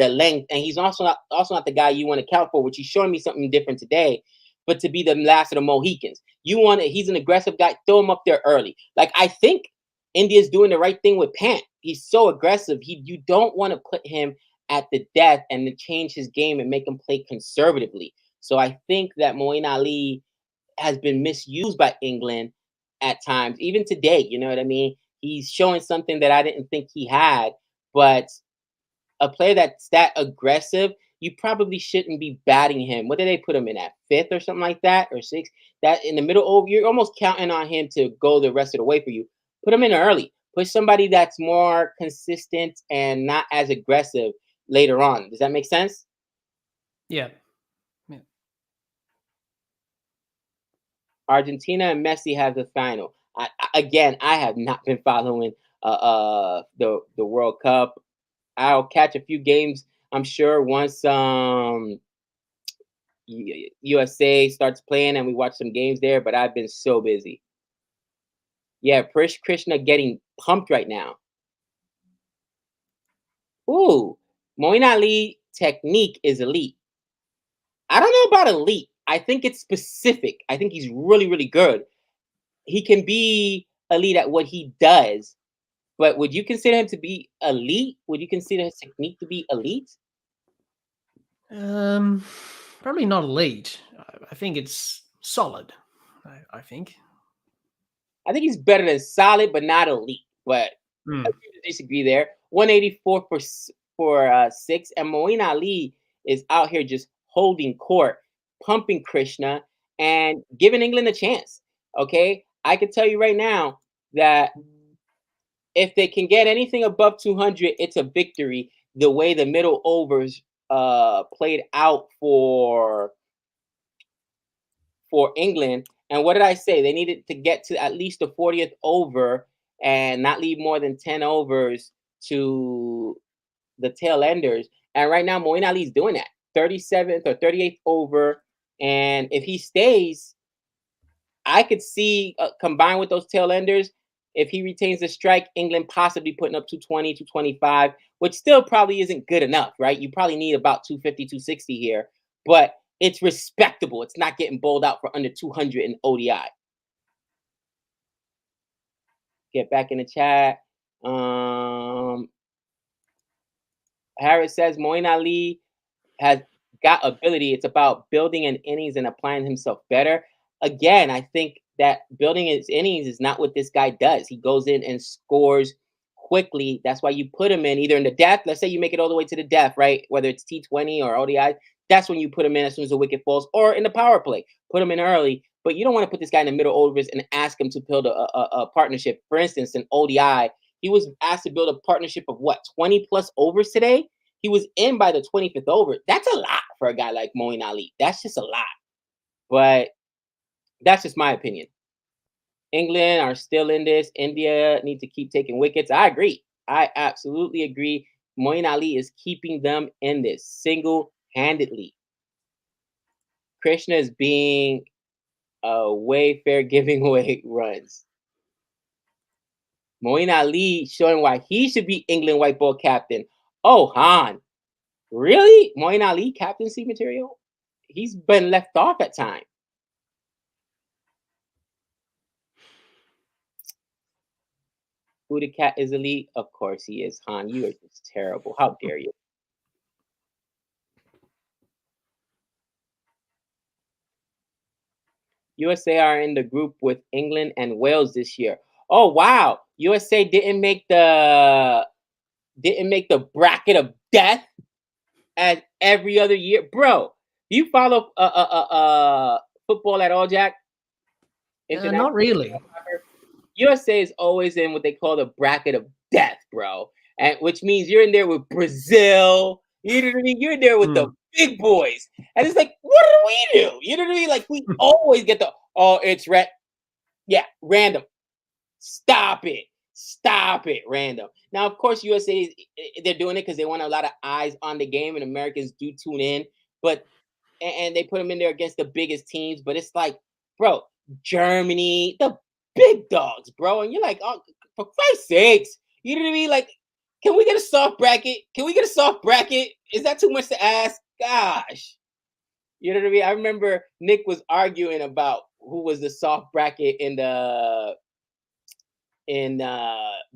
length, and he's also not the guy you want to count for, which he's showing me something different today. But to be the last of the Mohicans, he's an aggressive guy. Throw him up there early. Like I think India's doing the right thing with Pant. He's so aggressive. You don't want to put him at the death and to change his game and make him play conservatively. So I think that Moeen Ali has been misused by England at times, even today. You know what I mean? He's showing something that I didn't think he had, but a player that's that aggressive, you probably shouldn't be batting him. What did they put him in at 5th or something like that, or 6th? That in the middle, you're almost counting on him to go the rest of the way for you. Put him in early. Put somebody that's more consistent and not as aggressive later on. Does that make sense? Yeah. Argentina and Messi have the final. I have not been following the World Cup. I'll catch a few games, I'm sure, once USA starts playing and we watch some games there. But I've been so busy. Yeah, Prish Krishna getting pumped right now. Ooh, Moeen Ali technique is elite. I don't know about elite. I think it's specific. I think he's really, really good. He can be elite at what he does, but would you consider him to be elite? Would you consider his technique to be elite? Probably not elite. I think it's solid. I think. I think he's better than solid, but not elite. But I disagree there. 184 for 6, and Moeen Ali is out here just holding court, pumping Krishna, and giving England a chance. Okay, I can tell you right now that if they can get anything above 200, it's a victory. The way the middle overs played out for England. And what did I say? They needed to get to at least the 40th over and not leave more than 10 overs to the tail enders. And right now, Moeen Ali's doing that. 37th or 38th over. And if he stays, I could see combined with those tail enders, if he retains the strike, England possibly putting up 220, 225, which still probably isn't good enough, right? You probably need about 250, 260 here. But it's respectable. It's not getting bowled out for under 200 in ODI. Get back in the chat. Harris says Moeen Ali has got ability. It's about building an innings and applying himself better. Again, I think that building his innings is not what this guy does. He goes in and scores quickly. That's why you put him in either in the death. Let's say you make it all the way to the death, right? Whether it's T20 or ODI, that's when you put him in as soon as the wicket falls, or in the power play, put him in early. But you don't want to put this guy in the middle overs and ask him to build a partnership. For instance, in ODI, he was asked to build a partnership of what, 20 plus overs today? He was in by the 25th over. That's a lot for a guy like Moeen Ali. That's just a lot. But that's just my opinion. England are still in this. India need to keep taking wickets. I agree. I absolutely agree. Moeen Ali is keeping them in this single-handedly. Krishna is being a Wayfair giving away runs. Moeen Ali showing why he should be England white ball captain. Oh, Han. Really? Moeen Ali captaincy material? He's been left off at times. Who the cat is elite? Of course he is. Han, you are just terrible. How dare you? USA are in the group with England and Wales this year. Oh wow. USA didn't make the bracket of death as every other year. Bro, do you follow football at all, Jack? Not really. USA is always in what they call the bracket of death, bro. And which means you're in there with Brazil. You know what I mean? You're in there with the big boys. And it's like, what do we do? You know what I mean? Like, we always get it's random. Stop it. Stop it, random. Now, of course, USA, they're doing it because they want a lot of eyes on the game, and Americans do tune in. But and they put them in there against the biggest teams. But it's like, bro, Germany, the big dogs, bro. And you're like, oh, for Christ's sakes, you know what I mean? Like, can we get a soft bracket? Can we get a soft bracket? Is that too much to ask? Gosh. You know what I mean? I remember Nick was arguing about who was the soft bracket in the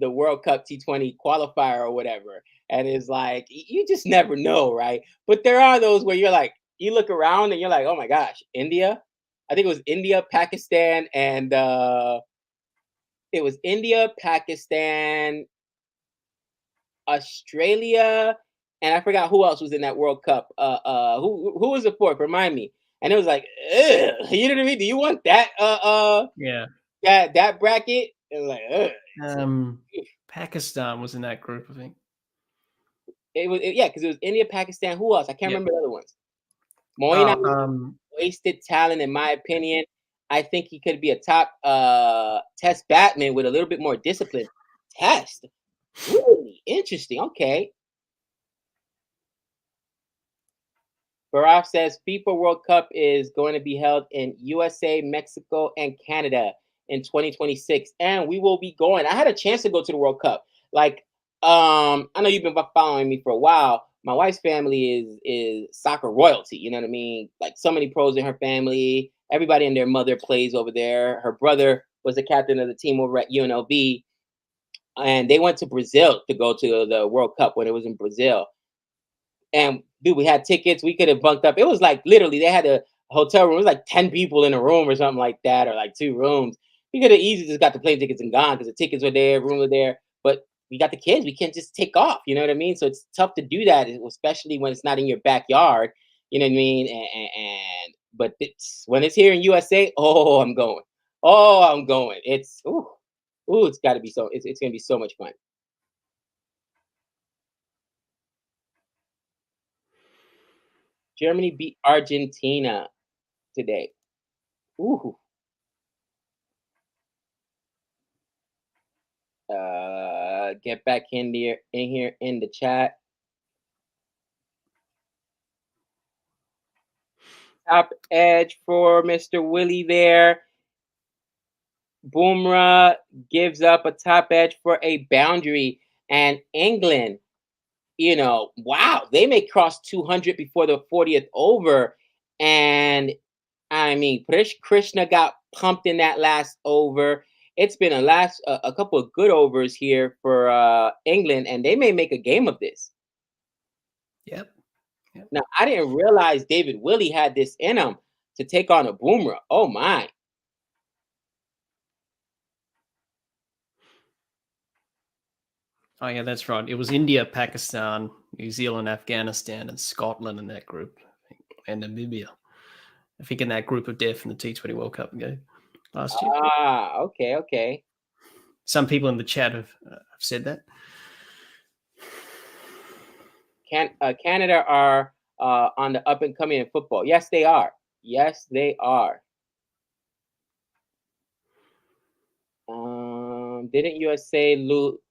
World Cup T20 qualifier or whatever. And it's like, you just never know, right? But there are those where you're like, you look around and you're like, oh my gosh, India. I think it was India, Pakistan, and it was India, Pakistan, Australia, and I forgot who else was in that World Cup. Who was the fourth? Remind me. And it was like, ugh, you know what I mean? Do you want that? Yeah. That bracket? It was like, ugh. Pakistan was in that group, I think. Because it was India, Pakistan. Who else? I can't remember the other ones. Moeen wasted talent, in my opinion. I think he could be a top test batsman with a little bit more discipline. Test. Really interesting. Okay. Baraf says FIFA World Cup is going to be held in USA, Mexico, and Canada in 2026, and we will be going. I had a chance to go to the World Cup. Like, I know you've been following me for a while. My wife's family is soccer royalty. You know what I mean? Like, so many pros in her family. Everybody and their mother plays over there. Her brother was the captain of the team over at UNLV, and they went to Brazil to go to the World Cup when it was in Brazil. And dude, we had tickets. We could have bunked up. It was like literally they had a hotel room. It was like 10 people in a room or something like that, or like 2 rooms. We could have easily just got the plane tickets and gone because the tickets were there, room was there. But we got the kids. We can't just take off. You know what I mean? So it's tough to do that, especially when it's not in your backyard. You know what I mean? But when it's here in USA, oh, I'm going. Oh, I'm going. It's it's got to be so. It's gonna be so much fun. Germany beat Argentina today. Ooh. Get back in here in the chat. Top edge for Mr. Willie there. Boomerang gives up a top edge for a boundary. And England, wow, they may cross 200 before the 40th over. And I mean, Krishna got pumped in that last over. It's been a couple of good overs here for England, and they may make a game of this. Yep. Now, I didn't realize David Willey had this in him to take on a Boomerang. Oh, my. Oh, yeah, that's right. It was India, Pakistan, New Zealand, Afghanistan, and Scotland in that group, and Namibia. I think in that group of death in the T20 World Cup game last year. Ah, okay, okay. Some people in the chat have said that. Canada are on the up and coming in football. Yes, they are. Yes, they are. Didn't USA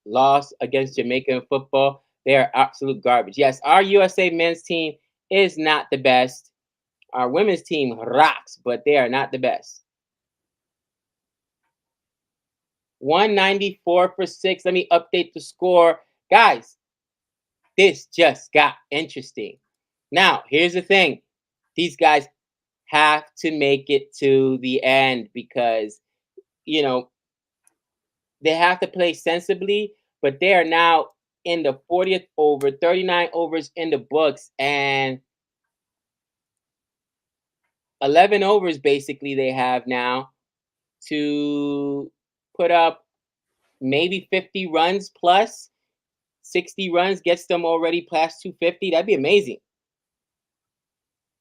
lost against Jamaica in football? They are absolute garbage. Yes, our USA men's team is not the best. Our women's team rocks, but they are not the best. 194 for 6. Let me update the score. Guys, this just got interesting. Now, here's the thing. These guys have to make it to the end because, you know, they have to play sensibly, but they are now in the 40th over, 39 overs in the books, and 11 overs basically they have now to put up maybe 50 runs plus. 60 runs gets them already past 250. That'd be amazing.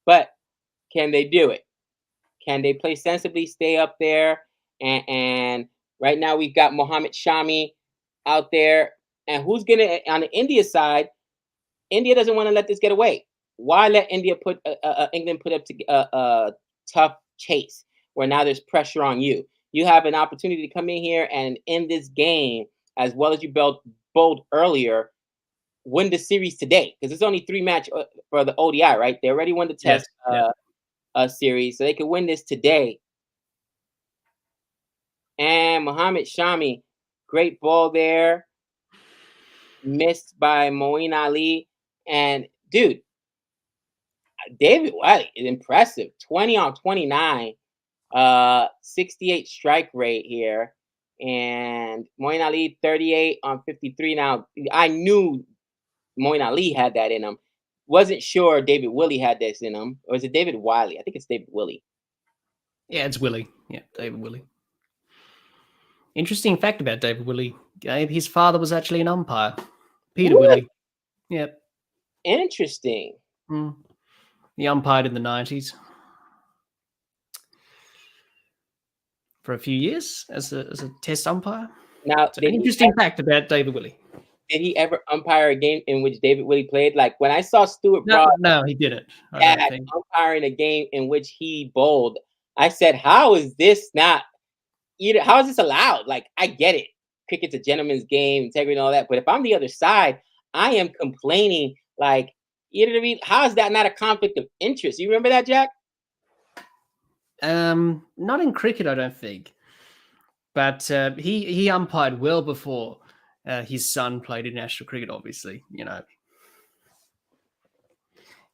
But can they do it? Can they play sensibly, stay up there? And right now we've got Mohammad Shami out there. And who's going to, on the India side, India doesn't want to let this get away. Why let India put England put up to a tough chase where now there's pressure on you? You have an opportunity to come in here and in this game, as well as you bowled earlier, win the series today because it's only 3 match for the ODI, right? They already won the test series, so they could win this today. And Mohammad Shami, great ball there, missed by Moeen Ali. And dude, David Wiley is impressive. 20 on 29, 68 strike rate here. And Moeen Ali 38 on 53. Now, I knew Moeen Ali had that in him. Wasn't sure David Willey had this in him. Or is it David Wiley? I think it's David Willey. Yeah, it's Willey. Yeah, David Willey. Interesting fact about David Willey, Gabe. His father was actually an umpire. Peter Willey. Yep. Interesting. He umpired in the 90s for a few years as a test umpire. Now, so an interesting fact about David Willey. Did he ever umpire a game in which David Willey played? Like when I saw Stuart Broad, no, he didn't. Umpiring a game in which he bowled, I said, "How is this not? How is this allowed?" Like I get it, cricket's a gentleman's game, integrity and all that. But if I'm the other side, I am complaining. Like, you know what I mean? How is that not a conflict of interest? You remember that, Jack? Not in cricket, I don't think. But he umpired well before his son played in national cricket, obviously, you know.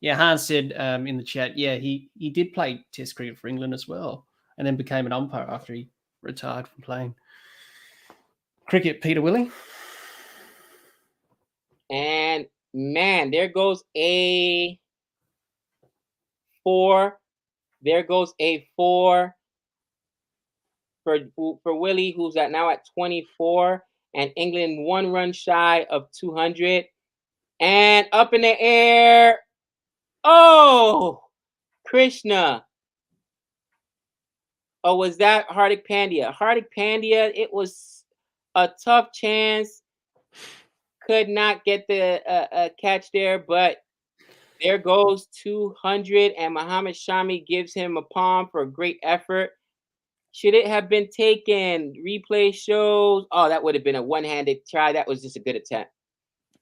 Yeah, Hans said in the chat, yeah, he did play test cricket for England as well, and then became an umpire after he retired from playing cricket, Peter Willey. And man, there goes a 4. There goes a 4 for Willey, who's now at 24, and England 1 run shy of 200. And up in the air. Oh, Krishna. Oh, was that Hardik Pandya? Hardik Pandya, it was a tough chance. Could not get the catch there, but there goes 200, and Mohammad Shami gives him a palm for a great effort. Should it have been taken? Replay shows. Oh, that would have been a one-handed try. That was just a good attempt.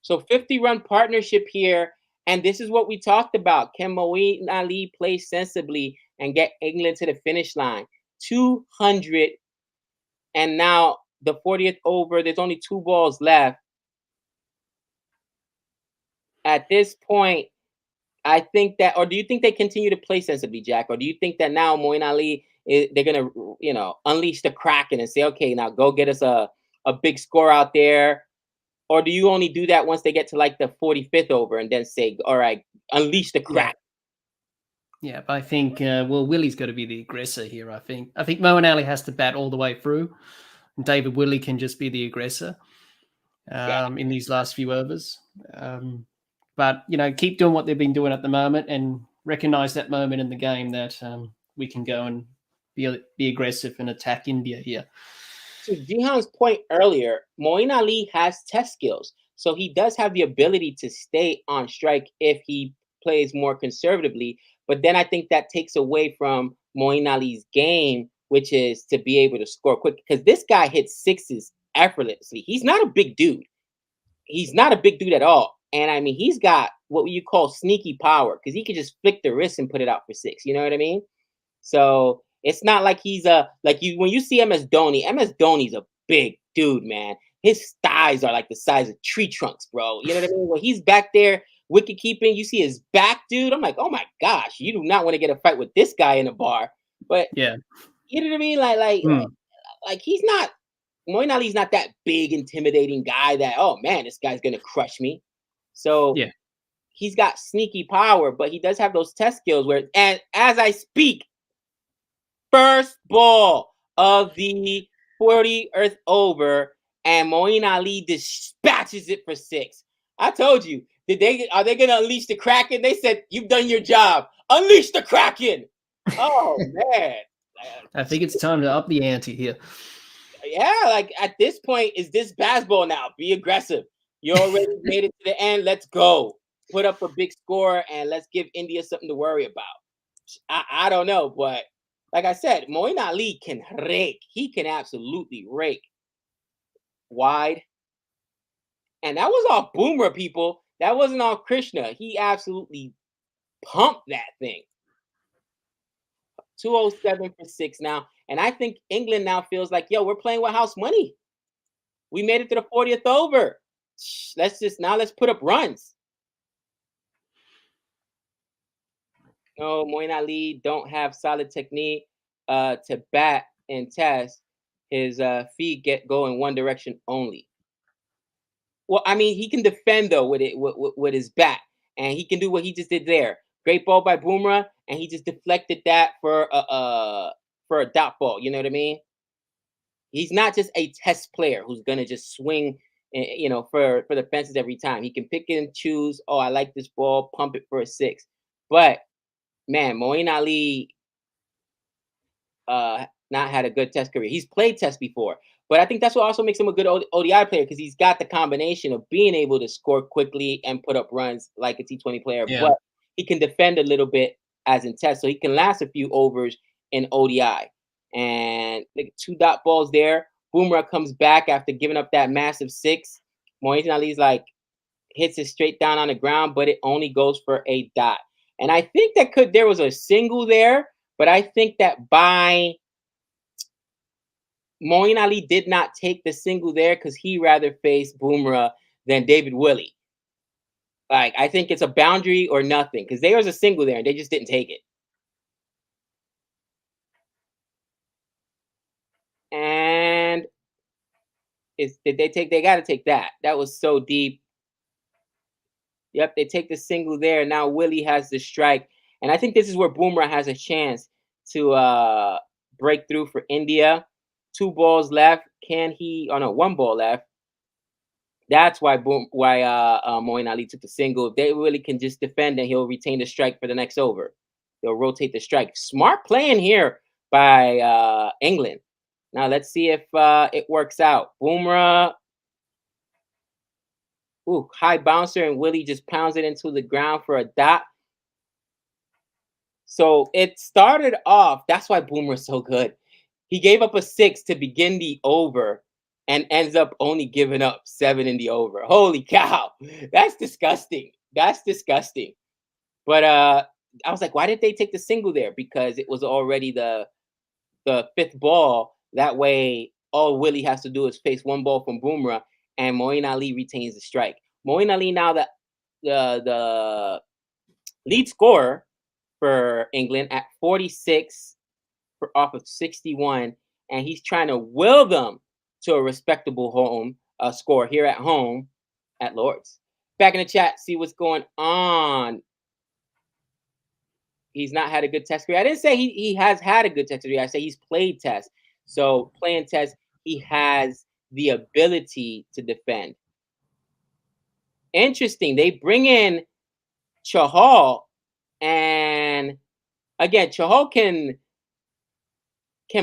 So 50-run partnership here, and this is what we talked about. Can Moeen Ali play sensibly and get England to the finish line? 200, and now the 40th over. There's only 2 balls left. At this point, I think that, or do you think they continue to play sensibly, Jack? Or do you think that now Moeen Ali, they're going to, unleash the Kraken and say, okay, now go get us a big score out there? Or do you only do that once they get to like the 45th over and then say, all right, unleash the crack? Yeah, but I think Willie's got to be the aggressor here. I think Moeen Ali has to bat all the way through, and David Willey can just be the aggressor in these last few overs. But keep doing what they've been doing at the moment, and recognize that moment in the game that we can go and be aggressive and attack India here. To Jihan's point earlier, Moeen Ali has test skills, so he does have the ability to stay on strike if he plays more conservatively. But then I think that takes away from Moeen Ali's game, which is to be able to score quick. Because this guy hits sixes effortlessly. He's not a big dude. He's not a big dude at all. And I mean, he's got what you call sneaky power because he can just flick the wrist and put it out for six. You know what I mean? So it's not like he's when you see MS Dhoni's a big dude, man. His thighs are like the size of tree trunks, bro. You know what I mean? When he's back there wicket keeping, you see his back, dude. I'm like, oh my gosh, you do not want to get a fight with this guy in a bar. But yeah, you know what I mean? Like he's not. Moeen Ali's not that big, intimidating guy that, oh man, this guy's gonna crush me. So yeah, he's got sneaky power, but he does have those test skills where, and as I speak, first ball of the 40th over, and Moeen Ali dispatches it for six. I told you, are they gonna unleash the Kraken? They said, you've done your job. Unleash the Kraken. Oh man. I think it's time to up the ante here. Yeah, like at this point, is this baseball now? Be aggressive. You already made it to the end. Let's go. Put up a big score and let's give India something to worry about. I don't know, but like I said, Moeen Ali can rake. He can absolutely rake wide. And that was all Boomer, people. That wasn't all Krishna. He absolutely pumped that thing. 207 for six now. And I think England now feels like, yo, we're playing with house money. We made it to the 40th over. Let's put up runs. No, Moeen Ali don't have solid technique to bat and test. His feet go in one direction only. Well, I mean, he can defend though with his bat, and he can do what he just did there. Great ball by Boomerang, and he just deflected that for a dot ball. You know what I mean? He's not just a test player who's gonna just swing, for the fences every time. He can pick and choose. Oh, I like this ball, pump it for a six. But man, Moeen Ali not had a good test career. He's played test before, but I think that's what also makes him a good ODI player because he's got the combination of being able to score quickly and put up runs like a T20 player, but he can defend a little bit as in test, so he can last a few overs in ODI. And like 2 dot balls there. Boomerang comes back after giving up that massive six. Moeen Ali's like hits it straight down on the ground, but it only goes for a dot. And I think there was a single there, but I think that by Moeen Ali did not take the single there because he rather faced Boomerang than David Willey. Like, I think it's a boundary or nothing because there was a single there and they just didn't take it. And they got to take that. That was so deep. Yep, they take the single there. Now Willey has the strike. And I think this is where Boomerang has a chance to break through for India. 2 balls left. Can he? Oh no, 1 ball left. That's why Moeen Ali took the single. If they really can just defend, and he'll retain the strike for the next over. They'll rotate the strike. Smart playing here by England. Now let's see if it works out. Boomerang. Ooh, high bouncer, and Willey just pounds it into the ground for a dot. So it started off. That's why Boomerang's so good. He gave up a 6 to begin the over and ends up only giving up 7 in the over. Holy cow. That's disgusting. That's disgusting. But I was like, why did they take the single there? Because it was already the 5th ball. That way, all Willey has to do is face 1 ball from Boomerang, and Moeen Ali retains the strike. Moeen Ali now the lead scorer for England at 46 off of 61, and he's trying to will them to a respectable home score here at home. at Lords. Back in the chat, see what's going on. He's not had a good test career. I didn't say he has had a good test career. I say he's played test. So playing test, he has the ability to defend. Interesting. They bring in Chahal, and again, Chahal can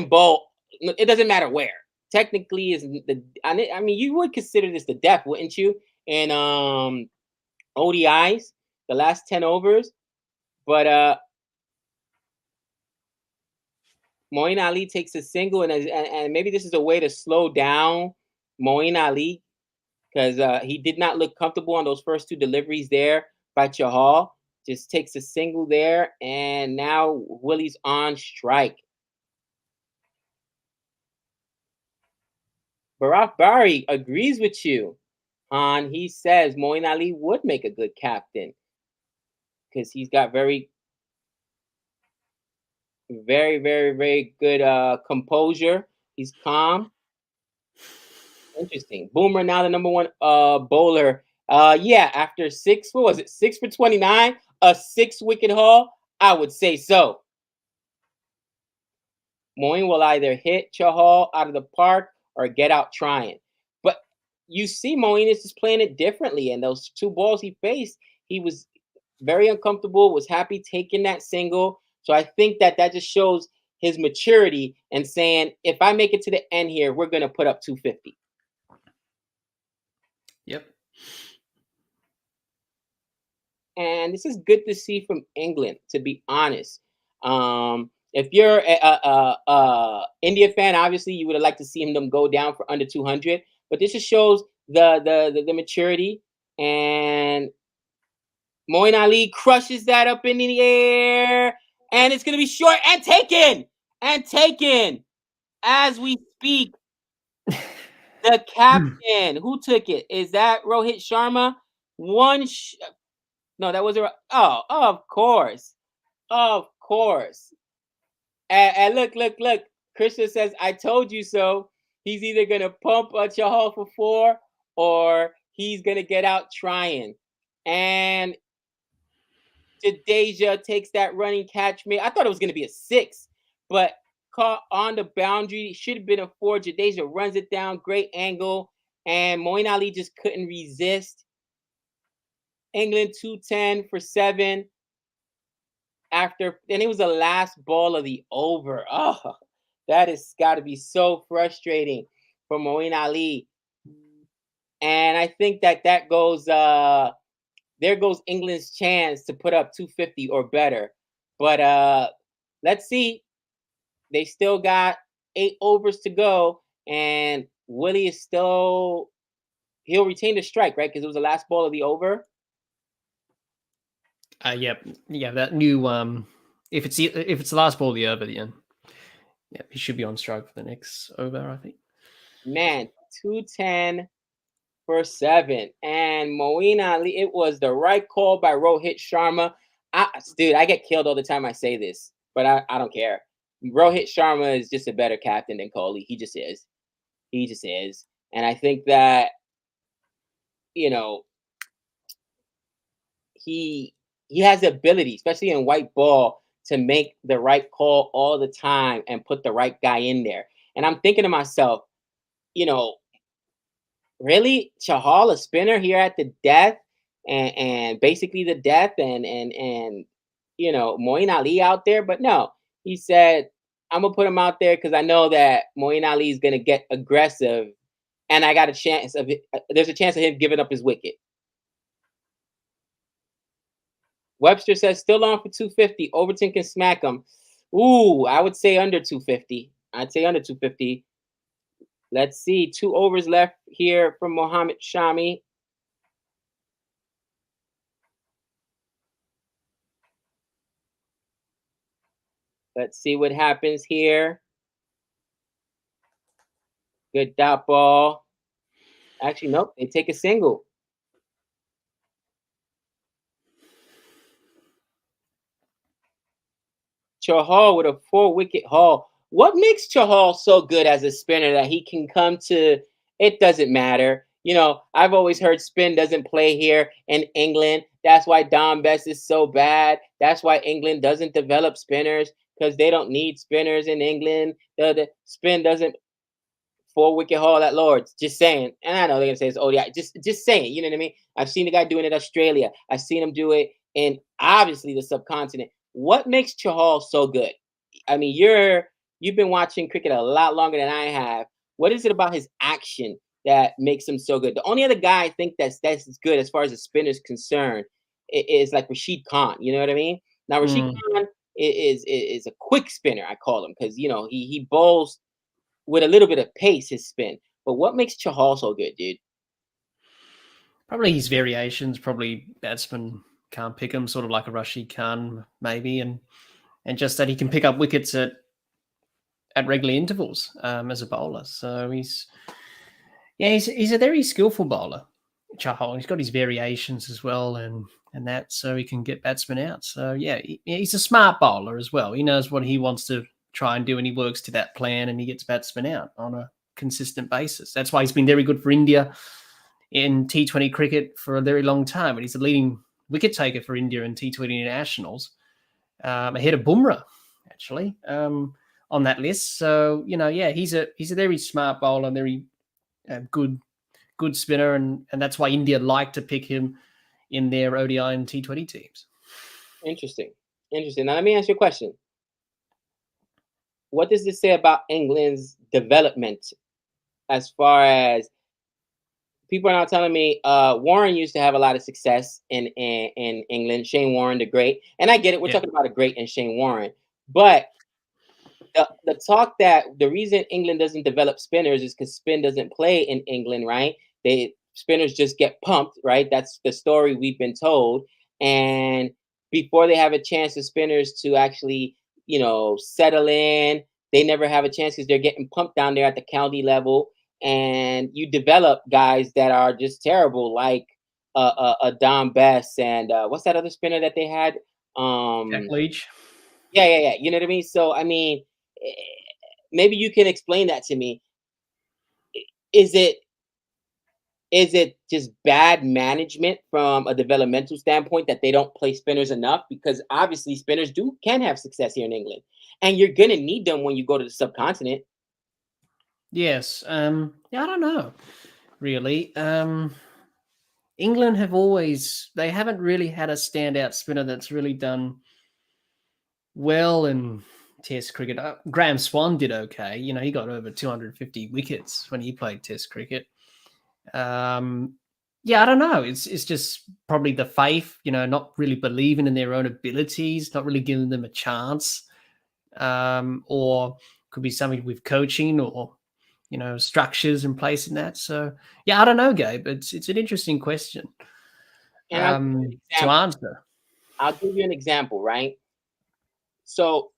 bowl. It doesn't matter where. Technically, is the I mean, you would consider this the depth, wouldn't you? In ODIs, the last 10 overs. But Moeen Ali takes a single, and maybe this is a way to slow down Moeen Ali, because he did not look comfortable on those first two deliveries there by Chahal. Just takes a single there, and now Willie's on strike. Barack Bari agrees with you. He says Moeen Ali would make a good captain because he's got very, very good composure. He's calm. Interesting. Boomer now the number one bowler. Yeah, after what was it? 6 for 29, a 6-wicket haul? I would say so. Moeen will either hit Chahal out of the park or get out trying. But you see Moeen is just playing it differently. And those two balls he faced, he was very uncomfortable, was happy taking that single. So I think that just shows his maturity and saying, if I make it to the end here, we're going to put up 250. Yep. And this is good to see from England, to be honest. If you're a India fan, obviously you would have liked to see them go down for under 200. But this just shows the maturity. And Moeen Ali crushes that up in the air, and it's going to be short and taken as we speak. The captain, who took it? Is that Rohit Sharma? No, that was of course. And look. Krishna says, I told you so. He's either going to pump Chahal for 4 or he's going to get out trying. And Jadeja takes that running catch. I thought it was going to be a 6, but caught on the boundary. Should have been a 4. Jadeja runs it down. Great angle. And Moeen Ali just couldn't resist. England 210 for 7. And it was the last ball of the over. Oh, that has got to be so frustrating for Moeen Ali. And I think that goes, there goes England's chance to put up 250 or better. But let's see. They still got 8 overs to go, and Willie is he'll retain the strike, right? Because it was the last ball of the over. Yep. Yeah, that new if it's the last ball of the over, then yeah, he should be on strike for the next over, I think. Man, 210 for 7. And Moeen Ali, it was the right call by Rohit Sharma. Dude, I get killed all the time I say this, but I don't care. Rohit Sharma is just a better captain than Kohli. He just is. And I think that, he has the ability, especially in white ball, to make the right call all the time and put the right guy in there. And I'm thinking to myself, really, Chahal, a spinner here at the death, and basically the death, and Moeen Ali out there. But no, he said, I'm gonna put him out there because I know that Moeen Ali is gonna get aggressive, and I got a chance of it. There's a chance of him giving up his wicket. Webster says still on for 250. Overton can smack him. Ooh, I would say under 250. I'd say under 250. Let's see. 2 overs left here from Mohammed Shami. Let's see what happens here. Good dot ball. Actually, nope. They take a single. Chahal with a 4-wicket haul. What makes Chahal so good as a spinner that he can come to? It doesn't matter. You know, I've always heard spin doesn't play here in England. That's why Dom Best is so bad. That's why England doesn't develop spinners because they don't need spinners in England. The spin doesn't four wicket haul at Lords. Just saying. And I know they're gonna say it's ODI. Just saying. You know what I mean? I've seen the guy doing it in Australia. I've seen him do it in obviously the subcontinent. What makes Chahal so good? I mean, you've been watching cricket a lot longer than I have. What is it about his action that makes him so good? The only other guy I think that's as good as far as the spinner is concerned is like Rashid Khan. You know what I mean? Now Rashid Khan is a quick spinner. I call him because you know he bowls with a little bit of pace, his spin. But what makes Chahal so good, dude? Probably his variations. Probably batsmen can't pick him, sort of like a Rashid Khan, maybe, and just that he can pick up wickets at regular intervals as a bowler. So he's a very skillful bowler, Chahal. He's got his variations as well, and that, so he can get batsmen out. So yeah, he's a smart bowler as well. He knows what he wants to try and do, and he works to that plan, and he gets batsmen out on a consistent basis. That's why he's been very good for India in T20 cricket for a very long time, and he's the leading wicket taker for India in T20 internationals, ahead of Bumrah, actually, on that list. So he's a very smart bowler, very good spinner, and that's why India like to pick him in their ODI and T20 teams. Interesting. Now let me ask you a question. What does this say about England's development as far as people are now telling me Warren used to have a lot of success in England. Shane Warren, the great, and I get it. We're talking about a great and Shane Warren, but the talk that the reason England doesn't develop spinners is because spin doesn't play in England, right? Spinners just get pumped, right? That's the story we've been told, and before they have a chance of spinners to actually, settle in, they never have a chance because they're getting pumped down there at the county level, and you develop guys that are just terrible, like Dom Bess and what's that other spinner that they had? Jack Leach. Yeah. You know what I mean? So I mean, maybe you can explain that to me. Is it just bad management from a developmental standpoint that they don't play spinners enough? Because obviously spinners can have success here in England, and you're gonna need them when you go to the subcontinent. Yes. I don't know, really. England they haven't really had a standout spinner that's really done well in Test cricket. Graham Swan did okay. He got over 250 wickets when he played Test cricket. I don't know. It's just probably the faith, not really believing in their own abilities, not really giving them a chance, or could be something with coaching or structures in place in that. So I don't know, Gabe. It's an interesting question to answer. I'll give you an example, right? So,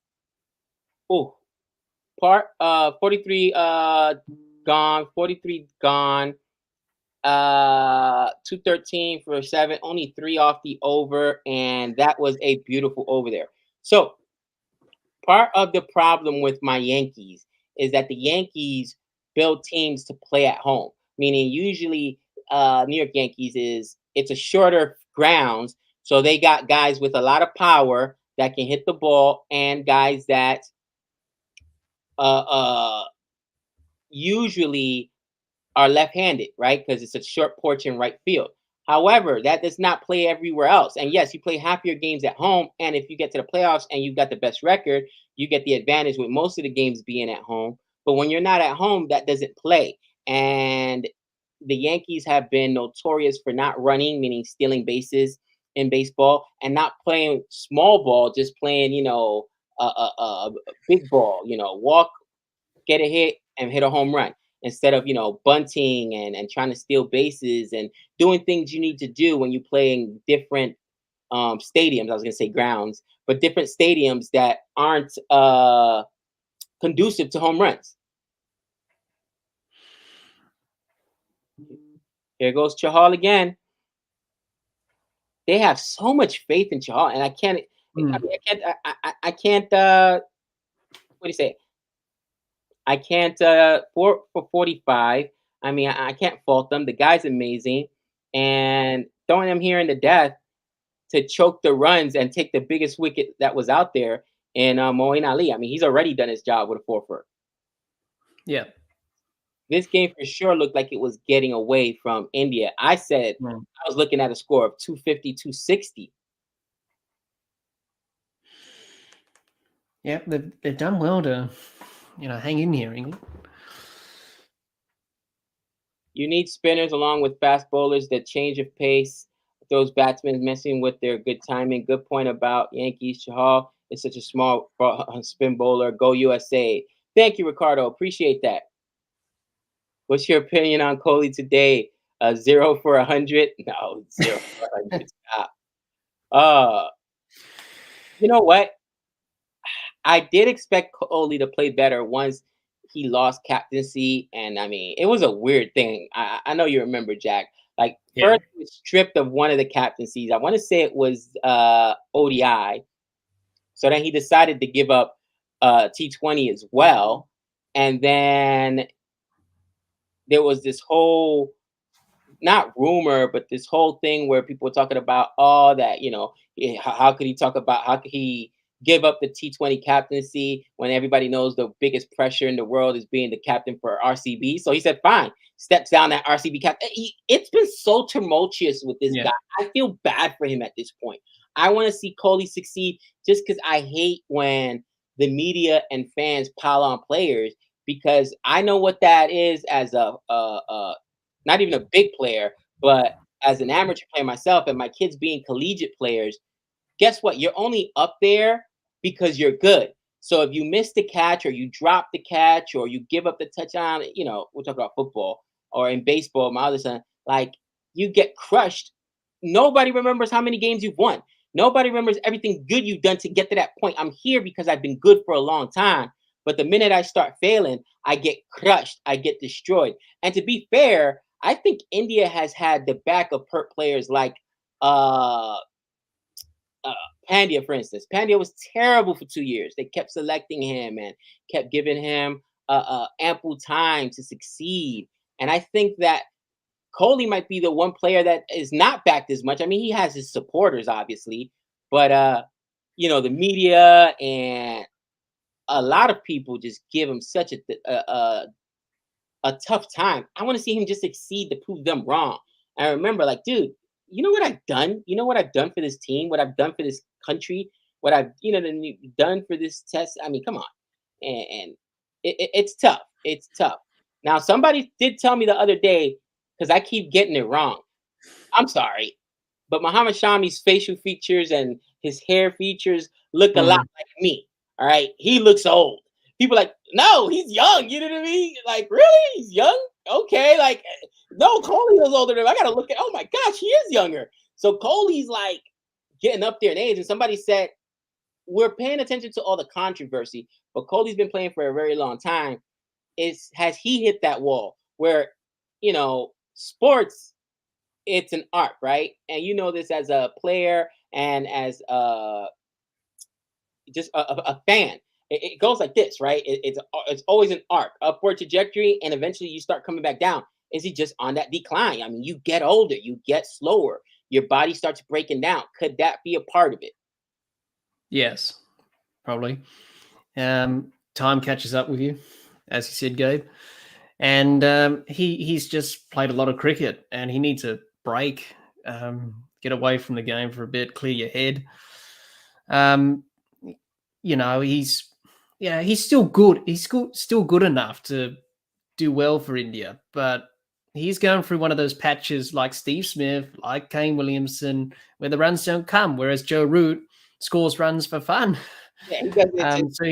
part 43 gone, 43 gone. 213 for 7, only 3 off the over, and that was a beautiful over there. So part of the problem with my Yankees is that the Yankees build teams to play at home, meaning usually New York Yankees it's a shorter grounds, so they got guys with a lot of power that can hit the ball and guys that usually are left-handed, right? Because it's a short porch in right field. However, that does not play everywhere else. And yes, you play half your games at home. And if you get to the playoffs and you've got the best record, you get the advantage with most of the games being at home. But when you're not at home, that doesn't play. And the Yankees have been notorious for not running, meaning stealing bases in baseball, and not playing small ball, just playing, a big ball, walk, get a hit, and hit a home run instead of bunting and trying to steal bases and doing things you need to do when you play in different stadiums. I was going to say grounds, but different stadiums that aren't conducive to home runs. Here goes Chahal again. They have so much faith in Chahal, and I can't. I can't. What do you say? I can't for 45. I mean, I can't fault them. The guy's amazing, and throwing him here in the death to choke the runs and take the biggest wicket that was out there in Moeen Ali. I mean, he's already done his job with a 4 for. Yeah. This game for sure looked like it was getting away from India. I said I was looking at a score of 250, 260. Yeah, they've done well to, hang in here, England. You need spinners along with fast bowlers that change of pace. Those batsmen messing with their good timing. Good point about Yankees. Chahal is such a small spin bowler. Go USA. Thank you, Ricardo. Appreciate that. What's your opinion on Kohli today? 0 for 100? No, 0 for 100. Stop. You know what? I did expect Kohli to play better once he lost captaincy, and I mean, it was a weird thing. I know you remember, Jack. Like Yeah. first, he was stripped of one of the captaincies. I want to say it was ODI. So then he decided to give up T20 as well, and then there was this whole not rumor, but this whole thing where people were talking about all that, how could he talk about how could he give up the T20 captaincy when everybody knows the biggest pressure in the world is being the captain for RCB. So he said, fine, steps down that RCB cap. It's been so tumultuous with this guy. I feel bad for him at this point. I want to see Kohli succeed just because I hate when the media and fans pile on players because I know what that is as a not even a big player, but as an amateur player myself and my kids being collegiate players, guess what? You're only up there because you're good. So if you miss the catch or you drop the catch or you give up the touchdown, we'll talk about football or in baseball, my other son, like you get crushed. Nobody remembers how many games you've won. Nobody remembers everything good you've done to get to that point. I'm here because I've been good for a long time. But the minute I start failing, I get crushed. I get destroyed. And to be fair, I think India has had the back of hurt players like Pandya, for instance. Pandya was terrible for 2 years. They kept selecting him and kept giving him ample time to succeed. And I think that Kohli might be the one player that is not backed as much. I mean, he has his supporters, obviously, but the media and a lot of people just give him such a tough time. I want to see him just succeed to prove them wrong. And I remember, like, dude, you know what I've done? You know what I've done for this team? What I've done for this country? What I've done for this test? I mean, come on, and it's tough. It's tough. Now, somebody did tell me the other day because I keep getting it wrong. I'm sorry, but Muhammad Shami's facial features and his hair features look a lot like me. All right, he looks old. People like, no, he's young. You know what I mean? Like, really? He's young? Okay, like, no, Kohli is older than him. I gotta look at. Oh my gosh, he is younger. So Kohli's like getting up there in age. And somebody said we're paying attention to all the controversy, but Kohli's been playing for a very long time. Has he hit that wall where sports? It's an art, right? And you know this as a player and as just a fan. It goes like this, right? It's always an arc, upward trajectory, and eventually you start coming back down. Is he just on that decline? I mean, you get older, you get slower, your body starts breaking down. Could that be a part of it? Yes, probably. Time catches up with you, as you said, Gabe. And he's just played a lot of cricket, and he needs a break, get away from the game for a bit, clear your head. He's still good. He's still good enough to do well for India, but he's going through one of those patches like Steve Smith, like Kane Williamson, where the runs don't come, whereas Joe Root scores runs for fun. Yeah, he does it so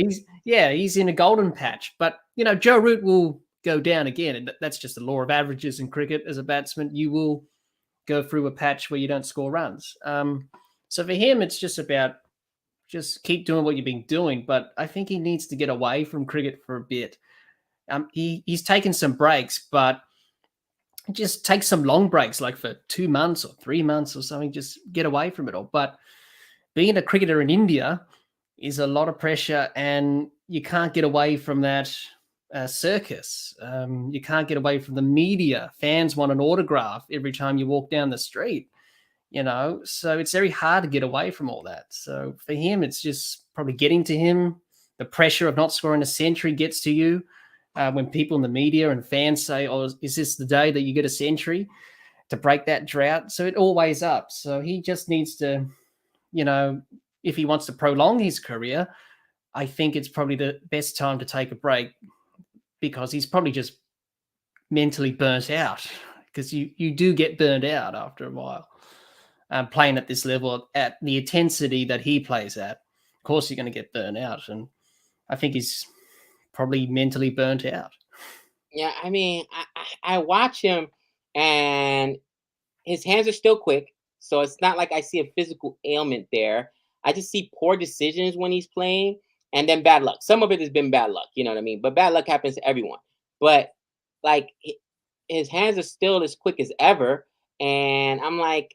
he's in a golden patch. But Joe Root will go down again, and that's just the law of averages in cricket. As a batsman, you will go through a patch where you don't score runs. So for him, it's just about just keep doing what you've been doing. But I think he needs to get away from cricket for a bit. He's taken some breaks, but just take some long breaks, like for 2 months or 3 months or something. Just get away from it all. But being a cricketer in India is a lot of pressure, and you can't get away from that circus. You can't get away from the media. Fans want an autograph every time you walk down the street, so it's very hard to get away from all that. So for him, it's just probably getting to him. The pressure of not scoring a century gets to you when people in the media and fans say, oh, is this the day that you get a century to break that drought? So it all weighs up. So he just needs to, if he wants to prolong his career, I think it's probably the best time to take a break, because he's probably just mentally burnt out, because you do get burned out after a while. Playing at this level, at the intensity that he plays at, of course you're going to get burnt out. And I think he's probably mentally burnt out. Yeah, I mean, I watch him, and his hands are still quick, so it's not like I see a physical ailment there. I just see poor decisions when he's playing, and then bad luck. Some of it has been bad luck, you know what I mean? But bad luck happens to everyone. But like his hands are still as quick as ever, and I'm like,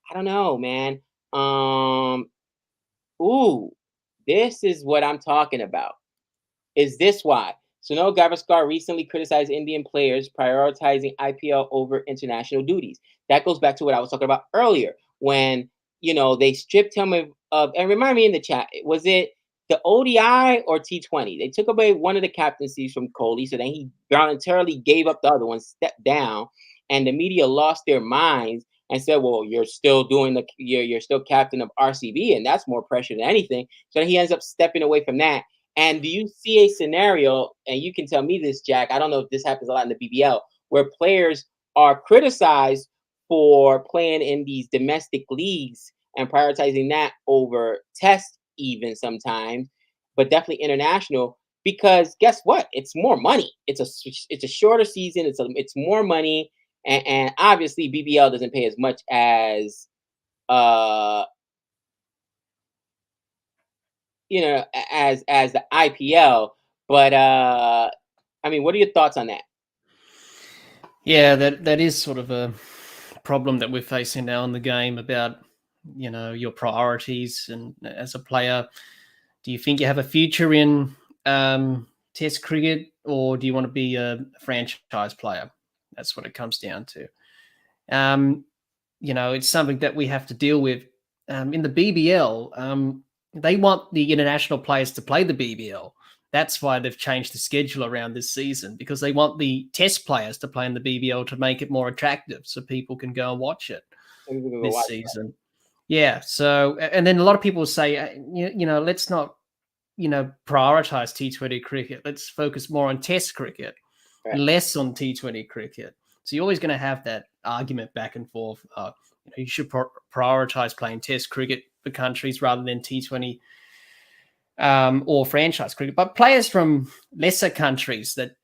I don't know, man. Ooh, this is what I'm talking about. Is this why? Sunil Gavaskar recently criticized Indian players prioritizing IPL over international duties. That goes back to what I was talking about earlier, when they stripped him of, and remind me in the chat, was it the ODI or T20? They took away one of the captaincies from Kohli, so then he voluntarily gave up the other one, stepped down, and the media lost their minds and said, "Well, you're still you're still captain of RCB, and that's more pressure than anything." So he ends up stepping away from that. And do you see a scenario, and you can tell me this, Jack, I don't know if this happens a lot in the BBL, where players are criticized for playing in these domestic leagues and prioritizing that over test even sometimes, but definitely international, because guess what? It's more money. It's a shorter season. It's more money, and obviously BBL doesn't pay as much as uh as the IPL. But I mean, what are your thoughts on that? Yeah, that is sort of a problem that we're facing now in the game, about your priorities. And as a player, do you think you have a future in Test cricket, or do you want to be a franchise player? That's what it comes down to. It's something that we have to deal with. In the BBL, they want the international players to play the BBL. That's why they've changed the schedule around this season, because they want the test players to play in the BBL to make it more attractive, so people can go and watch it this season. Yeah. So, and then a lot of people say, let's not, prioritize T20 cricket. Let's focus more on test cricket, Right. less on T20 cricket. So you're always going to have that argument back and forth. You should prioritize playing test cricket for countries rather than T20 or franchise cricket. But players from lesser countries that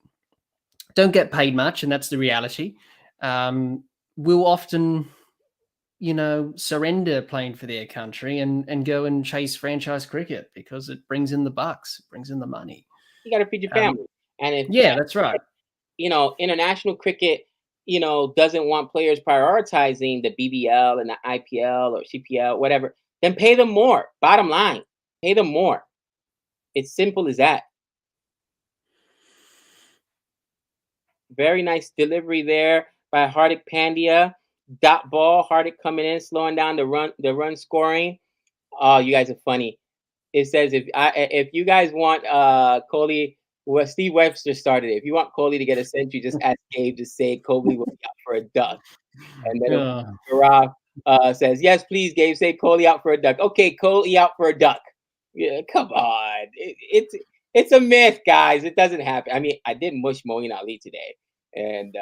don't get paid much, and that's the reality, will often, surrender playing for their country and go and chase franchise cricket, because it brings in the bucks, it brings in the money. You got to feed your family. And if that's right. International cricket, doesn't want players prioritizing the BBL and the IPL or CPL, whatever, then pay them more. Bottom line, pay them more. It's simple as that. Very nice delivery there by Hardik Pandya. Dot ball, Hardik coming in, slowing down the run scoring. Oh, you guys are funny. It says if you guys want Kohli, well, Steve Webster started it. If you want Kohli to get a century, just ask Gabe to say Kohli will be out for a duck. And then Gaurav says, yes, please, Gabe, say Kohli out for a duck. Okay, Kohli out for a duck. Yeah, come on. It's a myth, guys. It doesn't happen. I mean, I did mush Moeen Ali today, and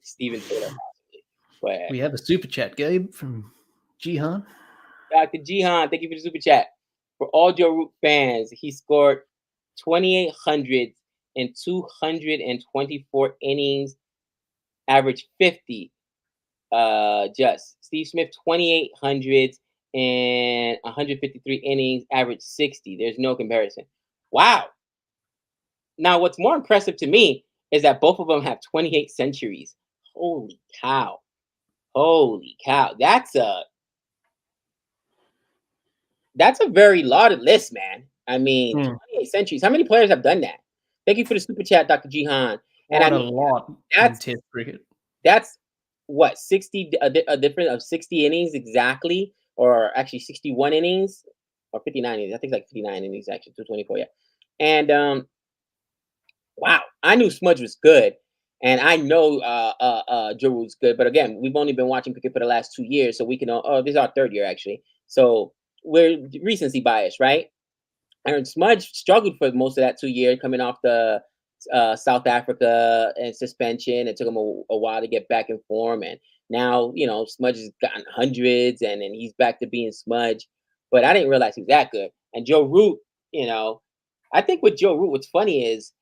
Steven Taylor possibly. But we have a super chat, Gabe, from Jihan. Dr. Jihan, thank you for the super chat. For all Joe Root fans, he scored 2,800 in 224 innings, average 50. Just Steve Smith, 2,800 and 153 innings, average 60. There's no comparison. Wow. Now, what's more impressive to me is that both of them have 28 centuries. Holy cow. Holy cow. That's a very lauded list, man. I mean, 28 centuries. How many players have done that? Thank you for the super chat, Dr. Jihan. And Quite a lot in Test cricket. That's what 60 a difference of 60 innings exactly, or actually 61 innings or 59 innings. I think it's like 59 innings actually, 224. Yeah, and wow, I knew Smudge was good, and I know Joe Root's good. But again, we've only been watching cricket for the last 2 years, so we can. Oh, this is our third year actually, so we're recency bias, right? And Smudge struggled for most of that 2 years, coming off the South Africa and suspension. It took him a while to get back in form, and now Smudge has gotten hundreds, and then he's back to being Smudge. But I didn't realize he was that good. And Joe Root, I think with Joe Root, what's funny is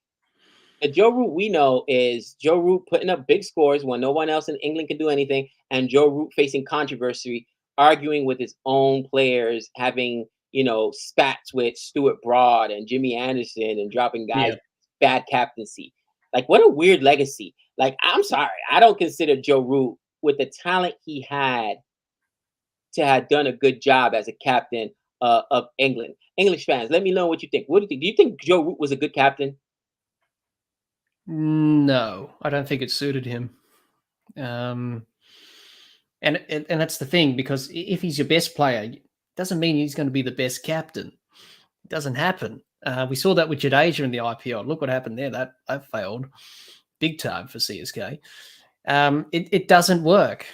the Joe Root we know is Joe Root putting up big scores when no one else in England can do anything, and Joe Root facing controversy, arguing with his own players, having spats with Stuart Broad and Jimmy Anderson, and dropping guys bad captaincy. Like, what a weird legacy. Like, I'm sorry, I don't consider Joe Root, with the talent he had, to have done a good job as a captain of England. English fans, let me know what you think. What do you think? Do you think Joe Root was a good captain? No, I don't think it suited him. And that's the thing, because if he's your best player, it doesn't mean he's going to be the best captain. It doesn't happen. We saw that with Jadeja in the IPL. Look what happened there. That failed big time for CSK. It doesn't work.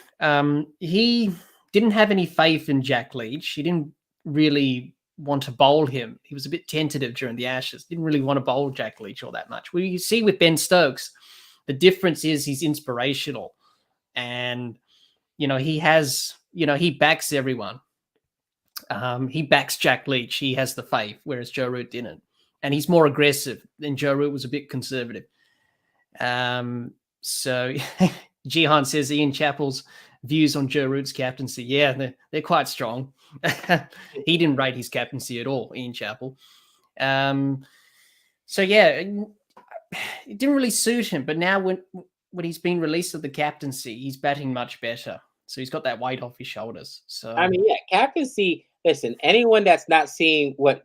He didn't have any faith in Jack Leach. He didn't really want to bowl him. He was a bit tentative during the Ashes. Didn't really want to bowl Jack Leach all that much. We see with Ben Stokes, the difference is he's inspirational, and he has, he backs everyone. He backs Jack Leach. He has the faith, whereas Joe Root didn't, and he's more aggressive. And Joe Root was a bit conservative. So Jihan says Ian Chappell's views on Joe Root's captaincy. Yeah, they're quite strong. He didn't rate his captaincy at all, Ian Chappell. So yeah, it didn't really suit him. But now when he's been released of the captaincy, he's batting much better. So he's got that weight off his shoulders. So I mean, yeah, captaincy. Listen, anyone that's not seeing what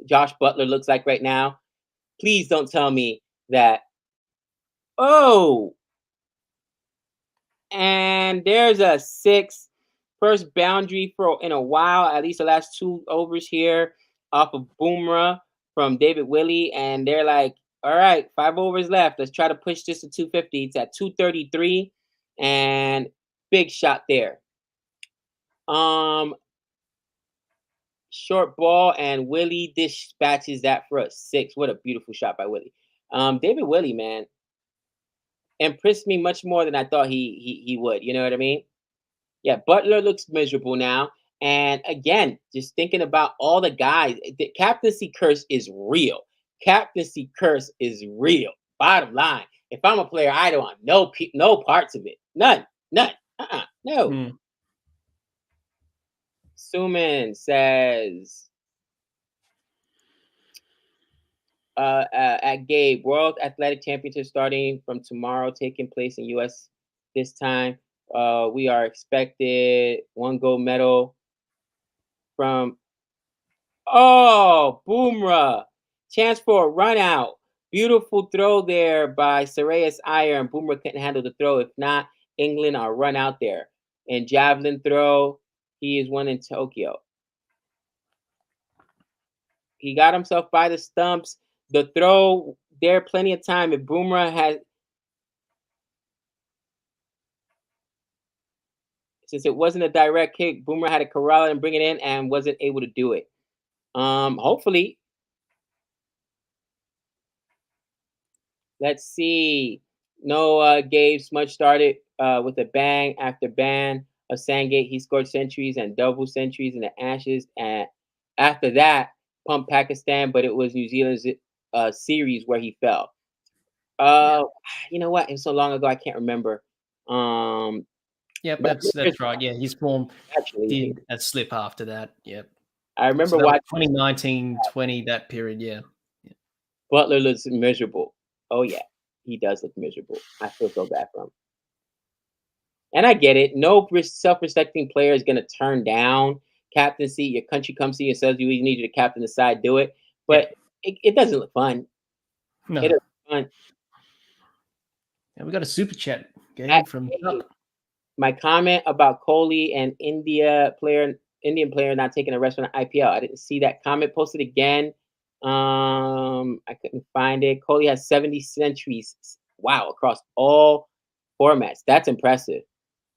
Josh Butler looks like right now, please don't tell me that. Oh, and there's a first boundary for in a while, at least the last 2 overs here, off of Boomerang from David Willey, and they're like, all right, 5 overs left. Let's try to push this to 250. It's at 233, and big shot there. Short ball, and Willey dispatches that for a 6. What a beautiful shot by Willey. David Willey, man, impressed me much more than I thought he would. You know what I mean? Yeah, Butler looks miserable now. And again, just thinking about all the guys, the captaincy curse is real. Captaincy curse is real. Bottom line, if I'm a player, I don't want no parts of it. None. No. Suman says, at Gabe, World Athletic Championship starting from tomorrow, taking place in US this time. We are expected 1 gold medal from Boomerang. Chance for a run out. Beautiful throw there by Sarayas Iyer, and Boomerang couldn't handle the throw. If not, England are run out there. And javelin throw, he is one in Tokyo. He got himself by the stumps. The throw there, plenty of time. If Boomerang had, since it wasn't a direct kick, Boomerang had to corral it and bring it in, and wasn't able to do it. Hopefully. Let's see. No, Gabe Smudge started with a bang after ban of Sandgate. He scored centuries and double centuries in the Ashes, and after that, pumped Pakistan, but it was New Zealand's series where he fell. You know what? It's so long ago, I can't remember. Yep, that's right. Yeah, his form did a slip after that. Yep. I remember why 2019-20, that period. Yeah. Butler looks miserable. Oh yeah, he does look miserable. I feel so bad for him. And I get it. No self-respecting player is going to turn down captaincy. Your country comes to you and says you need you to captain the side, do it. But it doesn't look fun. No. Hit a bunt. And we got a super chat, At Gabe, from Gabe, my comment about Kohli and Indian player not taking a rest from the IPL. I didn't see that comment posted again. I couldn't find it. Kohli has 70 centuries. Wow, across all formats. That's impressive.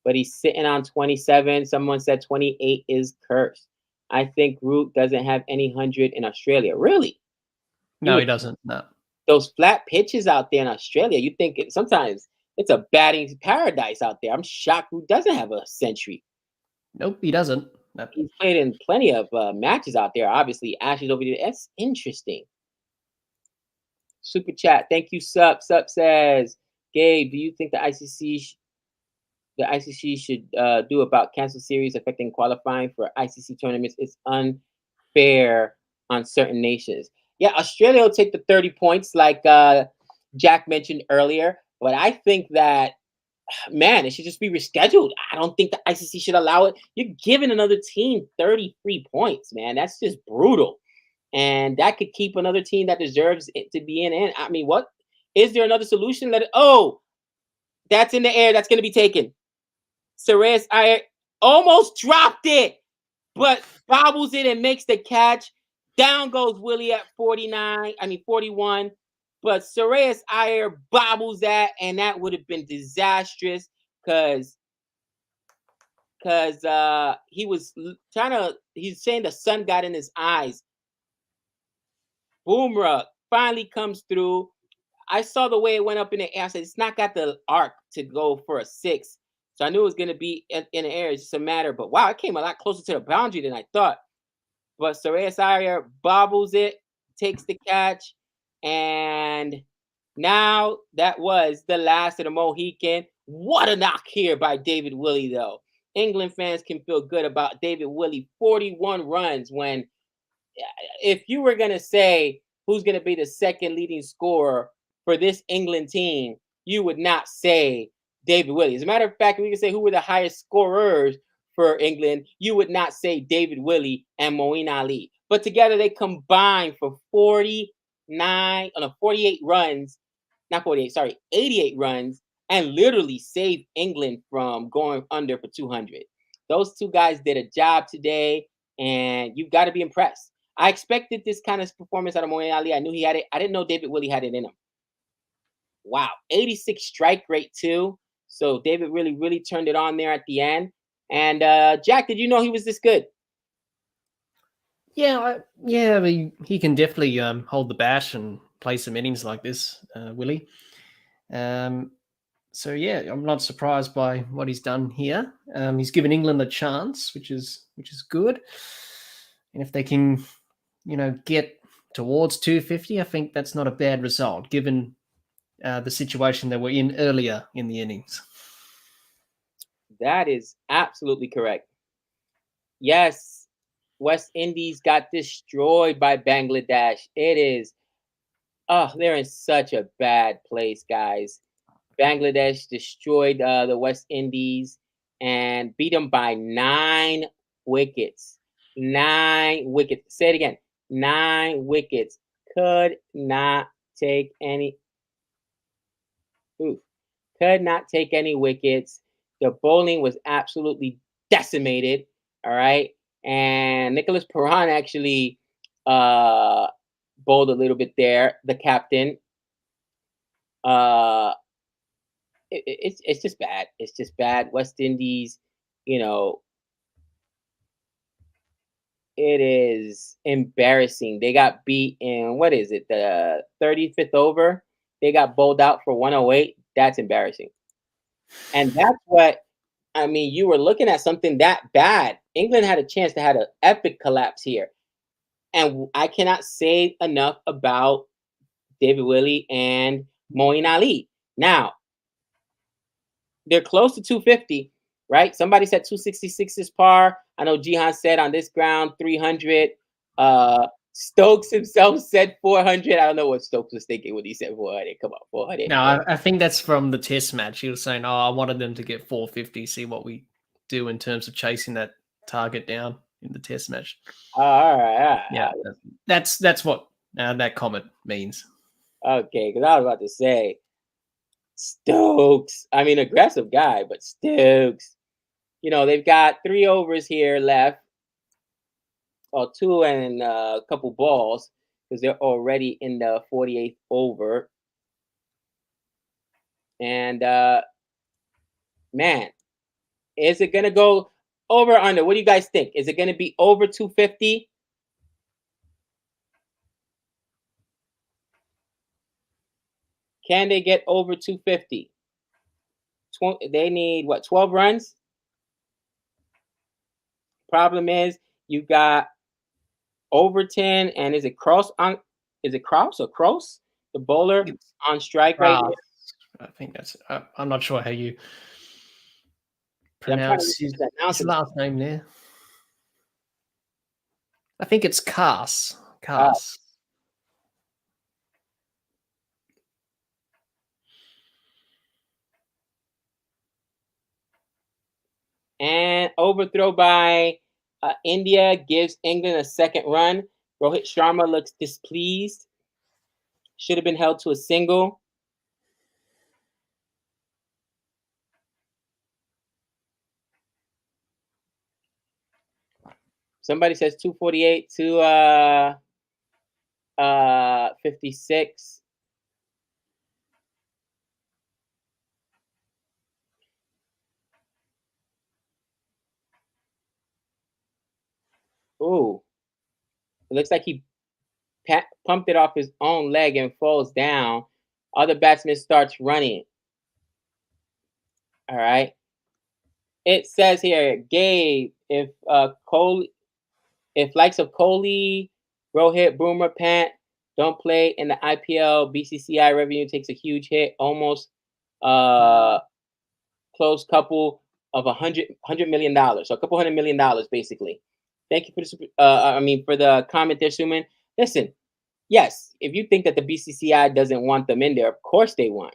But he's sitting on 27. Someone said 28 is cursed. I think Root doesn't have any 100 in Australia. Really? No, he doesn't. No. Those flat pitches out there in Australia, you think sometimes it's a batting paradise out there. I'm shocked Root doesn't have a century. Nope, he doesn't. No. He's played in plenty of matches out there. Obviously, Ashes over there. That's interesting. Super chat. Thank you, Sup. Sup says, Gabe, do you think the ICC should do about cancel series affecting qualifying for ICC tournaments? It's unfair on certain nations. Yeah, Australia will take the 30 points like Jack mentioned earlier. But I think that, man, it should just be rescheduled. I don't think the ICC should allow it. You're giving another team 33 points, man. That's just brutal. And that could keep another team that deserves it to be in. I mean, what? Is there another solution? That's in the air. That's going to be taken. Suresh Iyer almost dropped it, but bobbles it and makes the catch. Down goes Willie at 41. But Suresh Iyer bobbles that, and that would have been disastrous because he was he's saying the sun got in his eyes. Boomerang finally comes through. I saw the way it went up in the air. I said, it's not got the arc to go for a 6. So I knew it was going to be in the air. It's just a matter. But wow, it came a lot closer to the boundary than I thought. But Suresh Iyer bobbles it, takes the catch. And now that was the last of the Mohican. What a knock here by David Willey, though. England fans can feel good about David Willey. 41 runs when, if you were going to say who's going to be the second leading scorer for this England team, you would not say David Willey. As a matter of fact, we can say who were the highest scorers for England, you would not say David Willey and Moeen Ali. But together they combined for 88 runs, 88 runs, and literally saved England from going under for 200. Those two guys did a job today, and you've got to be impressed. I expected this kind of performance out of Moeen Ali. I knew he had it. I didn't know David Willey had it in him. Wow, 86 strike rate too. So David really turned it on there at the end. And Jack, did you know he was this good? Yeah, I mean, he can definitely hold the bat and play some innings like this, Willie. So yeah, I'm not surprised by what he's done here. He's given England a chance, which is good. And if they can, get towards 250, I think that's not a bad result given the situation they were in earlier in the innings. That is absolutely correct. Yes, West Indies got destroyed by Bangladesh. They're in such a bad place, guys. Bangladesh destroyed the West Indies and beat them by 9 wickets. 9 wickets. Say it again. 9 wickets. Could not take any. Could not take any wickets. The bowling was absolutely decimated. All right. And Nicholas Perron actually bowled a little bit there, the captain. It's just bad. It's just bad. West Indies, it is embarrassing. They got beat in, what is it, the 35th over? They got bowled out for 108. That's embarrassing. And that's what, I mean, you were looking at something that bad. England had a chance to have an epic collapse here. And I cannot say enough about David Willey and Moeen Ali. Now, they're close to 250, right? Somebody said 266 is par. I know Jihan said on this ground 300. Stokes himself said 400. I don't know what Stokes was thinking when he said 400. Come on, 400. No, I think that's from the test match. He was saying, I wanted them to get 450, see what we do in terms of chasing that target down in the test match. All right. Yeah, that's what that comment means. Okay, because I was about to say Stokes. I mean, aggressive guy, but Stokes. They've got 3 overs here left, or 2 and a couple balls, because they're already in the 48th over. And man, is it gonna go over or under? What do you guys think? Is it gonna be over 250? Can they get over 250? They need what, 12 runs? Problem is, you got Overton, and is it Cross on? Is it Kraus or Cross, the bowler on strike right here? I think that's. I'm not sure how you Yeah, I'm trying to pronounce his announce it. last name there. I think it's Cars. Cars. And overthrow by India gives England a second run. Rohit Sharma looks displeased. Should have been held to a single. Somebody says 248 to 56. Ooh, it looks like he pumped it off his own leg and falls down. Other batsman starts running. All right. It says here, Gabe, if likes of Kohli, Rohit, Boomer, Pant don't play in the IPL, BCCI revenue takes a huge hit, almost close couple of $100 million, so a couple $100 million basically. Thank you for for the comment there, Suman. Listen, yes, if you think that the BCCI doesn't want them in there, of course they want.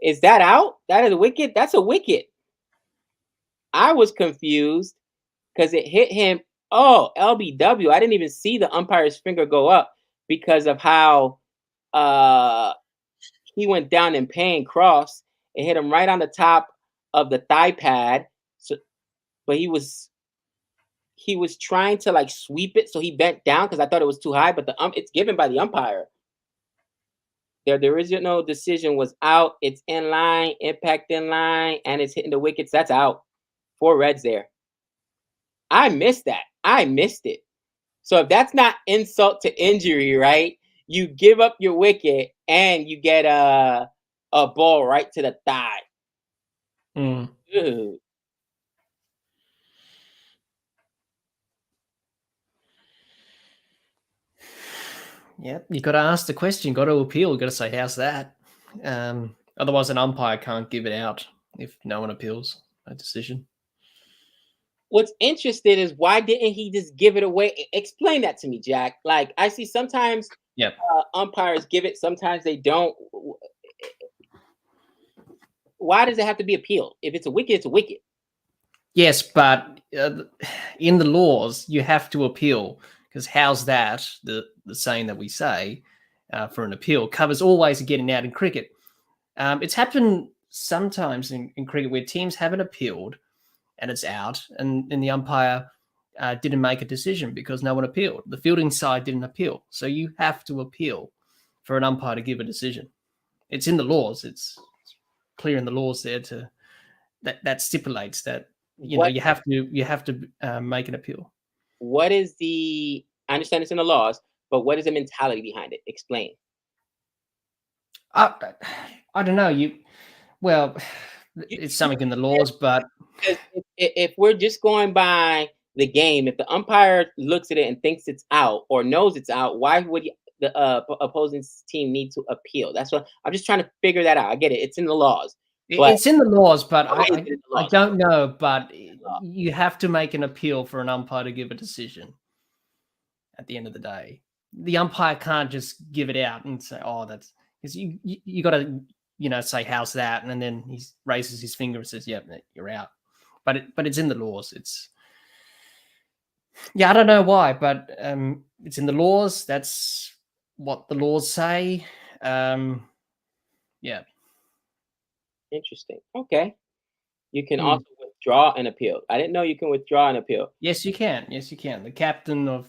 Is that out? That is a wicket? That's a wicket. I was confused because it hit him. Oh, LBW. I didn't even see the umpire's finger go up because of how he went down in pain cross. It hit him right on the top of the thigh pad. So, but he was trying to like sweep it, so he bent down because I thought it was too high. But it's given by the umpire. The original decision was out. It's in line, impact in line, and it's hitting the wickets. That's out. 4 reds there. I missed that. I missed it. So if that's not insult to injury, right? You give up your wicket and you get a ball right to the thigh. Ew. Yep, you got to ask the question, got to appeal, got to say, how's that? Otherwise, an umpire can't give it out if no one appeals a decision. What's interesting is, why didn't he just give it away? Explain that to me, Jack. Like, I see sometimes umpires give it, sometimes they don't. Why does it have to be appealed? If it's a wicket, it's a wicket. Yes, but in the laws, you have to appeal, because how's that, the saying that we say for an appeal, covers always getting out in cricket. It's happened sometimes in cricket where teams haven't appealed and it's out, and the umpire didn't make a decision because no one appealed. The fielding side didn't appeal. So you have to appeal for an umpire to give a decision. It's in the laws. It's clear in the laws there that stipulates that you have to make an appeal. What is I understand it's in the laws, but what is the mentality behind it? Explain. I don't know. It's something in the laws, but if we're just going by the game, if the umpire looks at it and thinks it's out or knows it's out, why would the opposing team need to appeal? That's what I'm just trying to figure that out. I get it; it's in the laws. It's in the laws, but I don't know. But you have to make an appeal for an umpire to give a decision. At the end of the day, the umpire can't just give it out and say, "Oh, that's," because you got to say, "How's that?" and then he raises his finger and says, "Yep, you're out." But it's in the laws. Yeah, I don't know why, but it's in the laws. That's what the laws say. Yeah. Interesting. Okay. You can Hmm. also withdraw an appeal. I didn't know you can withdraw an appeal. Yes, you can. Yes, you can. The captain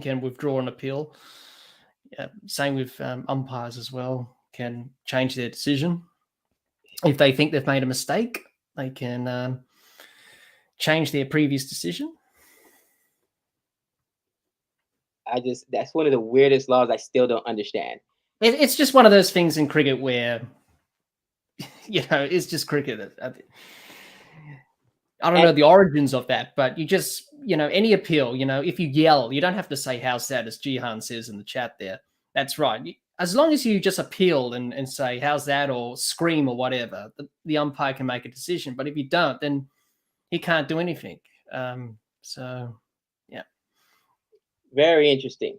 can withdraw an appeal. Yeah, same with umpires as well. Can change their decision if they think they've made a mistake. They can change their previous decision. That's one of the weirdest laws I still don't understand. It's just one of those things in cricket where, it's just cricket. I don't know the origins of that, but you just, any appeal, if you yell, you don't have to say "how's that," as Jihan says in the chat there. That's right. As long as you just appeal and say "how's that," or scream or whatever, the umpire can make a decision. But if you don't, then he can't do anything. So, yeah. Very interesting.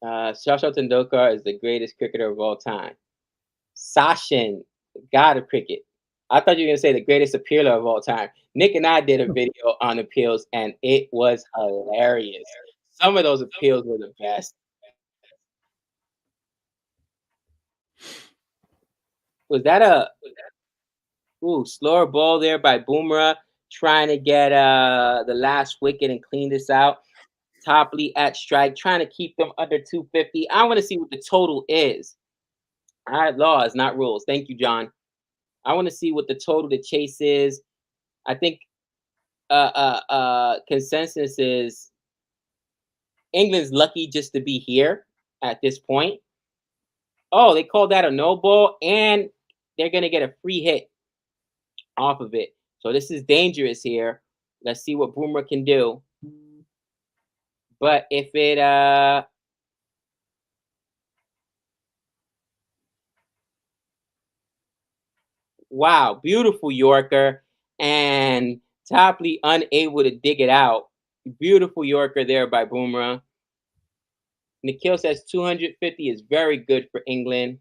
Sachin Tendulkar is the greatest cricketer of all time. Sachin, god of cricket. I thought you were gonna say the greatest appealer of all time. Nick and I did a video on appeals, and it was hilarious. Some of those appeals were the best. Was that a slower ball there by Boomerang, trying to get the last wicket and clean this out? Topley at strike, trying to keep them under 250. I want to see what the total is. All right, laws, not rules. Thank you, John. I want to see what the total to chase is. I think consensus is England's lucky just to be here at this point. Oh, they called that a no ball, and they're gonna get a free hit off of it. So this is dangerous here. Let's see what Boomer can do. But if it wow, beautiful Yorker, and Topley unable to dig it out. Beautiful Yorker there by Boomerang. Nikhil says 250 is very good for England.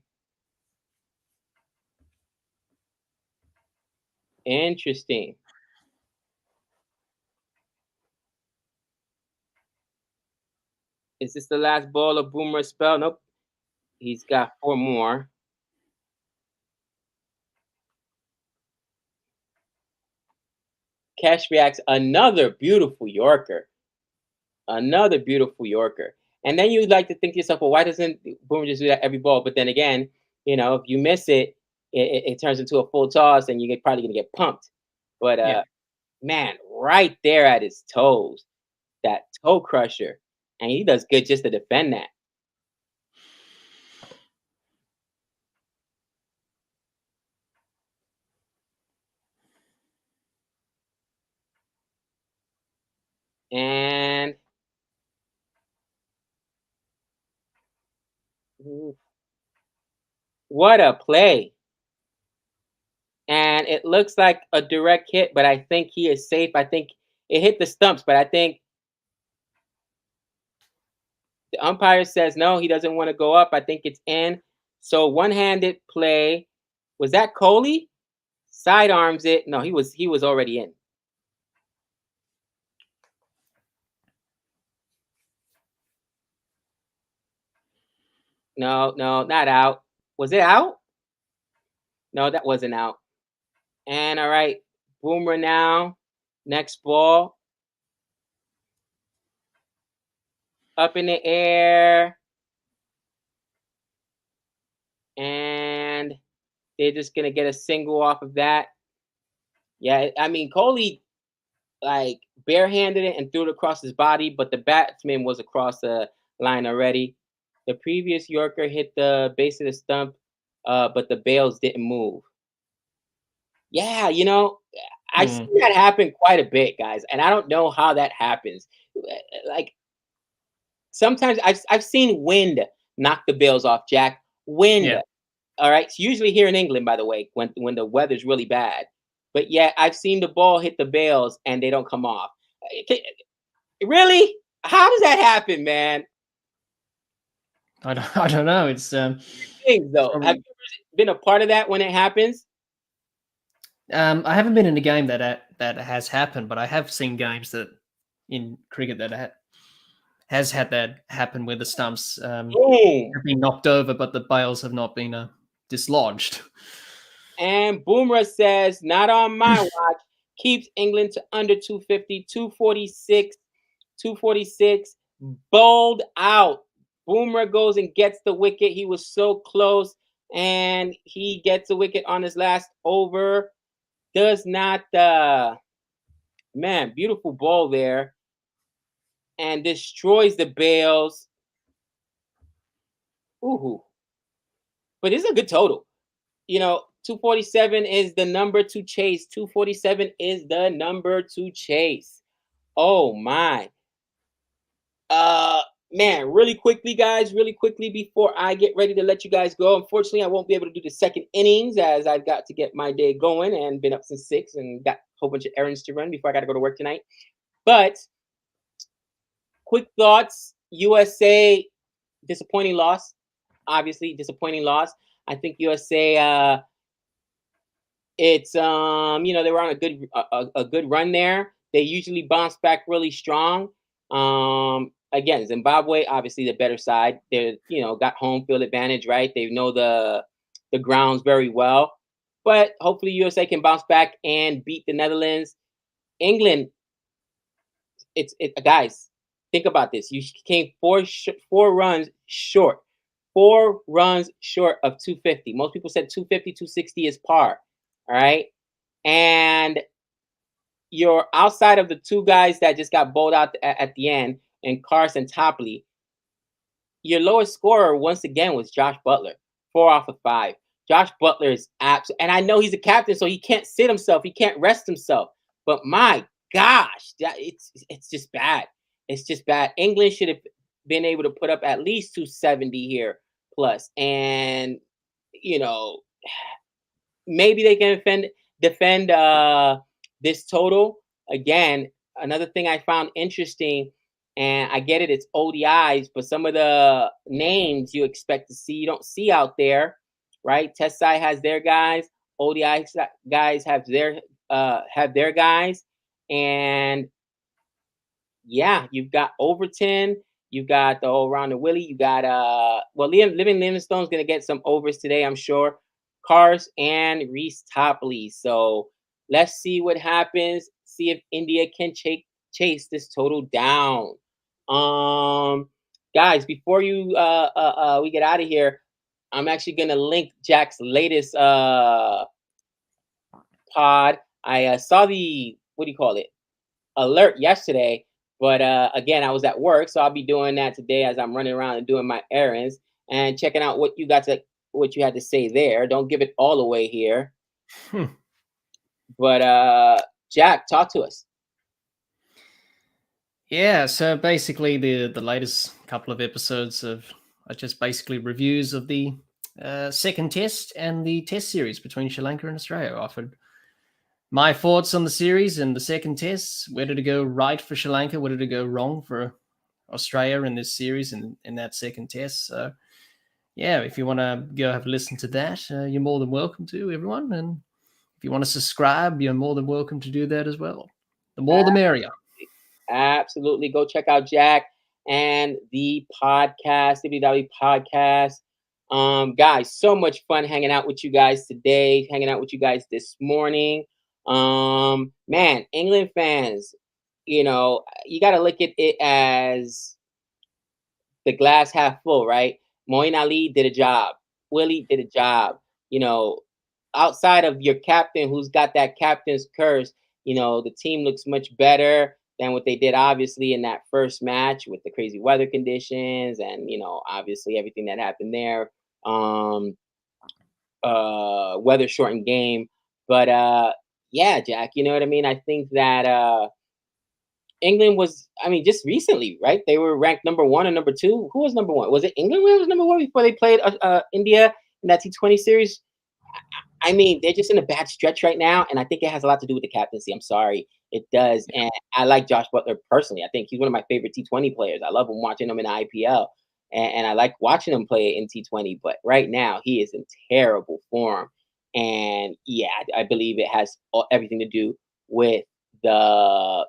Interesting. Is this the last ball of Boomerang's spell? Nope. He's got 4 more. Cash reacts another beautiful Yorker. Another beautiful Yorker. And then you'd like to think to yourself, well, why doesn't Boomer just do that every ball? But then again, if you miss it, it turns into a full toss and you're probably going to get pumped. But Yeah. man, right there at his toes, that toe crusher. And he does good just to defend that. And what a play. And it looks like a direct hit, but I think he is safe. I think it hit the stumps, but I think the umpire says no, he doesn't want to go up. I think it's in. So one-handed play. Was that Kohli? Sidearms it. No, he was already in. No, not out. Was it out? No, that wasn't out. And all right, Boomer now. Next ball. Up in the air. And they're just going to get a single off of that. Yeah, I mean, Kohli like barehanded it and threw it across his body, but the batsman was across the line already. The previous Yorker hit the base of the stump, but the bails didn't move. Yeah, I've seen that happen quite a bit, guys, and I don't know how that happens. Like sometimes I've seen wind knock the bails off, Jack. Wind. Yeah. All right. It's usually here in England, by the way, when the weather's really bad. But yeah, I've seen the ball hit the bails and they don't come off. Really? How does that happen, man? I don't know. It's Things though. probably, Have you ever been a part of that when it happens? I haven't been in a game that that has happened, but I have seen games that in cricket that has had that happen where the stumps have been knocked over, but the bails have not been dislodged. And Boomer says, not on my watch. Keeps England to under 250, 246, 246. Bowled out. Boomer goes and gets the wicket. He was so close, and he gets a wicket on his last over. Does not, man, beautiful ball there. And destroys the bails. Ooh. But it's a good total. 247 is the number to chase. 247 is the number to chase. Oh my. Man, really quickly, guys, really quickly before I get ready to let you guys go. Unfortunately, I won't be able to do the second innings as I've got to get my day going and been up since 6 and got a whole bunch of errands to run before I got to go to work tonight. But quick thoughts. USA, disappointing loss. Obviously, disappointing loss. I think USA it's they were on a good run there. They usually bounce back really strong. Again, Zimbabwe, obviously the better side. They're got home field advantage, right? They know the grounds very well. But hopefully USA can bounce back and beat the Netherlands. England, guys, think about this. You came four runs short. 4 runs short of 250. Most people said 250, 260 is par. All right. And you're outside of the 2 guys that just got bowled out at the end, and Carson Topley. Your lowest scorer once again was Josh Butler, 4 off of 5. Josh Butler is and I know he's a captain, so he can't sit himself, he can't rest himself. But my gosh, it's just bad. It's just bad. England should have been able to put up at least 270 here plus, and maybe they can defend this total. Again, another thing I found interesting, and I get it, it's ODIs, but some of the names you expect to see, you don't see out there, right? Test side has their guys, ODI guys have their guys, and yeah, you've got Overton, you've got the all rounder Willie, you got Living Livingstone's gonna get some overs today, I'm sure. Cars and Reese Topley. So let's see what happens. See if India can chase this total down. Guys, before we get out of here, I'm actually gonna link Jack's latest pod. I saw the alert yesterday, but again, I was at work, so I'll be doing that today as I'm running around and doing my errands and checking out what you had to say there. Don't give it all away here. But Jack, talk to us. Yeah, so basically the latest couple of episodes are just basically reviews of the second test and the test series between Sri Lanka and Australia. I offered my thoughts on the series and the second test. Where did it go right for Sri Lanka? Where did it go wrong for Australia in this series and in that second test? So yeah, if you want to go have a listen to that, you're more than welcome to, everyone. And if you want to subscribe, you're more than welcome to do that as well. The more the merrier. Absolutely. Go check out Jack and the podcast, WW Podcast. Guys, so much fun hanging out with you guys today, hanging out with you guys this morning. Man, England fans, you got to look at it as the glass half full, right? Moeen Ali did a job. Willie did a job. Outside of your captain who's got that captain's curse, the team looks much better than what they did, obviously, in that first match with the crazy weather conditions and, obviously everything that happened there. Weather shortened game. But yeah, Jack, you know what I mean? I think that England was, just recently, right? They were ranked number 1 or number 2. Who was number 1? Was it England who was number 1 before they played India in that T20 series? They're just in a bad stretch right now, and I think it has a lot to do with the captaincy. I'm sorry, it does. And I like Josh Butler personally. I think he's one of my favorite T20 players. I love him watching him in the IPL, and I like watching him play in T20. But right now, he is in terrible form, and yeah, I believe it has everything to do with the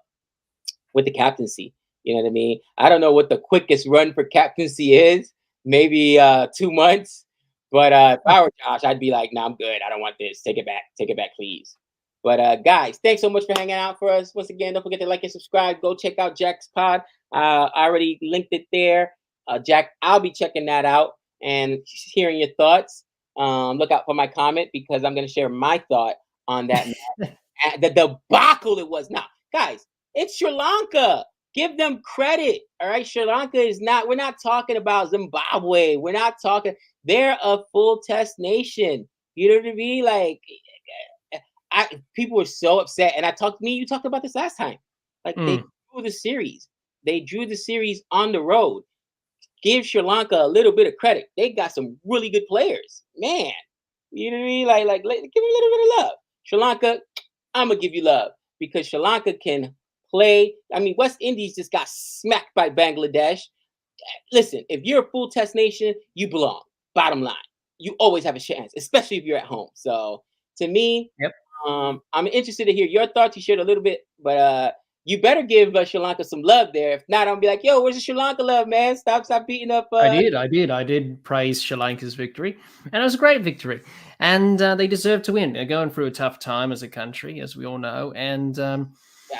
captaincy. You know what I mean? I don't know what the quickest run for captaincy is. Maybe 2 months. But if I were Josh, I'd be like, "No, I'm good. I don't want this. Take it back, please." But guys, thanks so much for hanging out for us. Once again, don't forget to like and subscribe. Go check out Jack's pod. I already linked it there. Jack, I'll be checking that out and hearing your thoughts. Look out for my comment because I'm going to share my thought on that the debacle it was. Now, guys, it's Sri Lanka. Give them credit. All right. Sri Lanka is not, we're not talking about Zimbabwe. We're not talking, they're a full test nation. You know what I mean? Like, people were so upset. And you talked about this last time. Like, they drew the series. They drew the series on the road. Give Sri Lanka a little bit of credit. They got some really good players. Man. You know what I mean? Like give them a little bit of love. Sri Lanka, I'm gonna give you love because Sri Lanka can play. I mean, West Indies just got smacked by Bangladesh. Listen, if you're a full test nation, you belong. Bottom line, you always have a chance, especially if you're at home. So to me, Yep. I'm interested to hear your thoughts. You shared a little bit, but you better give Sri Lanka some love there. If not, I'll be like, yo, where's the Sri Lanka love, man? Stop beating up. I did praise Sri Lanka's victory, and it was a great victory. And they deserve to win. They're going through a tough time as a country, as we all know. And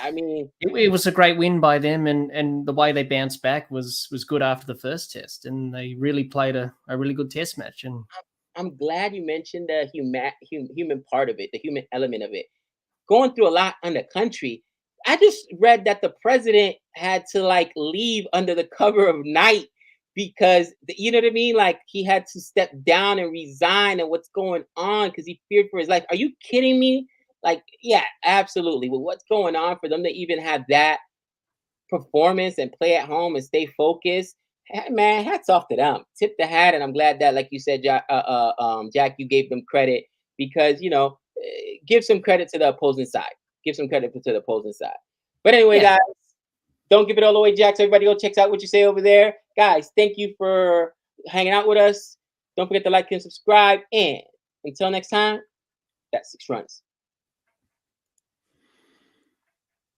I mean, it was a great win by them, and the way they bounced back was good after the first test, and they really played a really good test match. And I'm glad you mentioned the human part of it, the human element of it. Going through a lot in the country. I just read that the president had to like leave under the cover of night because you know what I mean? Like he had to step down and resign and what's going on because he feared for his life. Are you kidding me? Like, yeah, absolutely. With what's going on for them to even have that performance and play at home and stay focused. Man, hats off to them. Tip the hat, and I'm glad that, like you said, Jack, you gave them credit because give some credit to the opposing side. Give some credit to the opposing side. But anyway, Yeah. guys, don't give it all away, Jack. So everybody go check out what you say over there, guys. Thank you for hanging out with us. Don't forget to like and subscribe. And until next time, that's 6 runs.